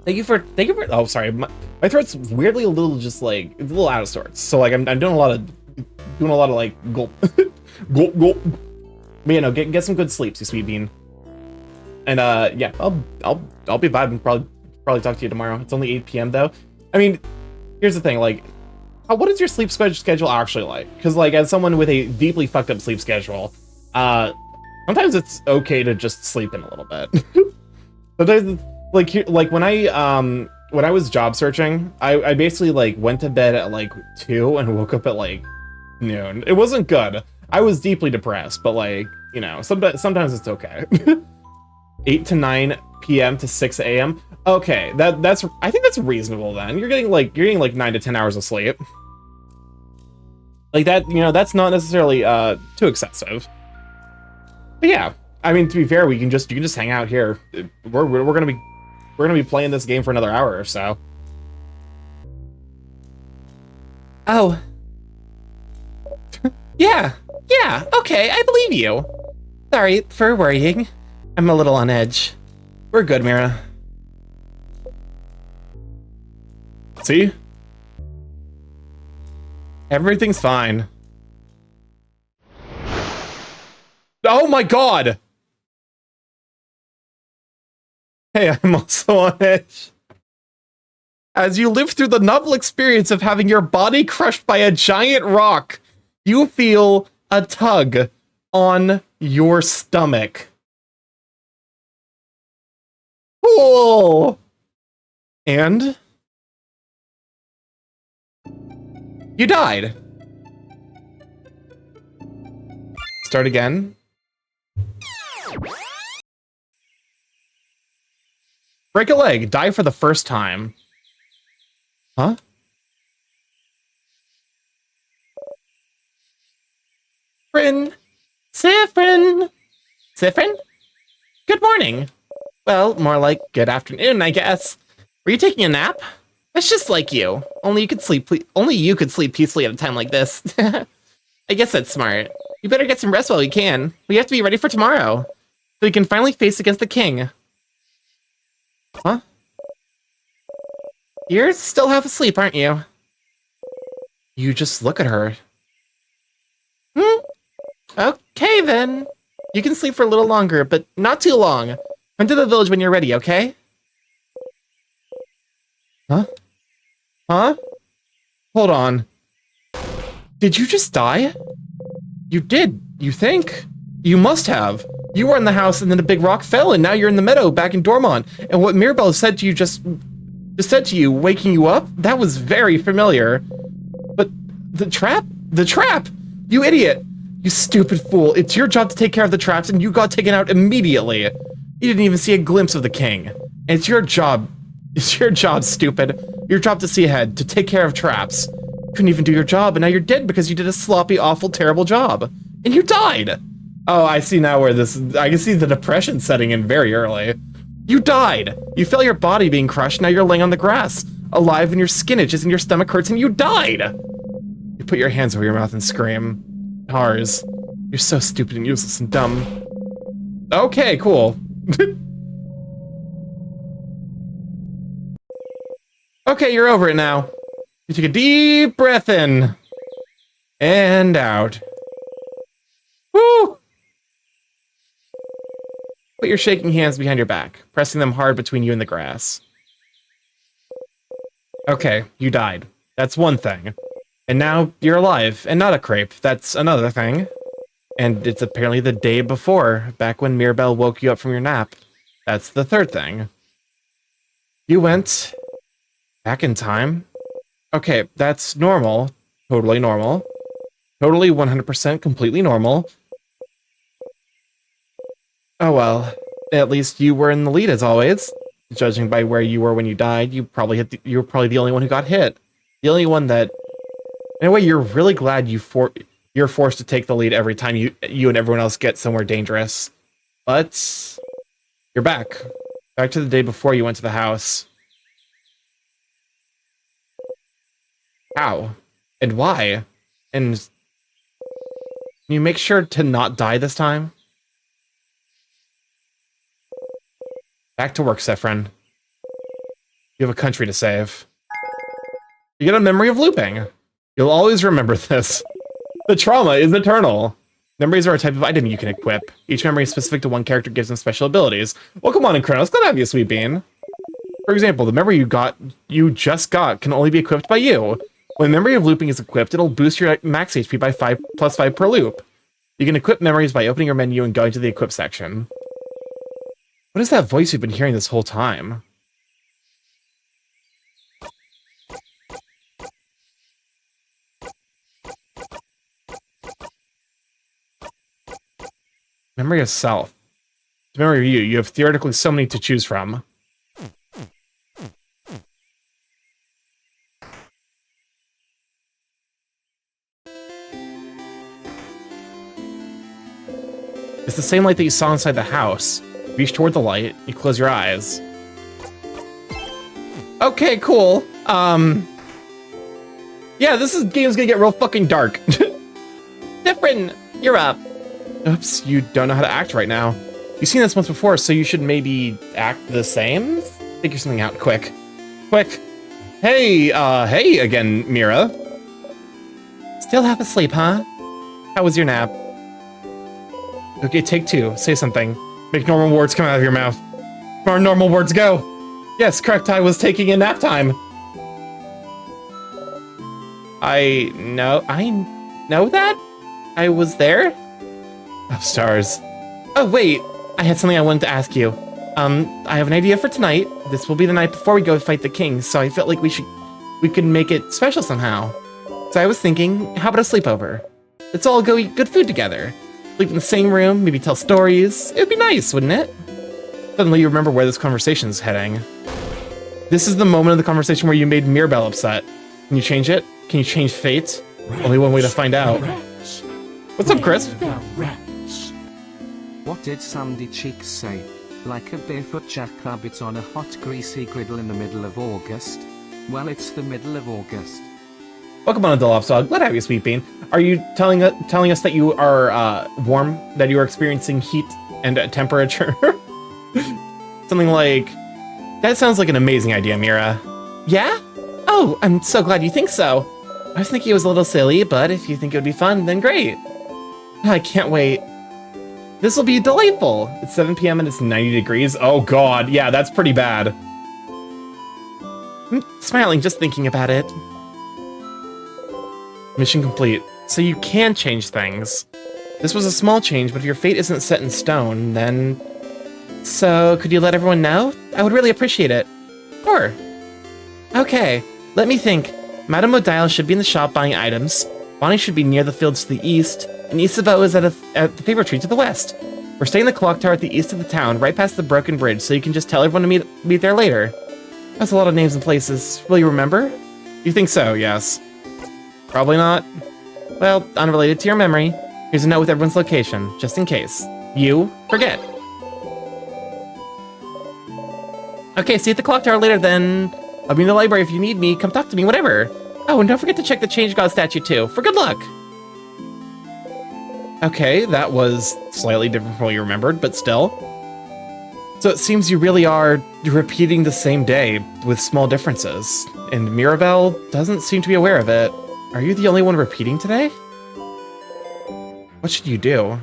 Thank you for, oh, sorry. My throat's weirdly a little just like, it's a little out of sorts. So like, I'm doing a lot of like, gulp. Gulp. But yeah, no, get some good sleeps, you sweet bean. And yeah, I'll be vibing. Probably talk to you tomorrow. It's only 8 p.m. though. I mean, here's the thing, like, what is your sleep schedule actually like? Because like, as someone with a deeply fucked up sleep schedule, sometimes it's okay to just sleep in a little bit. Sometimes, like when I was job searching, I basically like went to bed at like 2 and woke up at like noon. It wasn't good. I was deeply depressed, but like, you know, sometimes it's okay. 8 to 9 p.m. to 6 a.m. Okay, that's I think that's reasonable then. You're getting like 9 to 10 hours of sleep. Like that, you know, that's not necessarily too excessive. But yeah, I mean, to be fair, you can just hang out here. We're gonna be playing this game for another hour or so. Oh. Yeah, okay, I believe you. Sorry for worrying. I'm a little on edge. We're good, Mira. See? Everything's fine. Oh my god! Hey, I'm also on edge. As you live through the novel experience of having your body crushed by a giant rock, you feel a tug on your stomach. Cool! And you died. Start again. Break a leg. Die for the first time. Huh? Siffrin. Good morning. Well, more like good afternoon, I guess. Were you taking a nap? That's just like you. Only you could sleep peacefully at a time like this. I guess that's smart. You better get some rest while you can. We have to be ready for tomorrow, so we can finally face against the king. Huh? You're still half asleep, aren't you? You just look at her. Okay, then. You can sleep for a little longer, but not too long. Come to the village when you're ready, okay? Huh? Huh? Hold on. Did you just die? You did, you think? You must have. You were in the house and then a big rock fell and now you're in the meadow back in Dormont. And what Mirabelle said to you just said to you, waking you up, that was very familiar. But the trap? The trap! You idiot! You stupid fool. It's your job to take care of the traps and you got taken out immediately. You didn't even see a glimpse of the king. And it's your job. It's your job, stupid. Your job to see ahead, to take care of traps. Couldn't even do your job, and now you're dead because you did a sloppy, awful, terrible job. And you died! Oh, I see now where I can see the depression setting in very early. You died! You felt your body being crushed, now you're laying on the grass. Alive and your skin itches and your stomach hurts and you died! You put your hands over your mouth and scream. Hars. You're so stupid and useless and dumb. Okay, cool. Okay, you're over it now. You take a deep breath in. And out. Woo! Put your shaking hands behind your back, pressing them hard between you and the grass. Okay, you died. That's one thing. And now you're alive, and not a crepe. That's another thing. And it's apparently the day before, back when Mirabelle woke you up from your nap. That's the third thing. You went back in time. Okay, that's normal. Totally normal. Totally 100% completely normal. Oh well, at least you were in the lead as always. Judging by where you were when you died, you were probably the only one who got hit. The only one that... In a way, you're really glad you're forced to take the lead every time you and everyone else get somewhere dangerous. But you're back. Back to the day before you went to the house. How? And why? And can you make sure to not die this time? Back to work, Sephron. You have a country to save. You get a memory of looping. You'll always remember this. The trauma is eternal. Memories are a type of item you can equip. Each memory is specific to one character, gives them special abilities. Well, come on, Kronos, glad to have you, Sweet Bean. For example, the memory you just got can only be equipped by you. When memory of looping is equipped, it'll boost your max HP by +5 per loop. You can equip memories by opening your menu and going to the equip section. What is that voice you've been hearing this whole time? Memory of self. Memory of you. You have theoretically so many to choose from. It's the same light that you saw inside the house. Reach toward the light, you close your eyes. Okay, cool. Yeah, game's gonna get real fucking dark. Different, you're up. Oops, you don't know how to act right now. You've seen this once before, so you should maybe act the same? Figure something out quick. Quick. Hey again, Mira. Still half asleep, huh? How was your nap? Okay, take two. Say something. Make normal words come out of your mouth. Our normal words go. Yes, correct. I was taking a nap time. I know that? I was there? Oh, stars. Oh, wait. I had something I wanted to ask you. I have an idea for tonight. This will be the night before we go fight the king, so I felt like we could make it special somehow. So I was thinking, how about a sleepover? Let's all go eat good food together. Sleep in the same room, maybe tell stories. It would be nice, wouldn't it? Suddenly you remember where this conversation is heading. This is the moment of the conversation where you made Mirabelle upset. Can you change it? Can you change fate? Only one way to find out. What's up, Chris? What did Sandy Cheeks say? Like a barefoot jackrabbit on a hot greasy griddle in the middle of August? Well, it's the middle of August. Welcome on, Dog. Glad to have you, Sweet Bean. Are you telling us that you are warm? That you are experiencing heat and temperature? Something like... That sounds like an amazing idea, Mira. Yeah? Oh, I'm so glad you think so. I was thinking it was a little silly, but if you think it would be fun, then great. I can't wait. This will be delightful. It's 7 p.m. and it's 90 degrees. Oh god, yeah, that's pretty bad. I'm smiling just thinking about it. Mission complete. So you can change things. This was a small change, but if your fate isn't set in stone, then... So, could you let everyone know? I would really appreciate it. Sure. Okay, let me think. Madame Odile should be in the shop buying items. Bonnie should be near the fields to the east, and Isabeau is at the paper tree to the west. We're staying in the clock tower at the east of the town, right past the broken bridge, so you can just tell everyone to meet there later. That's a lot of names and places. Will you remember? You think so, yes. Probably not. Well, unrelated to your memory, here's a note with everyone's location, just in case. You forget. Okay, see you at the clock tower later then. I'll be in the library if you need me. Come talk to me, whatever. Oh, and don't forget to check the Change God statue too, for good luck. Okay, that was slightly different from what you remembered, but still. So it seems you really are repeating the same day with small differences, and Mirabelle doesn't seem to be aware of it. Are you the only one repeating today? What should you do?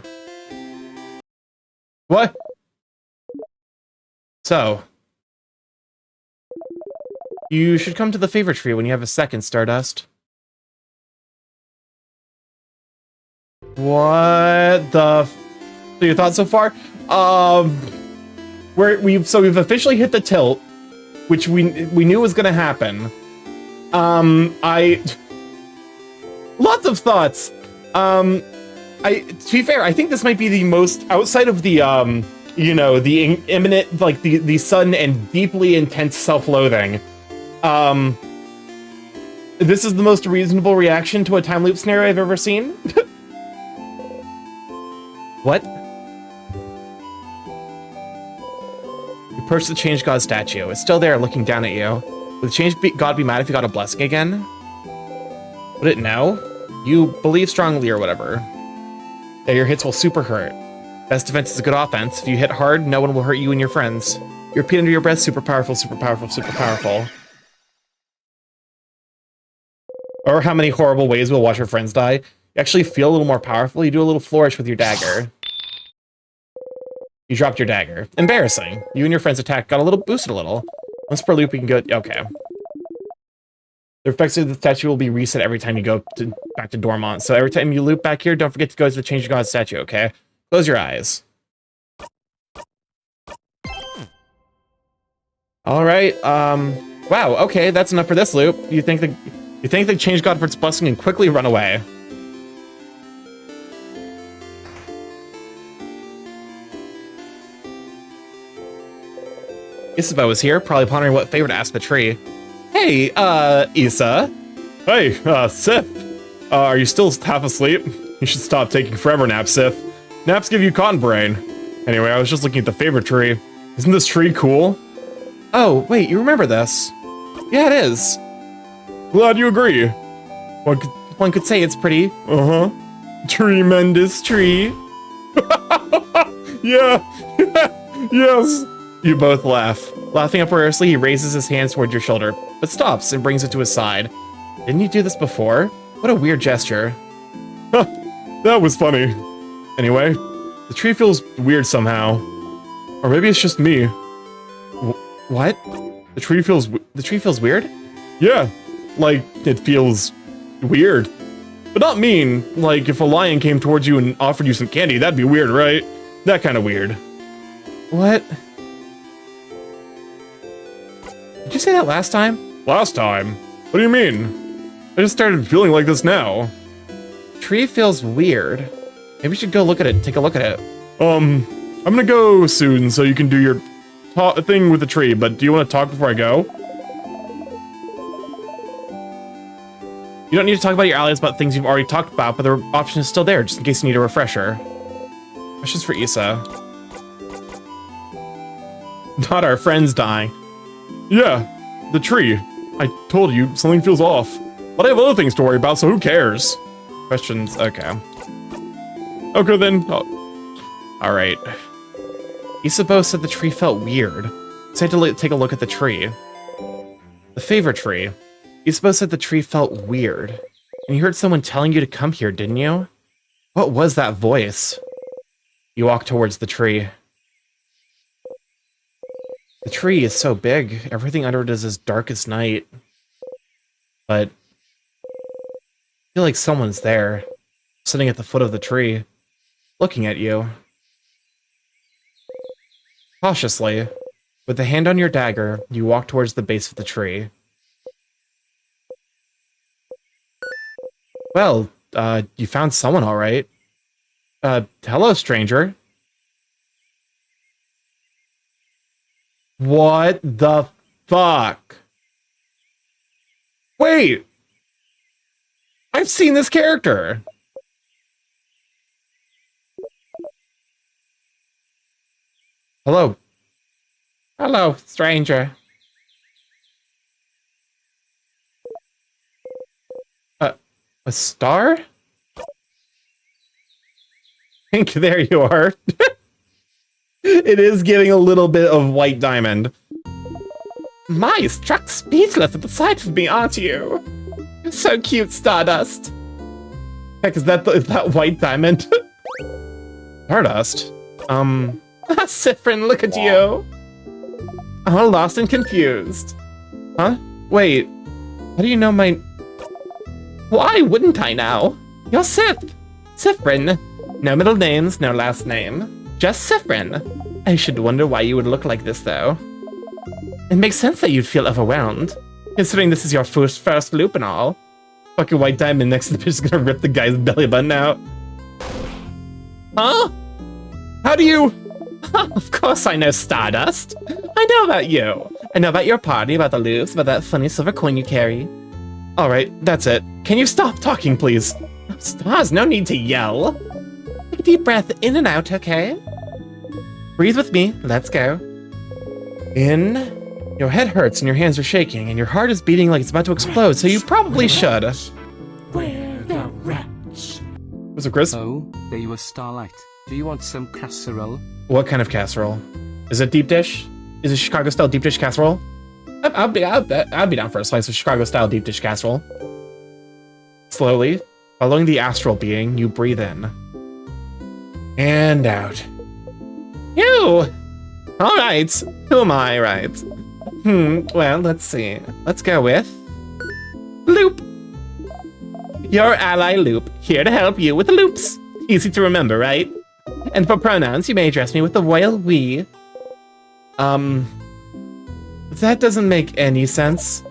What? So... You should come to the favor tree when you have a second, Stardust. What the... So your thoughts so far? We've officially hit the tilt, which we knew was gonna happen. Lots of thoughts. To be fair, I think this might be the most, outside of the, the imminent, like, the sudden and deeply intense self-loathing. This is the most reasonable reaction to a time loop scenario I've ever seen. What? You approach the Change God statue. It's still there looking down at you. Would the Change God be mad if you got a blessing again? Would it know? You believe strongly or whatever. Yeah, your hits will super hurt. Best defense is a good offense. If you hit hard, no one will hurt you and your friends. You repeat under your breath, super powerful, super powerful, super powerful. Or how many horrible ways we'll watch our friends die. You actually feel a little more powerful. You do a little flourish with your dagger. You dropped your dagger. Embarrassing. You and your friend's attack got a little boosted a little. Once per loop, we can go... Okay. The effects of the statue will be reset every time you go back to Dormont. So every time you loop back here, don't forget to go to the Change God statue, okay? Close your eyes. Alright, wow, okay, that's enough for this loop. You think the Change God for its blessing and quickly run away. Isabeau is here, probably pondering what favor to ask the tree. Hey, Issa. Hey, Sith. Are you still half asleep? You should stop taking forever naps, Sith. Naps give you cotton brain. Anyway, I was just looking at the favorite tree. Isn't this tree cool? Oh, wait, you remember this? Yeah, it is. Glad you agree. One could say it's pretty. Uh-huh. Tremendous tree. Yeah. Yes. You both laugh. Laughing uproariously, he raises his hands toward your shoulder, but stops and brings it to his side. Didn't you do this before? What a weird gesture. Huh, that was funny. Anyway, the tree feels weird somehow. Or maybe it's just me. What? The tree feels weird? Yeah, like it feels weird. But not mean. Like if a lion came towards you and offered you some candy, that'd be weird, right? That kind of weird. What? Did you say that last time? Last time? What do you mean? I just started feeling like this now. Tree feels weird. Maybe we should go look at it, take a look at it. I'm gonna go soon so you can do your thing with the tree, but do you want to talk before I go? You don't need to talk about your allies about things you've already talked about, but the option is still there, just in case you need a refresher. Questions for Issa. Not our friends dying. Yeah, the tree. I told you, something feels off. But I have other things to worry about, so who cares? Questions, okay. Okay then. Alright. Isabeau said the tree felt weird. So I had to take a look at the tree. The favorite tree. Isabeau said the tree felt weird. And you heard someone telling you to come here, didn't you? What was that voice? You walk towards the tree. The tree is so big, everything under it is as dark as night. But I feel like someone's there, sitting at the foot of the tree, looking at you. Cautiously, with the hand on your dagger, you walk towards the base of the tree. Well, you found someone all right. Hello, stranger. What the fuck? Wait! I've seen this character! Hello. Hello, stranger. A star? Pink, there you are. It is giving a little bit of white diamond. My, struck speechless at the sight of me, aren't you? You're so cute, Stardust. Heck, is that white diamond? Stardust? Sifrin, look at you. All lost and confused. Huh? Wait, how do you know my... Why wouldn't I now? You're Sif. Sifrin. No middle names, no last name. Just Sifrin. I should wonder why you would look like this, though. It makes sense that you'd feel overwhelmed, considering this is your first loop and all. Fucking white diamond next to the bitch is gonna rip the guy's belly button out. Huh? How do you... Of course I know, Stardust. I know about you. I know about your party, about the loops, about that funny silver coin you carry. Alright, that's it. Can you stop talking, please? Stars, no need to yell. Take a deep breath in and out, okay? Breathe with me. Let's go. In. Your head hurts and your hands are shaking and your heart is beating like it's about to explode, so you probably should. Where the rats? Was it Chris? Oh, there you are, Starlight. Do you want some casserole? What kind of casserole? Is it deep dish? Is it Chicago-style deep dish casserole? I'd be down for a slice of Chicago-style deep dish casserole. Slowly, following the astral being, you breathe in. And out. You! Alright, who am I, right? Well, let's see. Let's go with... Loop! Your ally Loop, here to help you with the loops. Easy to remember, right? And for pronouns, you may address me with the royal we. That doesn't make any sense.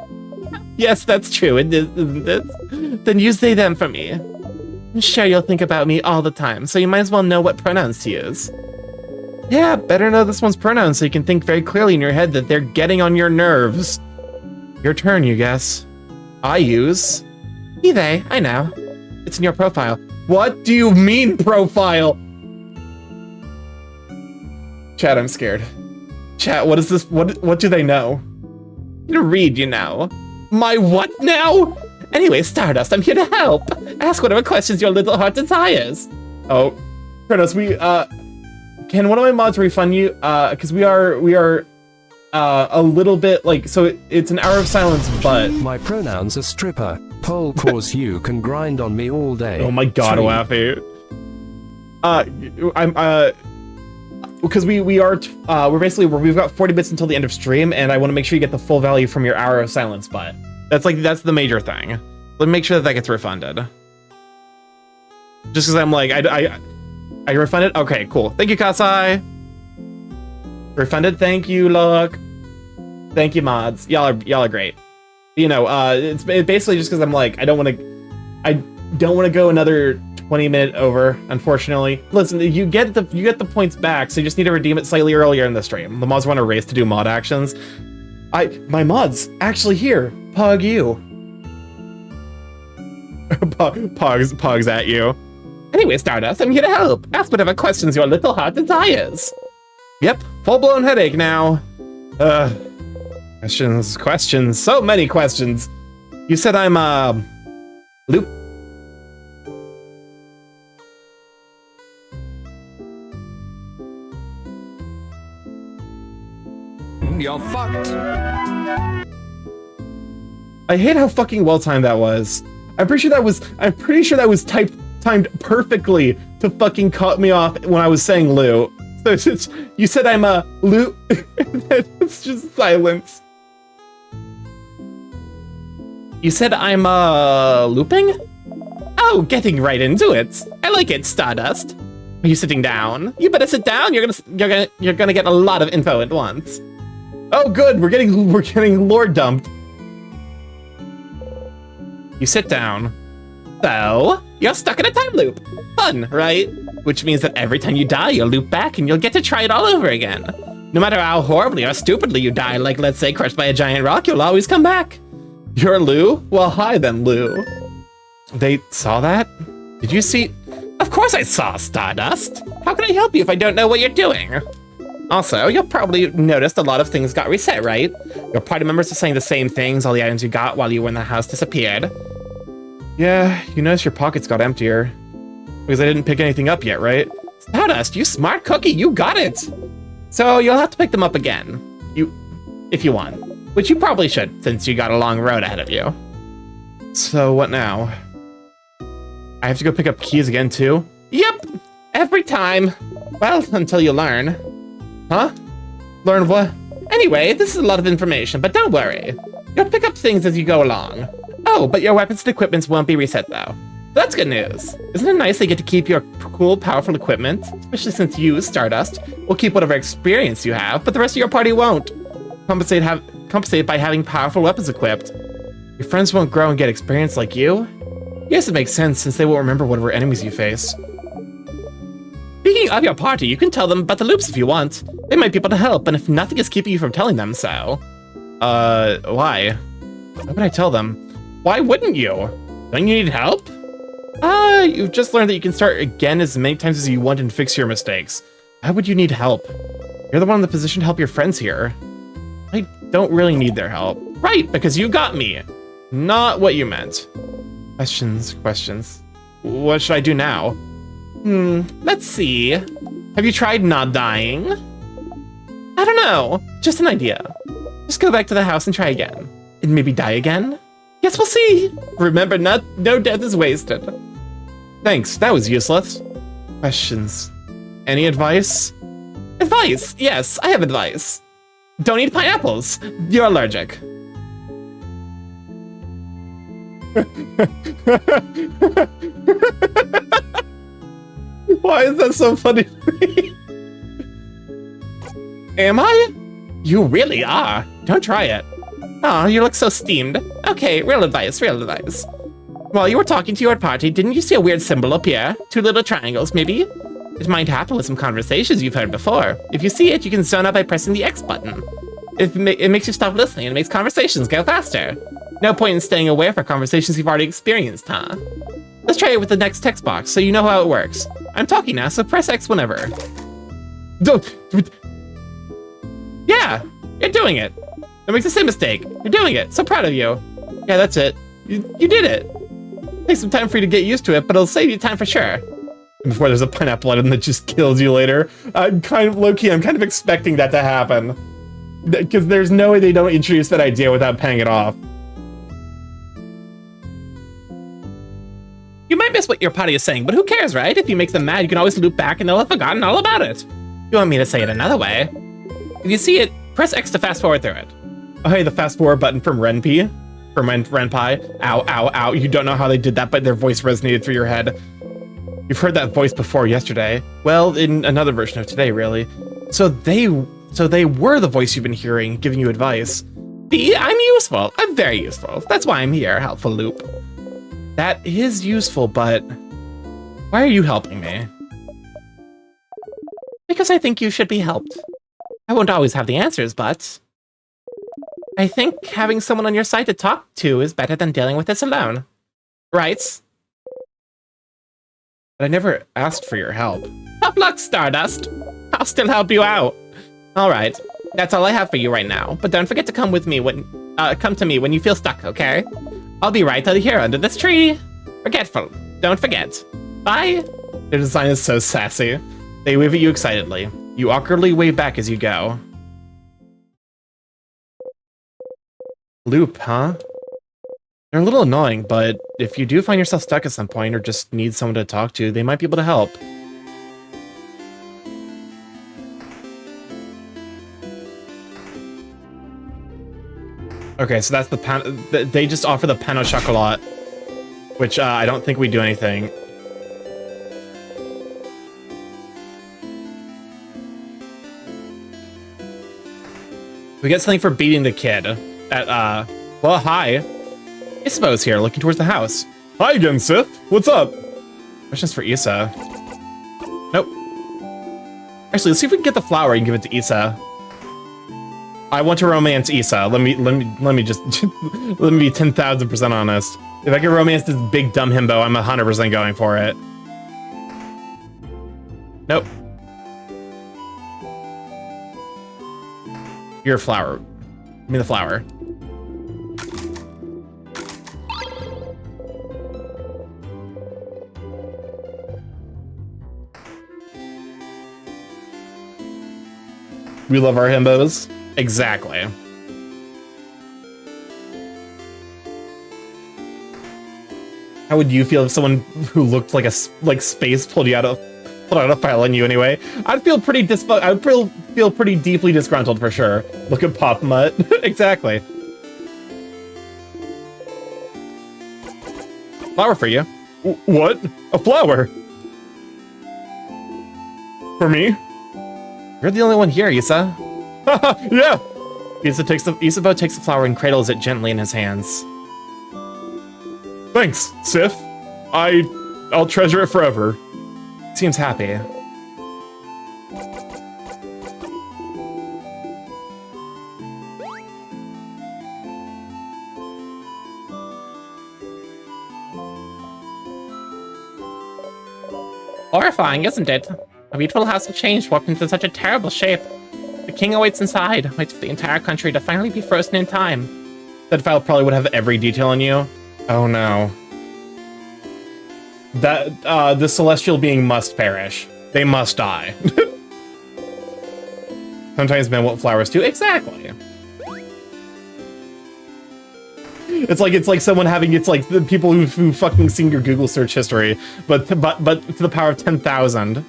Yes, that's true. Then use they them for me. Sure, you'll think about me all the time, so you might as well know what pronouns to use. Yeah, better know this one's pronouns so you can think very clearly in your head that they're getting on your nerves. Your turn, you guess. I use... he, they, I know. It's in your profile. What do you mean, profile? Chat, I'm scared. Chat, what is this? What do they know? You read, you know. My what now? Anyway, Stardust, I'm here to help. Ask whatever questions your little heart desires. Oh, Kronos, can one of my mods refund you? Because we are a little bit like, so it's an hour of silence, but My pronouns are stripper. Pole cause you can grind on me all day. oh my god, 3. Waffy. Because we've got 40 bits until the end of stream, and I want to make sure you get the full value from your hour of silence, but that's the major thing. Let me make sure that gets refunded. Just because I'm like, I refunded? Okay, cool. Thank you, Kasai. Refunded, thank you, look. Thank you, mods. Y'all are great. You know, it's basically just because I'm like, I don't want to go another 20-minute over, unfortunately. Listen, you get the points back, so you just need to redeem it slightly earlier in the stream. The mods want to race to do mod actions. My mod's actually here. Pog you. Pogs at you. Anyway, Stardust, I'm here to help. Ask whatever questions your little heart desires. Yep, full-blown headache now. Questions, so many questions. You said I'm, Loop. You're fucked. I hate how fucking well-timed that was. I'm pretty sure that was timed perfectly to fucking cut me off when I was saying Lou. So it's just, you said I'm a Lou, it's just silence. You said I'm looping? Oh, getting right into it. I like it, Stardust. Are you sitting down? You better sit down. You're gonna get a lot of info at once. Oh, good. We're getting lore dumped. You sit down. So, you're stuck in a time loop. Fun, right? Which means that every time you die, you'll loop back and you'll get to try it all over again. No matter how horribly or stupidly you die, like let's say crushed by a giant rock, you'll always come back. You're Lou? Well, hi then, Lou. They saw that? Did you see? Of course I saw, Stardust. How can I help you if I don't know what you're doing? Also, you'll probably noticed a lot of things got reset, right? Your party members are saying the same things, all the items you got while you were in the house disappeared. Yeah, you noticed your pockets got emptier. Because I didn't pick anything up yet, right? Stardust, you smart cookie, you got it! So you'll have to pick them up again. If you want. Which you probably should, since you got a long road ahead of you. So what now? I have to go pick up keys again too? Yep! Every time! Well, until you learn. Huh? Learn what? Anyway, this is a lot of information, but don't worry. You'll pick up things as you go along. Oh, but your weapons and equipments won't be reset though. That's good news. Isn't it nice they get to keep your cool, powerful equipment? Especially since you, Stardust, will keep whatever experience you have, but the rest of your party won't. Compensate by having powerful weapons equipped. Your friends won't grow and get experience like you? Yes, it makes sense since they won't remember whatever enemies you face. Speaking of your party, you can tell them about the loops if you want. They might be able to help, and if nothing is keeping you from telling them so. Why? Why would I tell them? Why wouldn't you? Don't you need help? You've just learned that you can start again as many times as you want and fix your mistakes. Why would you need help? You're the one in the position to help your friends here. I don't really need their help. Right, because you got me. Not what you meant. Questions. What should I do now? Let's see. Have you tried not dying? I don't know. Just an idea. Just go back to the house and try again. And maybe die again? Guess we'll see. Remember, no death is wasted. Thanks, that was useless. Questions. Any advice? Advice? Yes, I have advice. Don't eat pineapples. You're allergic. Why is that so funny to me? Am I? You really are. Don't try it. Oh, you look so steamed. Okay, real advice. While you were talking to your party, didn't you see a weird symbol appear? 2 little triangles, maybe? It might happen with some conversations you've heard before. If you see it, you can zone out by pressing the X button. It makes you stop listening and makes conversations go faster. No point in staying aware for conversations you've already experienced, huh? Let's try it with the next text box so you know how it works. I'm talking now, so press X whenever. Yeah, you're doing it. That makes the same mistake. You're doing it. So proud of you. Yeah, that's it. You did it. Takes some time for you to get used to it, but it'll save you time for sure. before there's a pineapple item that just kills you later. I'm kind of low-key, I'm kind of expecting that to happen. Because there's no way they don't introduce that idea without paying it off. You might miss what your party is saying, but who cares, right? If you make them mad, you can always loop back and they'll have forgotten all about it. You want me to say it another way? If you see it, press X to fast forward through it. Oh, hey, the fast forward button from Renpie. From Renpie. Ow, ow, ow. You don't know how they did that, but their voice resonated through your head. You've heard that voice before yesterday. Well, in another version of today, really. So they were the voice you've been hearing, giving you advice. See, I'm useful. I'm very useful. That's why I'm here, helpful loop. That is useful, but why are you helping me? Because I think you should be helped. I won't always have the answers, but I think having someone on your side to talk to is better than dealing with this alone. Right? But I never asked for your help. Tough luck, Stardust. I'll still help you out. All right, that's all I have for you right now. But don't forget to come to me when you feel stuck, okay? I'll be right here under this tree. Forgetful. Don't forget. Bye. Their design is so sassy. They wave at you excitedly. You awkwardly wave back as you go. Loop, huh? They're a little annoying, but if you do find yourself stuck at some point or just need someone to talk to, they might be able to help. Okay, so that's the they just offer the pain au chocolat, which I don't think we do anything. We get something for beating the kid at, well, hi. Isabeau's here, looking towards the house. Hi again, Sith. What's up? Questions for Issa. Nope. Actually, let's see if we can get the flower and give it to Issa. I want to romance Issa. Let me just let me be 10,000% honest. If I can romance this big dumb himbo, I'm 100% going for it. Nope. You're a flower. Give me the flower. We love our himbos. Exactly. How would you feel if someone who looked like space pulled out a file on you anyway? I'd feel pretty feel pretty deeply disgruntled for sure. Look at Pop Mutt. Exactly. Flower for you. What? A flower? For me? You're the only one here, Issa. Yeah. Isabeau takes the flower and cradles it gently in his hands. Thanks, Sif. I'll treasure it forever. Seems happy. Horrifying, isn't it? A beautiful house of change warped into such a terrible shape. The king awaits inside, waits for the entire country to finally be frozen in time. That file probably would have every detail on you. Oh no. That, the celestial being must perish. They must die. Sometimes men want flowers too. Exactly. It's like someone having, it's like the people who fucking seen your Google search history, but to the power of 10,000.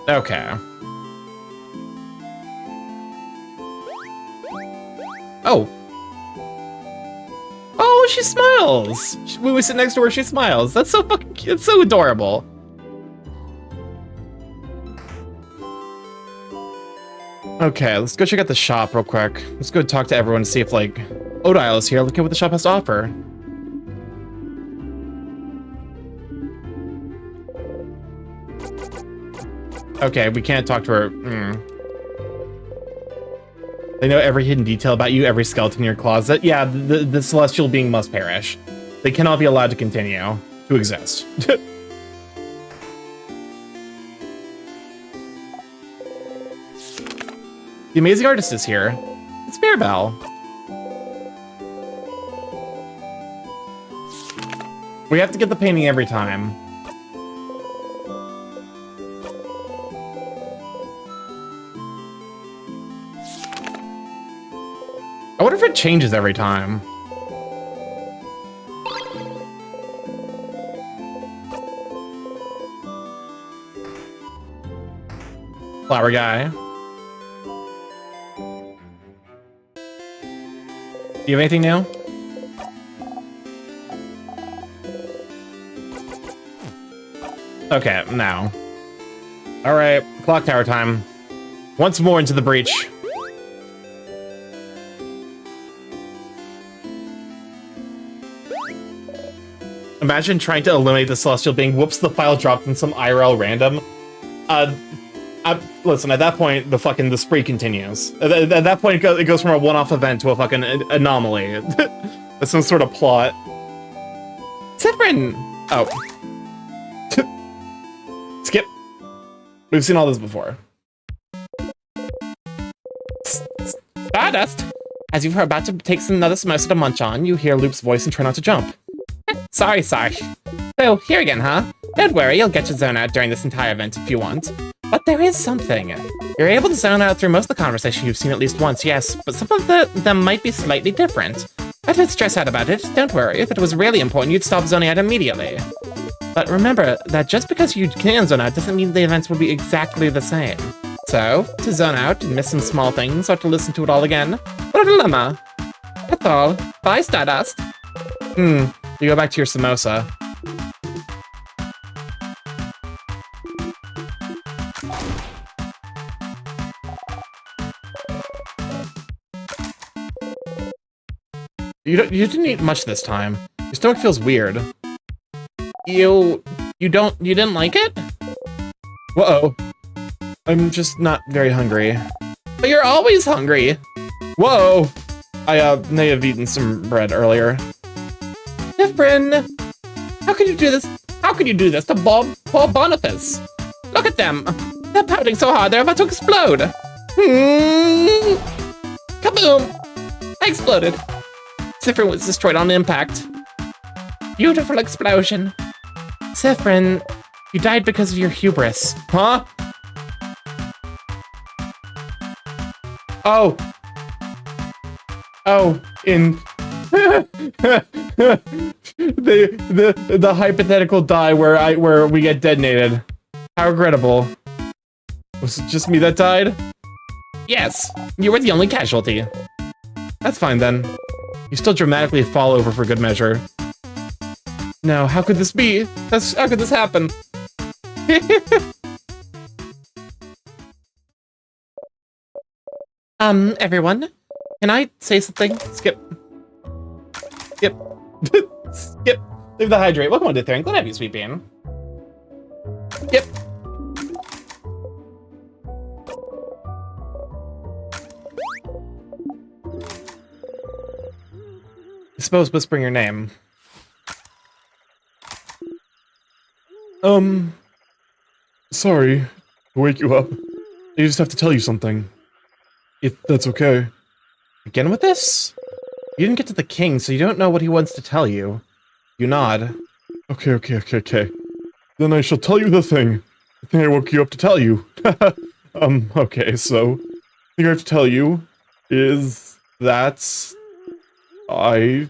Okay. Oh. Oh, she smiles. When we sit next to her, she smiles. That's so fucking cute. It's so adorable. Okay, let's go check out the shop real quick. Let's go talk to everyone to see if, like, Odile is here. Look at what the shop has to offer. Okay, we can't talk to her. They know every hidden detail about you, every skeleton in your closet. Yeah, the celestial being must perish. They cannot be allowed to continue to exist. The amazing artist is here. It's Mirabelle. We have to get the painting every time. I wonder if it changes every time. Flower guy. Do you have anything new? Okay, no. Alright, clock tower time. Once more into the breach. Imagine trying to eliminate the celestial being. Whoops, the file dropped in some IRL random. Listen, at that point, the spree continues. At that point, it goes from a one-off event to a fucking anomaly. That's some sort of plot. Severin! Oh. Skip. We've seen all this before. Stardust! As you were about to take another samosa to munch on, you hear Loop's voice and try not to jump. Sorry. So, here again, huh? Don't worry, you'll get to zone out during this entire event if you want. But there is something. You're able to zone out through most of the conversation you've seen at least once, yes, but some of them might be slightly different. But don't stress out about it, don't worry. If it was really important, you'd stop zoning out immediately. But remember that just because you can zone out doesn't mean the events will be exactly the same. So, to zone out and miss some small things or to listen to it all again, what a dilemma. That's all. Bye, Stardust. You go back to your samosa. You didn't eat much this time. Your stomach feels weird. You didn't like it? Whoa. I'm just not very hungry. But you're always hungry. Whoa. I may have eaten some bread earlier. Diffrin, how could you do this? How could you do this to Paul Boniface? Look at them. They're pouting so hard they're about to explode. Kaboom! I exploded. Siffrin was destroyed on impact. Beautiful explosion. Siffrin, you died because of your hubris. Huh? Oh. Oh, in the hypothetical die where we get detonated. How regrettable. Was it just me that died? Yes, you were the only casualty. That's fine then. You still dramatically fall over for good measure. No, how could this be? How could this happen? Everyone, can I say something? Skip. Skip. Skip. Leave the hydrate. Welcome to Dithering. Glad to have you, sweet bean. Skip. I suppose whispering your name. Sorry to wake you up. I just have to tell you something. If that's okay. Again with this? You didn't get to the king, so you don't know what he wants to tell you. You nod. Okay. Then I shall tell you the thing. The thing I woke you up to tell you. Okay, so... The thing I have to tell you is that... I...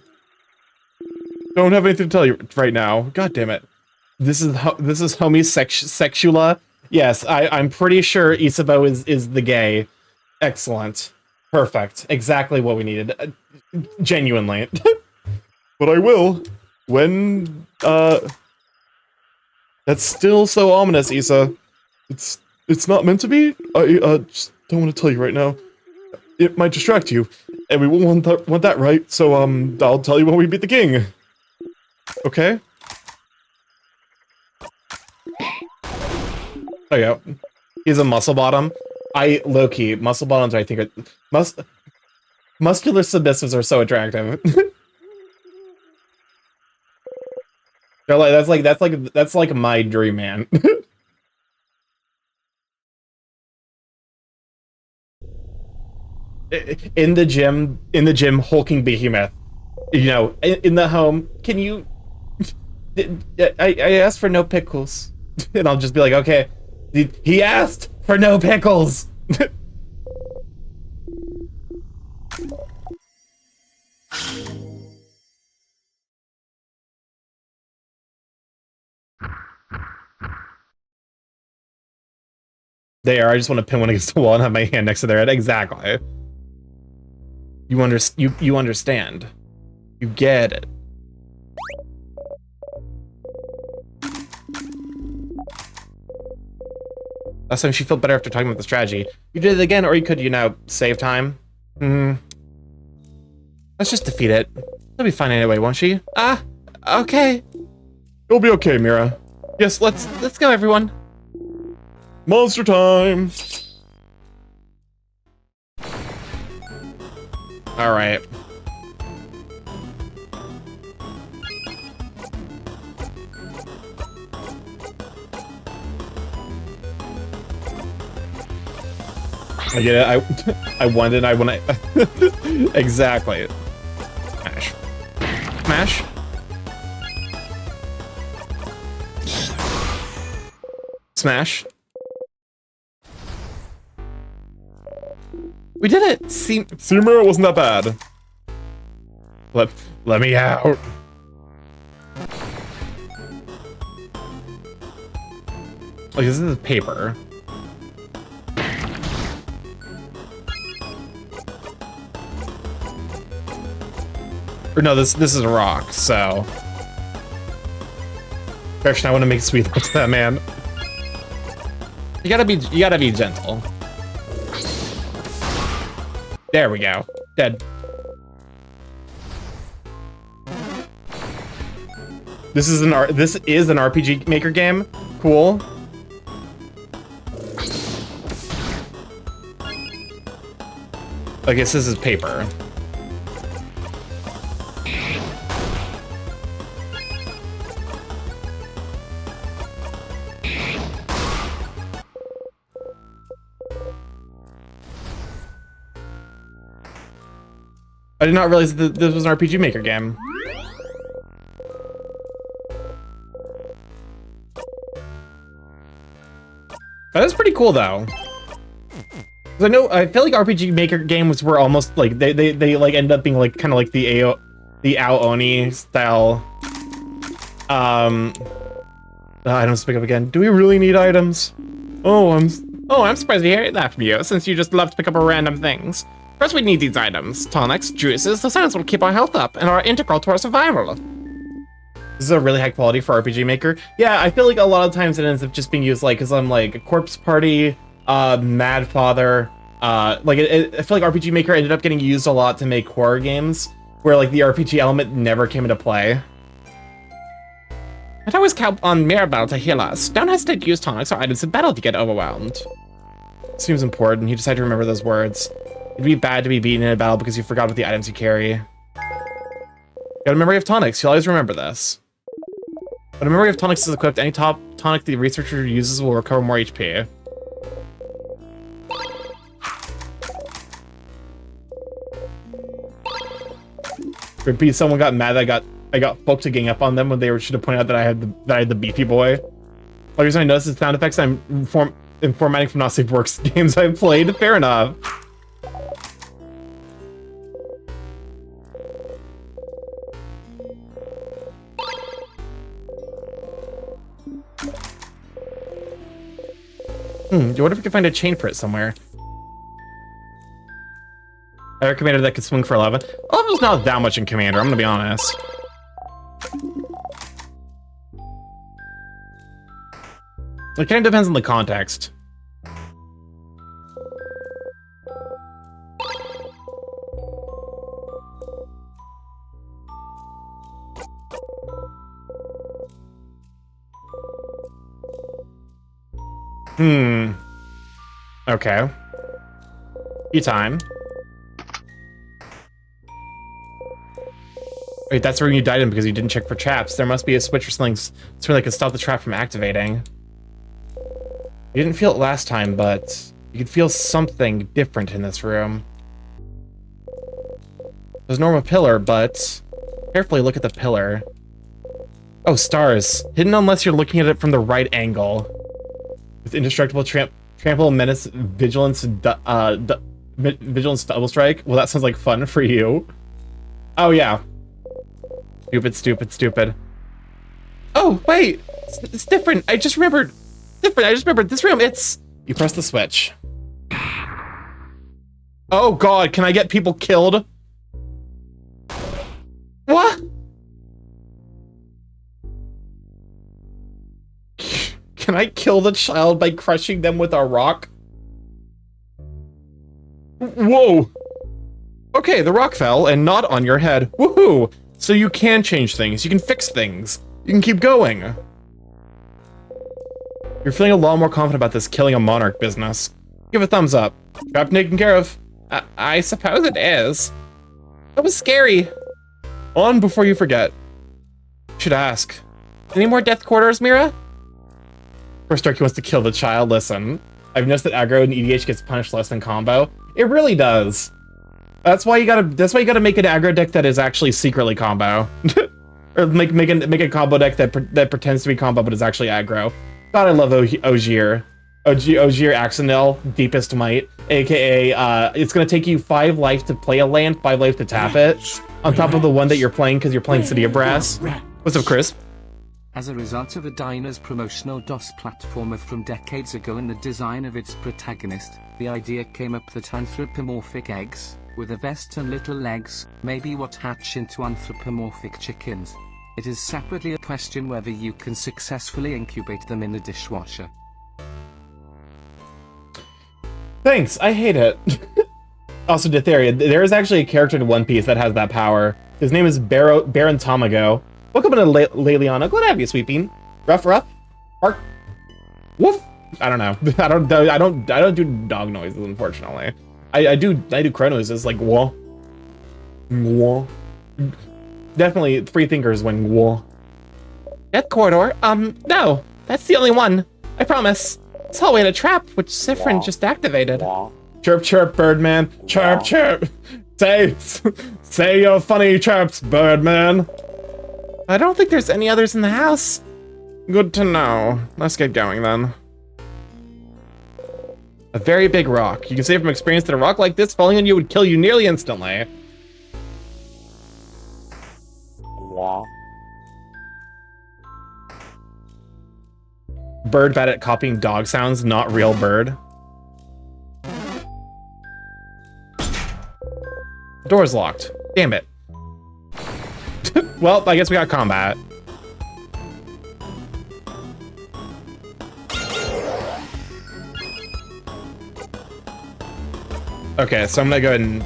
don't have anything to tell you right now. God damn it. This is homosexual. Yes, I'm pretty sure Isabeau is the gay. Excellent. Perfect. Exactly what we needed. Genuinely. But I will. When, That's still so ominous, Issa. It's not meant to be. I just don't want to tell you right now. It might distract you, and we won't want that, right? So, I'll tell you when we beat the king. Okay? There you go. He's a muscle bottom. Low-key, muscle bottoms, I think, are... muscular submissives are so attractive. They're like, that's like my dream, man. in the gym, hulking behemoth. You know, in the home, can you? I asked for no pickles, and I'll just be like, okay. He asked for no pickles. There, I just want to pin one against the wall and have my hand next to their head. Exactly. You understand. You get it. Last time she felt better after talking about the strategy. You did it again, or you could, you know, save time. Let's just defeat it. She'll be fine anyway, won't she? Ah, okay. You'll be okay, Mira. Yes, let's go, everyone. Monster time! All right. I get it. I wanted. Exactly. Smash. Smash. Smash. We did it. See, Mira, it wasn't that bad. let me out. Like, this is paper. Or no, this is a rock, so. Question, I want to make sweet to that man. You gotta be gentle. There we go. Dead. This is an RPG Maker game. Cool. I guess this is paper. I did not realize that this was an RPG Maker game. That is pretty cool, though. I feel like RPG Maker games were almost like they like end up being like kind of like the Aoni style. Items to pick up again. Do we really need items? Oh, I'm surprised to hear that from you, since you just love to pick up random things. First, we need these items. Tonics, juices, the items will keep our health up and are integral to our survival. This is a really high quality for RPG Maker. Yeah, I feel like a lot of times it ends up just being used like, because I'm like, Corpse Party, Mad Father, I feel like RPG Maker ended up getting used a lot to make horror games, where like the RPG element never came into play. I'd always count on Mirabelle to heal us. Don't hesitate to use tonics or items in battle to get overwhelmed. Seems important. You just had to remember those words. It'd be bad to be beaten in a battle because you forgot about the items you carry. Got a memory of tonics. You'll always remember this. When a memory of tonics is equipped, any top tonic the researcher uses will recover more HP. Repeat. Someone got mad that I got folks to gang up on them when they should have pointed out that I had the beefy boy. The reason I noticed is sound effects I'm formatting from Not Safe Works games I've played. Fair enough. I wonder if we can find a chain for it somewhere. I heard Commander that could swing for 11. 11's not that much in Commander, I'm gonna be honest. It kind of depends on the context. Okay. Time. Wait, that's where you died in because you didn't check for traps. There must be a switch or something so that can stop the trap from activating. You didn't feel it last time, but you could feel something different in this room. There's a normal pillar, but carefully look at the pillar. Oh, stars. Hidden unless you're looking at it from the right angle. With indestructible trample, menace, vigilance, vigilance, double strike. Well, that sounds like fun for you. Oh yeah. Stupid. Oh wait, it's different. I just remembered. This room. It's. You press the switch. Oh god, can I get people killed? What? Can I kill the child by crushing them with a rock? Whoa! Okay, the rock fell and not on your head. Woohoo! So you can change things, you can fix things, you can keep going. You're feeling a lot more confident about this killing a monarch business. Give a thumbs up. Trap taken care of. I suppose it is. That was scary. On before you forget. Should ask. Any more death quarters, Mira? First, Starky wants to kill the child. Listen, I've noticed that aggro and EDH gets punished less than combo. It really does. That's why you gotta make an aggro deck that is actually secretly combo, or make a combo deck that pretends to be combo but is actually aggro. God, I love Ogier. Ogier Axonil, Deepest Might, aka it's gonna take you 5 life to play a land, 5 life to tap it, on top of the one that you're playing because you're playing City of Brass. What's up, Chris? As a result of a Diners promotional DOS platformer from decades ago and the design of its protagonist, the idea came up that anthropomorphic eggs, with a vest and little legs, may be what hatch into anthropomorphic chickens. It is separately a question whether you can successfully incubate them in a dishwasher. Thanks, I hate it. Also, Ditheria, there is actually a character in One Piece that has that power. His name is Baron Tamago. Welcome to Leliana. Glad to have you, Sweeping. Ruff. Bark. Woof. I don't know. I don't do dog noises, unfortunately. I do crow noises like wah. Wah. Definitely free thinkers when wah. Death corridor? No. That's the only one. I promise. This hallway had a trap, which Siffrin just activated. Chirp, Birdman. Chirp. Say your funny chirps, Birdman. I don't think there's any others in the house. Good to know. Let's get going then. A very big rock. You can say from experience that a rock like this falling on you would kill you nearly instantly. Bird bad at copying dog sounds, not real bird. The door's locked. Damn it. Well, I guess we got combat. Okay, so I'm gonna go ahead and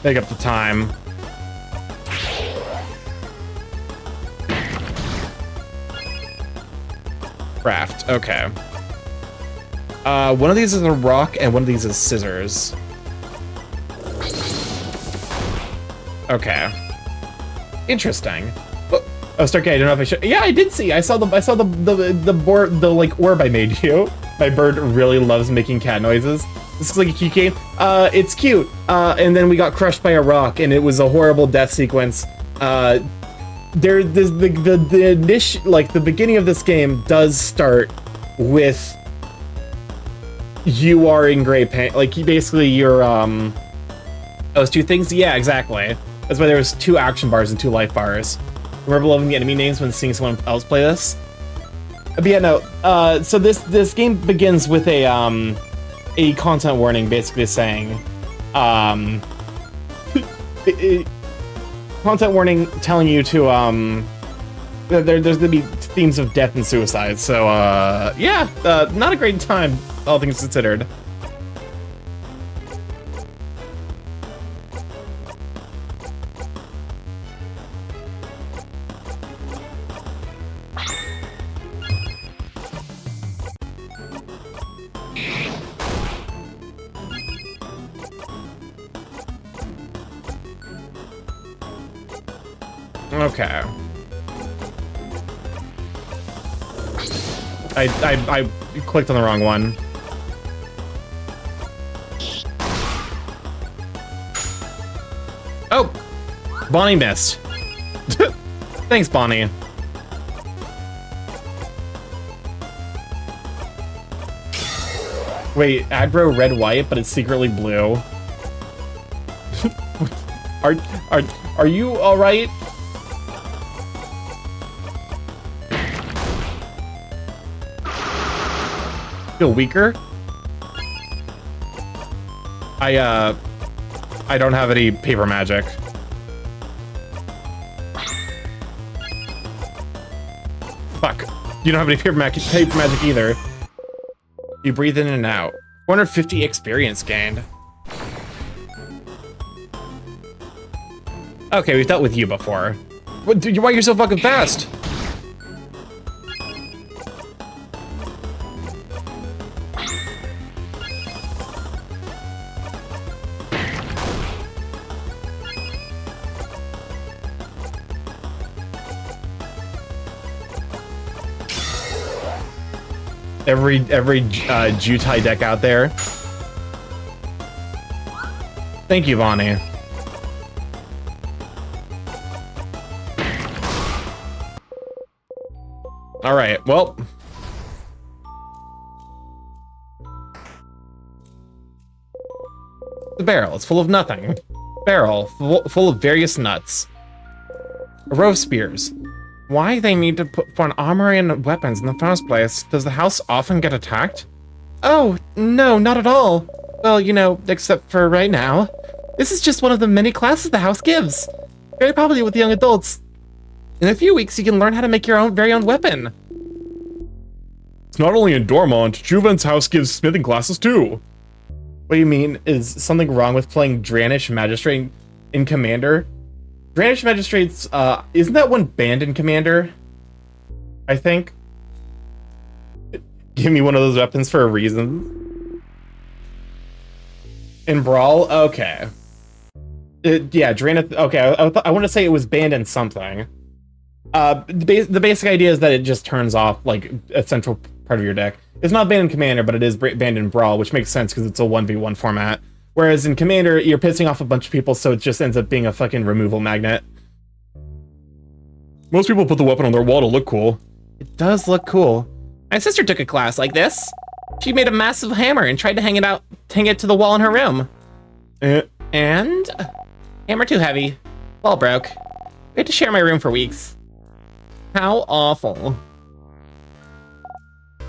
make up the time. Craft, okay. One of these is a rock and one of these is scissors. Okay. Interesting. Oh, Starky, I don't know if I should. Yeah, I did see. I saw the like orb I made you. My bird really loves making cat noises. This looks like a cute game. It's cute. And then we got crushed by a rock, and it was a horrible death sequence. The beginning of this game does start with you are in great pain. Like you're those two things. Yeah, exactly. That's why there was 2 action bars and 2 life bars. Remember loving the enemy names when seeing someone else play this? But yeah, no. So this game begins with a content warning, basically saying, content warning telling you to there's gonna be themes of death and suicide. So yeah, not a great time, all things considered. Okay. I clicked on the wrong one. Oh, Bonnie missed. Thanks, Bonnie. Wait, aggro red white, but it's secretly blue. Are you all right? Feel weaker? I don't have any paper magic. Fuck. You don't have any paper magic either. You breathe in and out. 450 experience gained. Okay, we've dealt with you before. What, dude, why you're so fucking fast? Every Jutai deck out there. Thank you, Bonnie. All right, well. The barrel, it's full of nothing. Barrel, full of various nuts. A row of spears. Why they need to put an armory and weapons in the first place? Does the house often get attacked? Oh, no, not at all. Well, you know, except for right now. This is just one of the many classes the house gives. Very popular with young adults. In a few weeks, you can learn how to make your very own weapon. It's not only in Dormont, Juven's house gives smithing classes too. What do you mean? Is something wrong with playing Dranish Magistrate in Commander? Dranish Magistrates, isn't that one banned in Commander? I think. Give me one of those weapons for a reason. In Brawl? Okay. Yeah, Dranish, okay, I want to say it was banned in something. The basic idea is that it just turns off, like, a central part of your deck. It's not banned in Commander, but it is banned in Brawl, which makes sense because it's a 1v1 format. Whereas in Commander, you're pissing off a bunch of people, so it just ends up being a fucking removal magnet. Most people put the weapon on their wall to look cool. It does look cool. My sister took a class like this. She made a massive hammer and tried to hang it to the wall in her room. And hammer too heavy. Wall broke. We had to share my room for weeks. How awful.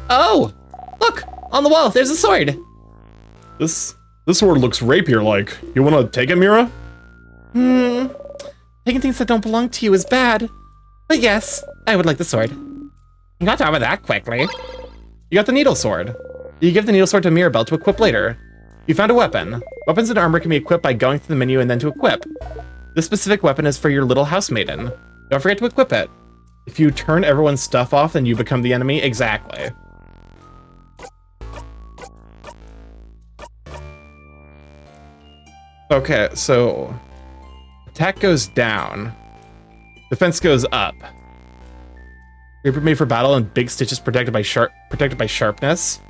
Oh, look, on the wall, there's a sword. This sword looks rapier-like. You want to take it, Mira? Taking things that don't belong to you is bad. But yes, I would like the sword. You got out of that quickly. You got the needle sword. You give the needle sword to Mirabelle to equip later. You found a weapon. Weapons and armor can be equipped by going through the menu and then to equip. This specific weapon is for your little housemaiden. Don't forget to equip it. If you turn everyone's stuff off, then you become the enemy. Exactly. Okay, so attack goes down. Defense goes up. Reaper made for battle and big stitches protected by sharpness.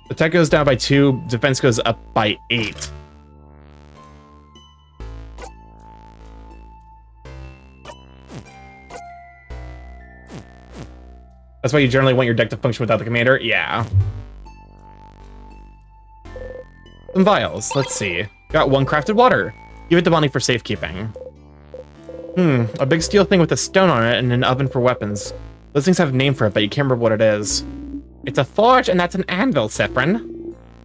Attack goes down by 2, defense goes up by 8. That's why you generally want your deck to function without the commander? Yeah. Some vials, let's see. Got 1 crafted water. Give it to Bonnie for safekeeping. A big steel thing with a stone on it and an oven for weapons. Those things have a name for it, but you can't remember what it is. It's a forge, and that's an anvil, Sifrin.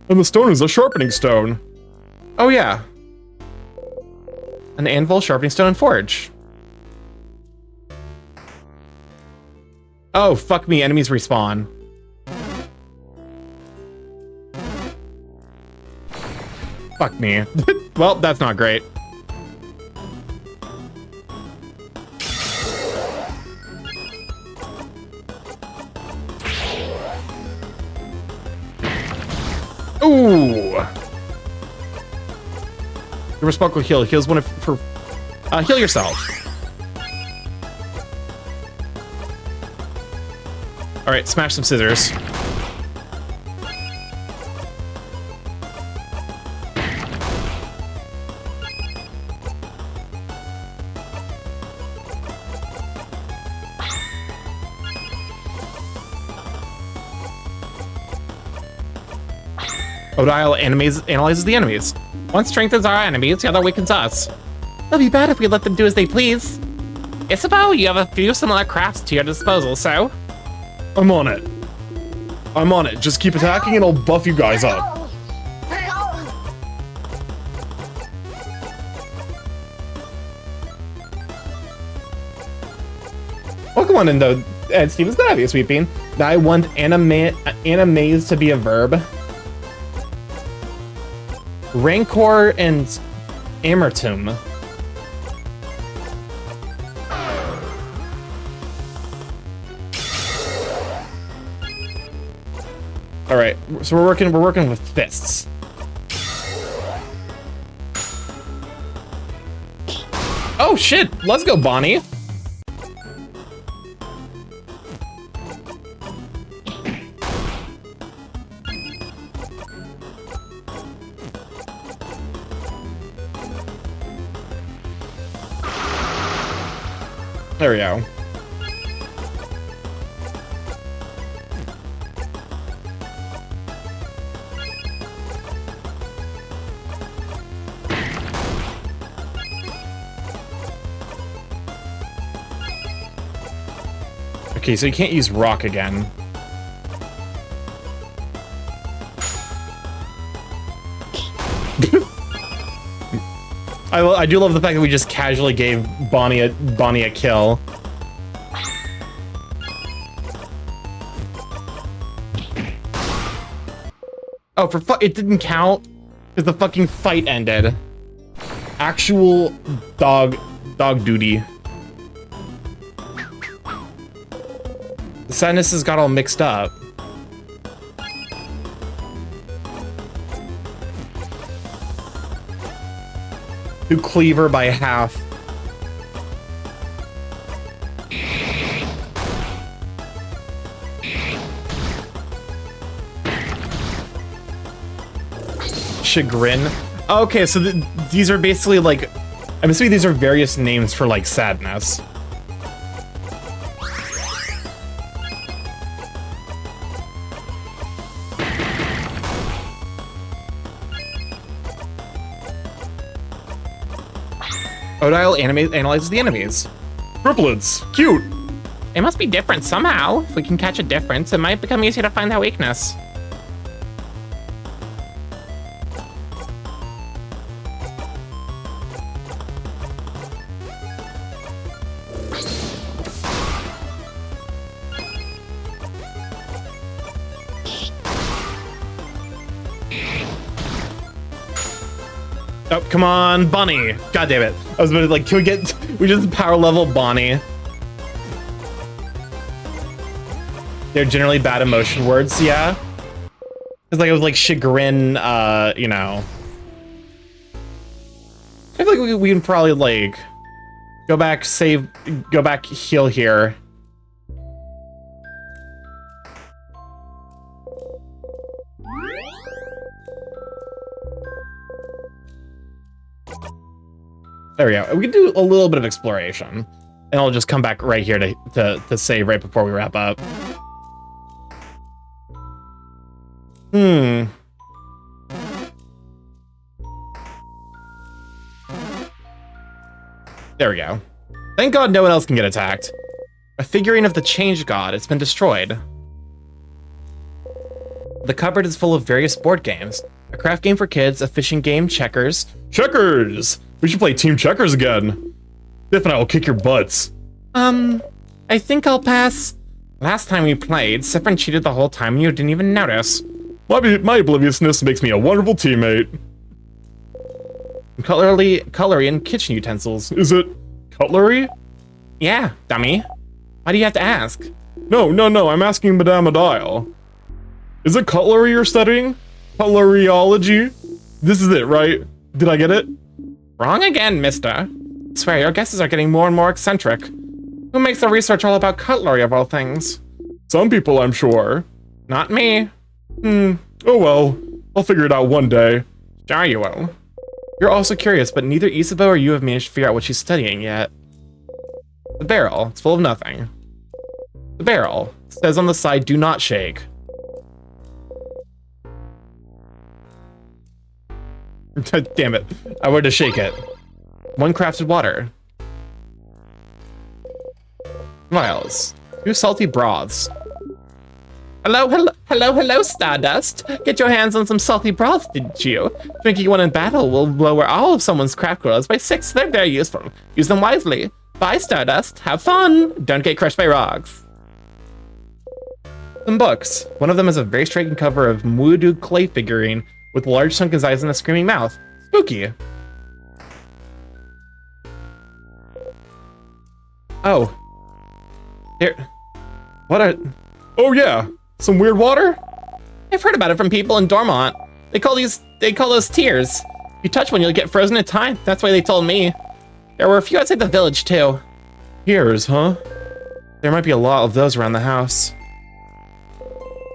And the stone is a sharpening stone. Oh yeah. An anvil, sharpening stone, and forge. Oh, fuck me, enemies respawn. Fuck me. Well, that's not great. Ooh! Your responsible heal. Heals one for heal yourself. All right, smash some scissors. Odile analyzes the enemies. One strengthens our enemies, the other weakens us. It'll be bad if we let them do as they please. Isabeau, you have a few similar crafts to your disposal, so... I'm on it. I'm on it. Just keep attacking and I'll buff you guys up. Welcome on in, though. Ed Stevens, glad to have you, Sweet Bean. Now I want animes to be a verb. Rancor and Amertum. All right, so we're working with fists. Oh shit! Let's go, Bonnie. There we go. Okay, so you can't use rock again. I do love the fact that we just casually gave Bonnie a kill. Oh, it didn't count because the fucking fight ended. Actual dog duty. The sadness has got all mixed up. To cleaver by half. Chagrin. Okay, so these are basically like, I'm assuming these are various names for like sadness. Odile analyzes the enemies. Triplets, cute. It must be different somehow. If we can catch a difference, it might become easier to find that weakness. Oh, come on, Bonnie. God damn it. I was about to like, can we just power level Bonnie? They're generally bad emotion words, yeah? It's like, it was like chagrin, you know. I feel like we can probably like, go back heal here. There we go. We can do a little bit of exploration. And I'll just come back right here to save right before we wrap up. There we go. Thank God no one else can get attacked. A figurine of the Change God. It's been destroyed. The cupboard is full of various board games. A craft game for kids, a fishing game, checkers. Checkers! We should play Team Checkers again. Biff and I will kick your butts. I think I'll pass. Last time we played, Sifrin cheated the whole time and you didn't even notice. My obliviousness makes me a wonderful teammate. Cutlery and kitchen utensils. Is it cutlery? Yeah, dummy. Why do you have to ask? No, I'm asking Madame Odile. Is it cutlery you're studying? Cutleryology? This is it, right? Did I get it? Wrong again, mister. I swear, your guesses are getting more and more eccentric. Who makes the research all about cutlery of all things? Some people, I'm sure. Not me. Oh well. I'll figure it out one day. Sure you will. You're also curious, but neither Isabeau or you have managed to figure out what she's studying yet. The barrel. It's full of nothing. The barrel. It says on the side, do not shake. Damn it. I wanted to shake it. One crafted water. Vials. 2 salty broths. Hello, Stardust. Get your hands on some salty broths, didn't you? Drinking one in battle will lower all of someone's craft quotas by 6. They're very useful. Use them wisely. Bye, Stardust. Have fun. Don't get crushed by rocks. Some books. One of them is a very striking cover of Mudu clay figurine with large sunken eyes and a screaming mouth. Spooky. Oh. Here. What are... Oh yeah, some weird water? I've heard about it from people in Dormont. They call those tears. If you touch one, you'll get frozen in time. That's why they told me. There were a few outside the village too. Tears, huh? There might be a lot of those around the house.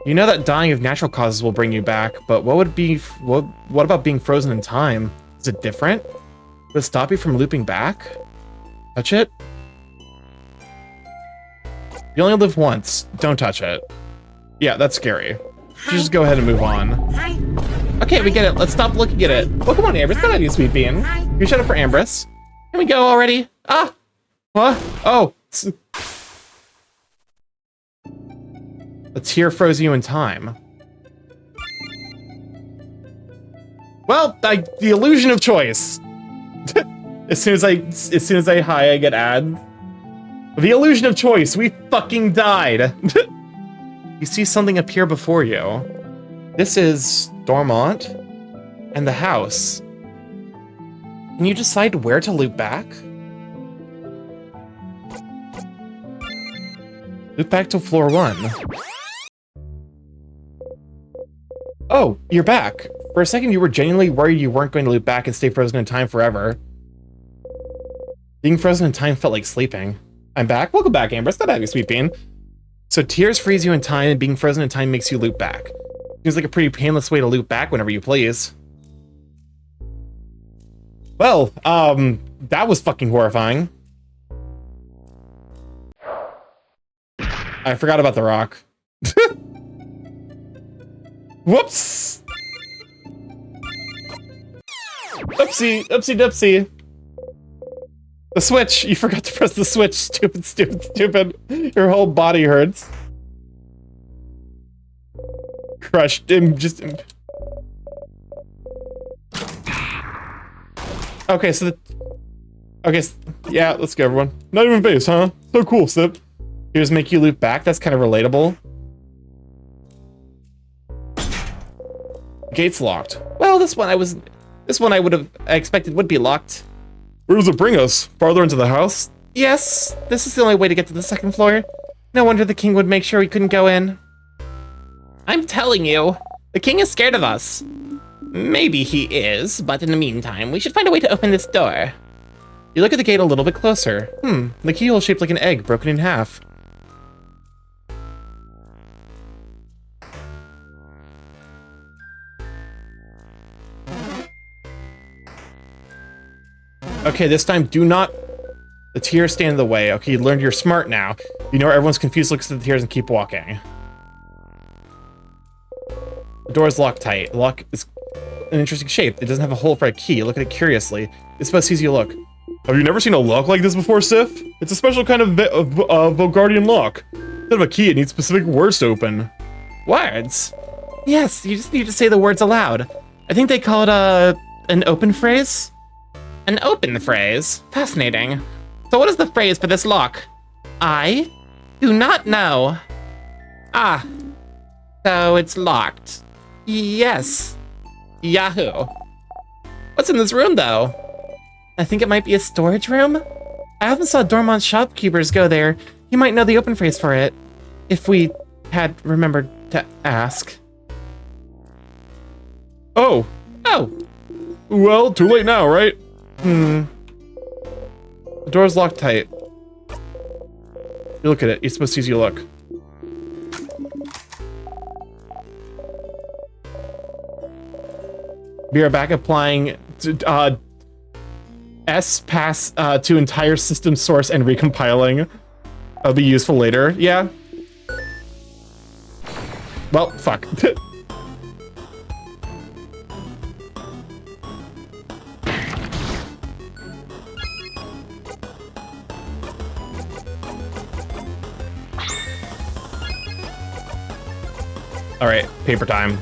You know that dying of natural causes will bring you back, but what about being frozen in time? Is it different? Would it stop you from looping back? Touch it? You only live once. Don't touch it. Yeah, that's scary. Just go ahead and move on. Okay, we get it. Let's stop looking at it. Oh, come on, Ambrose. Go ahead, you sweet bean. You shut up for Ambrose. Can we go already? Ah! What? Oh! A tear froze you in time. Well, the illusion of choice. as soon as I high, I get ad. The illusion of choice. We fucking died. You see something appear before you. This is Dormont and the house. Can you decide where to loop back? Loop back to floor 1. Oh, you're back. For a second, you were genuinely worried you weren't going to loop back and stay frozen in time forever. Being frozen in time felt like sleeping. I'm back. Welcome back, Ambrose. Glad to have you, sweet bean. So tears freeze you in time, and being frozen in time makes you loop back. Seems like a pretty painless way to loop back whenever you please. Well, that was fucking horrifying. I forgot about the rock. Whoops! Oopsie, oopsie doopsie. The switch! You forgot to press the switch, stupid, stupid, stupid. Your whole body hurts. Crushed him, just... Okay, so yeah, let's go, everyone. Not even base, huh? So cool, Sip. Here's make you loop back, that's kind of relatable. Gate's locked. Well, this one I would have expected would be locked. Where does it bring us? Farther into the house? Yes, this is the only way to get to the 2nd floor. No wonder the king would make sure we couldn't go in. I'm telling you, the king is scared of us. Maybe he is, but in the meantime, we should find a way to open this door. You look at the gate a little bit closer. The keyhole is shaped like an egg, broken in half. Okay, this time do not... The tears stand in the way. Okay, you learned you're smart now. You know everyone's confused, looks at the tears and keep walking. The door is locked tight. The lock is an interesting shape. It doesn't have a hole for a key. Look at it curiously. This spell sees you look. Have you never seen a lock like this before, Sif? It's a special kind of Vogardian lock. Instead of a key, it needs specific words to open. Words? Yes, you just need to say the words aloud. I think they call it, an open phrase? An open phrase? Fascinating. So what is the phrase for this lock? I do not know. Ah, so it's locked. Yes. Yahoo. What's in this room, though? I think it might be a storage room? I often saw Dormont shopkeepers go there. You might know the open phrase for it. If we had remembered to ask. Oh. Oh. Well, too late now, right? The door's locked tight. You look at it. You're supposed to use your look. We are back applying S pass to entire system source and recompiling. That'll be useful later. Yeah. Well, fuck. All right, paper time.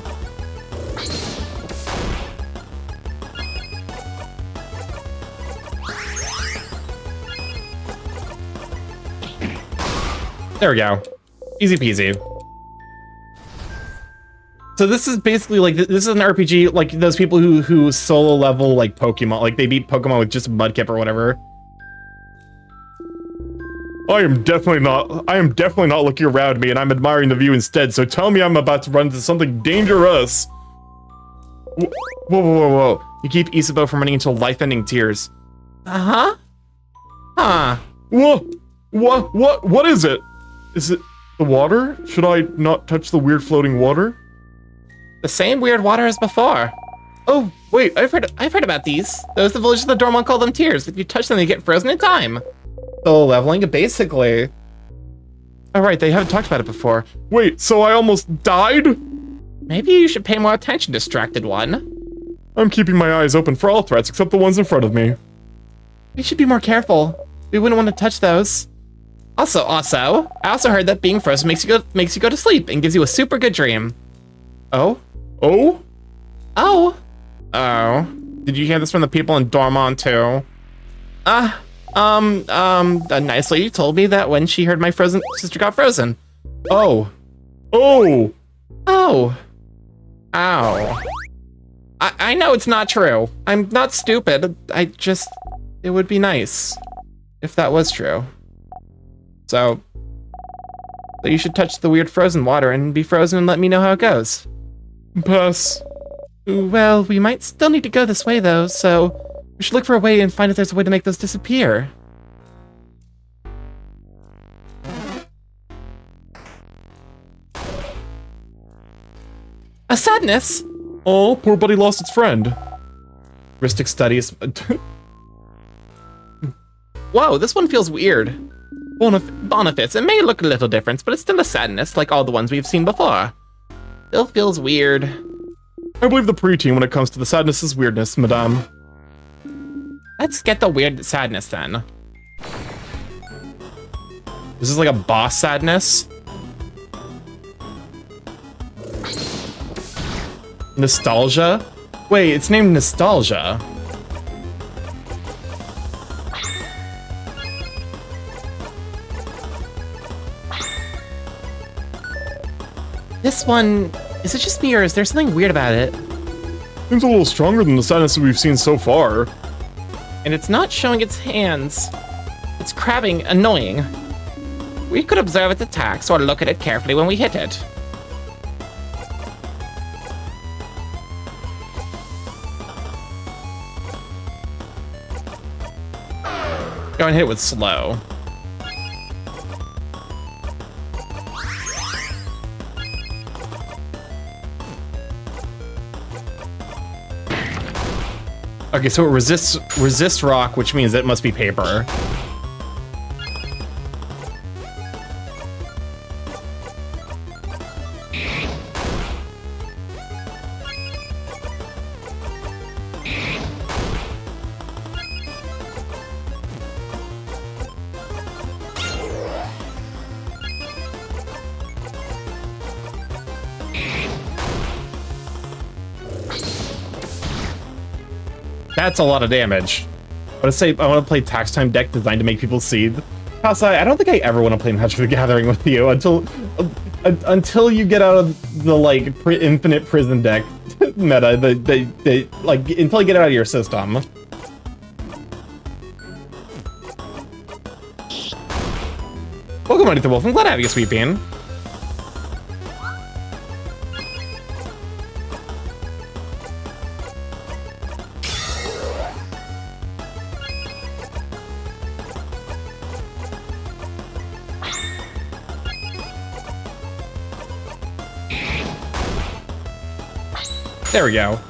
There we go. Easy peasy. So this is basically like, this is an RPG, like those people who solo level like Pokemon, like they beat Pokemon with just Mudkip or whatever. I am definitely not looking around me, and I'm admiring the view instead, so tell me I'm about to run into something dangerous. Whoa, whoa, whoa, whoa. You keep Isabeau from running into life-ending tears. Uh-huh. Huh. Whoa! What is it? Is it the water? Should I not touch the weird floating water? The same weird water as before. Oh, wait, I've heard about these. Those the villagers of the Dormont call them tears. If you touch them, they get frozen in time. solo leveling, basically. Oh, right, they haven't talked about it before. Wait, so I almost died? Maybe you should pay more attention, distracted one. I'm keeping my eyes open for all threats except the ones in front of me. We should be more careful. We wouldn't want to touch those. Also, I also heard that being frozen makes you go to sleep and gives you a super good dream. Oh? Oh? Oh. Oh. Did you hear this from the people in Dormont, too? A nice lady told me that when she heard my frozen sister got frozen. Oh. Oh! Oh. Ow. I know it's not true. I'm not stupid. It would be nice if that was true. So you should touch the weird frozen water and be frozen and let me know how it goes. Pass. Well, we might still need to go this way though, so we should look for a way and find if there's a way to make those disappear. A sadness! Oh, poor buddy lost its friend. Ristic studies. Whoa, this one feels weird. Boniface, it may look a little different, but it's still a sadness like all the ones we've seen before. Still feels weird. I believe the preteen when it comes to the sadness is weirdness, madame. Let's get the weird sadness then. This is like a boss sadness. Nostalgia? Wait, it's named Nostalgia. This one, is it just me or is there something weird about it? Seems a little stronger than the sadness that we've seen so far. And it's not showing its hands. It's crabbing, annoying. We could observe its attacks or look at it carefully when we hit it. Go and hit it with slow. Okay, so it resists rock, which means it must be paper. That's a lot of damage. I want to play tax time deck designed to make people seethe. Kasai, I don't think I ever want to play Magic the Gathering with you until you get out of the like infinite prison deck meta. Like until you get it out of your system. Welcome, Ether Wolf. I'm glad to have you, Sweet Bean. There we go.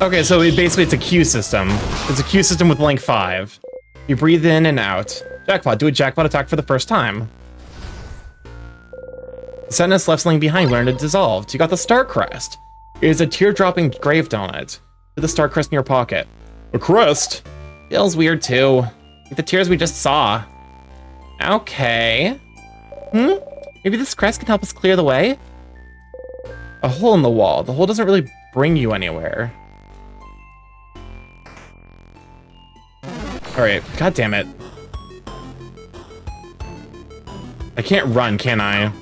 Okay, so it's a Q system. It's a Q system with length 5. You breathe in and out. Jackpot, do a jackpot attack for the first time. The sadness left something behind learned it dissolved. You got the star crest. It is a tear-dropping grave donut. Put the star crest in your pocket. A crest? Feels weird too. Like the tears we just saw. Okay. Maybe this crest can help us clear the way? A hole in the wall. The hole doesn't really bring you anywhere. Alright, god damn it. I can't run, can I?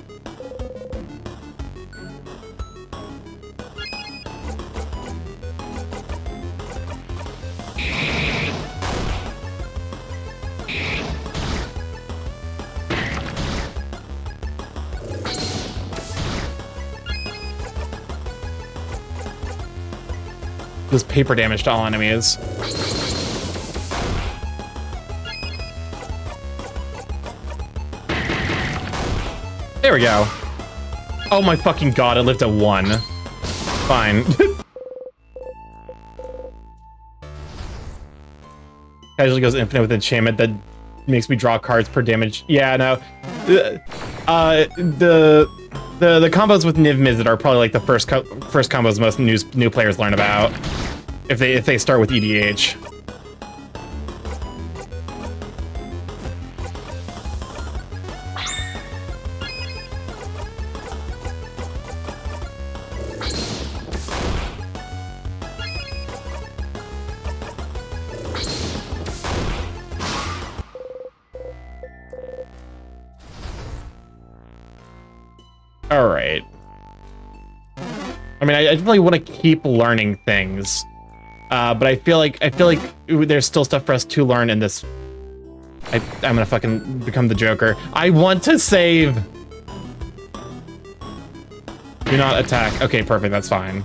Does paper damage to all enemies. There we go. Oh my fucking god, I lived at 1. Fine. Casually goes infinite with enchantment that makes me draw cards per damage. Yeah, no. The combos with Niv Mizzet are probably like the first combos most new players learn about if they start with EDH. All right. I mean, I definitely want to keep learning things, but I feel like there's still stuff for us to learn in this. I'm gonna fucking become the Joker. I want to save. Do not attack. Okay, perfect. That's fine.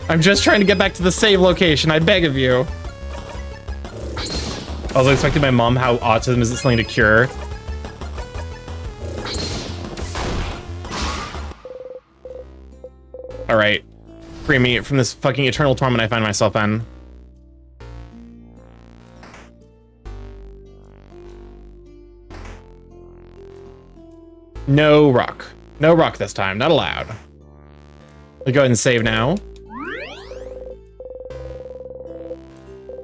I'm just trying to get back to the save location. I beg of you. I was expecting my mom how autism isn't something to cure. Alright. Free me from this fucking eternal torment I find myself in. No rock. No rock this time. Not allowed. We'll go ahead and save now.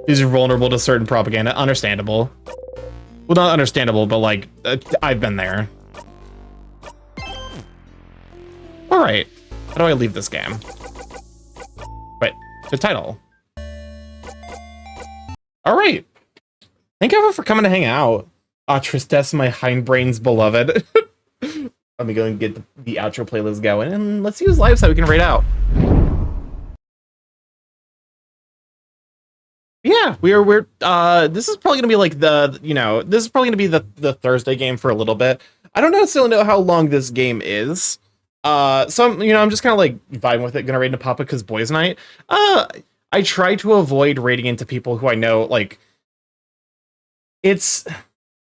These are vulnerable to certain propaganda. Understandable. Well, not understandable, but like, I've been there. All right. How do I leave this game? Wait, the title. All right. Thank you everyone for coming to hang out. Ah, Tristesse, my hindbrain's beloved. Let me go and get the outro playlist going, and let's use live so we can raid out. Yeah, we're this is probably gonna be like this is probably gonna be the Thursday game for a little bit. I don't necessarily know how long this game is. So I'm just kind of like vibing with it, gonna raid into Papa because boys night. I try to avoid raiding into people who I know, like, it's,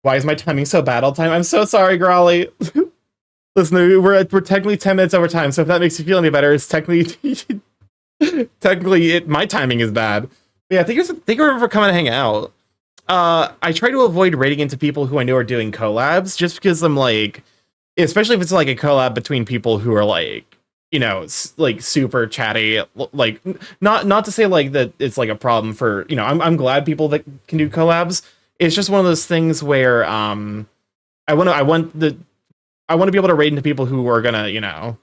why is my timing so bad all the time? I'm so sorry, Growly. Listen, we're technically 10 minutes over time, so if that makes you feel any better, it's technically my timing is bad. Yeah, thank you for coming to hang out. I try to avoid raiding into people who I know are doing collabs, just because I'm like, especially if it's like a collab between people who are like, like super chatty, like not to say like that it's like a problem for, I'm glad people that can do collabs. It's just one of those things where I want to be able to raid into people who are gonna,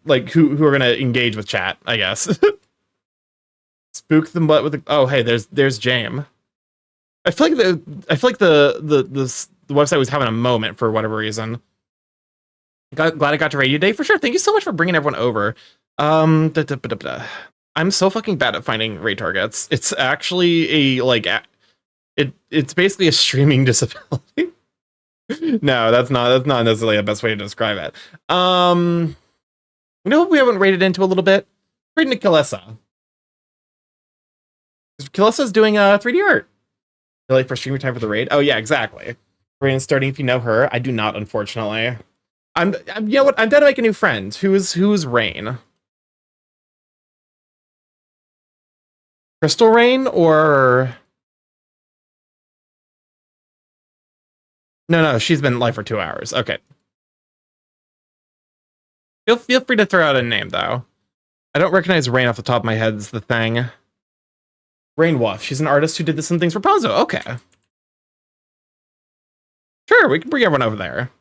like who are gonna engage with chat, I guess. Spook them butt with the, oh hey, there's Jam. I feel like the website was having a moment for whatever reason. Glad I got to raid you today for sure. Thank you so much for bringing everyone over. I'm so fucking bad at finding raid targets. It's actually it's basically a streaming disability. No, that's not necessarily the best way to describe it. We haven't raided into a little bit. Raiding to Kalessa. Kalessa's doing 3D art. Like for streamer time for the raid. Oh yeah, exactly. Raid starting if you know her. I do not, unfortunately. I'm you know what? I'm down to make a new friend. Who's Rain? Crystal Rain or no, she's been live for 2 hours. Okay. Feel free to throw out a name though. I don't recognize Rain off the top of my head is the thing. Rain Wolf. She's an artist who did some things for Ponzo. Okay. Sure, we can bring everyone over there.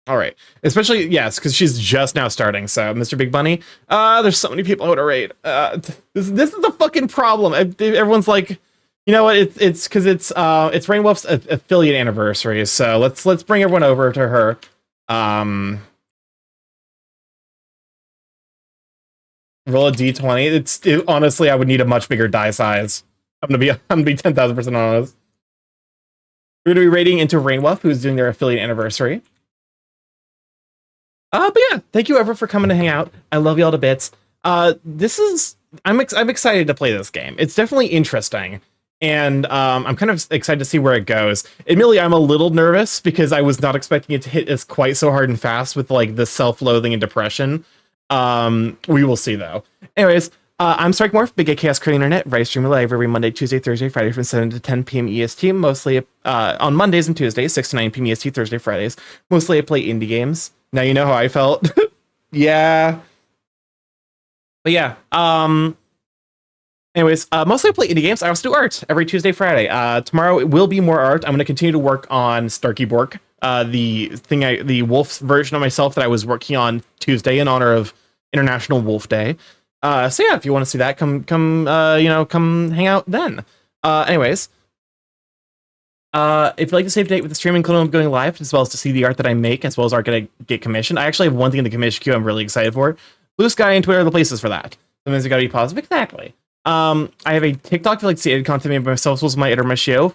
All right. Especially, yes, because she's just now starting. So, Mr. Big Bunny, there's so many people I want to raid. This is the fucking problem. Everyone's like, you know what? It's because it's Rainwolf's affiliate anniversary. So let's bring everyone over to her. Roll a d20. Honestly, I would need a much bigger die size. I'm gonna be 10,000% honest. We're gonna be raiding into Rainwolf, who's doing their affiliate anniversary. But yeah, thank you everyone for coming to hang out. I love you all to bits. I'm excited to play this game. It's definitely interesting, and I'm kind of excited to see where it goes. Admittedly, I'm a little nervous because I was not expecting it to hit us quite so hard and fast with like the self-loathing and depression. We will see though. Anyways, I'm StarkyMorph, Big Chaos Creating Internet, right stream live every Monday, Tuesday, Thursday, Friday from 7 to 10 p.m. EST, mostly on Mondays and Tuesdays, 6 to 9 p.m. EST, Thursday, Fridays. Mostly I play indie games. Now you know how I felt. Yeah. But yeah, anyways, mostly I play indie games. I also do art every Tuesday, Friday. Tomorrow it will be more art. I'm going to continue to work on StarkyMorph, the wolf version of myself that I was working on Tuesday in honor of International Wolf Day. So yeah, if you want to see that, come hang out then. Anyways, if you'd like to save date with the streaming including going live, as well as to see the art that I make, as well as art gonna get commissioned. I actually have one thing in the commission queue I'm really excited for. Blue Sky and Twitter are the places for that. Sometimes you gotta be positive. Exactly. I have a TikTok if you like to see edited content made by myself, as well as my editor, my show.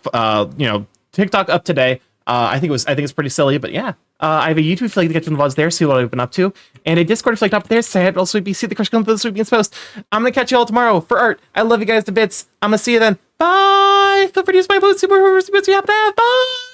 TikTok up today. I think it's pretty silly, but yeah. I have a YouTube if you like to get to the vlogs there, see what I've been up to, and a Discord if you like to up there, say it, also see the crush come for the Sweepians post. I'm gonna catch you all tomorrow for art. I love you guys to bits. I'm gonna see you then. Bye! Feel free to use my boots, super boots you happen to have. Bye!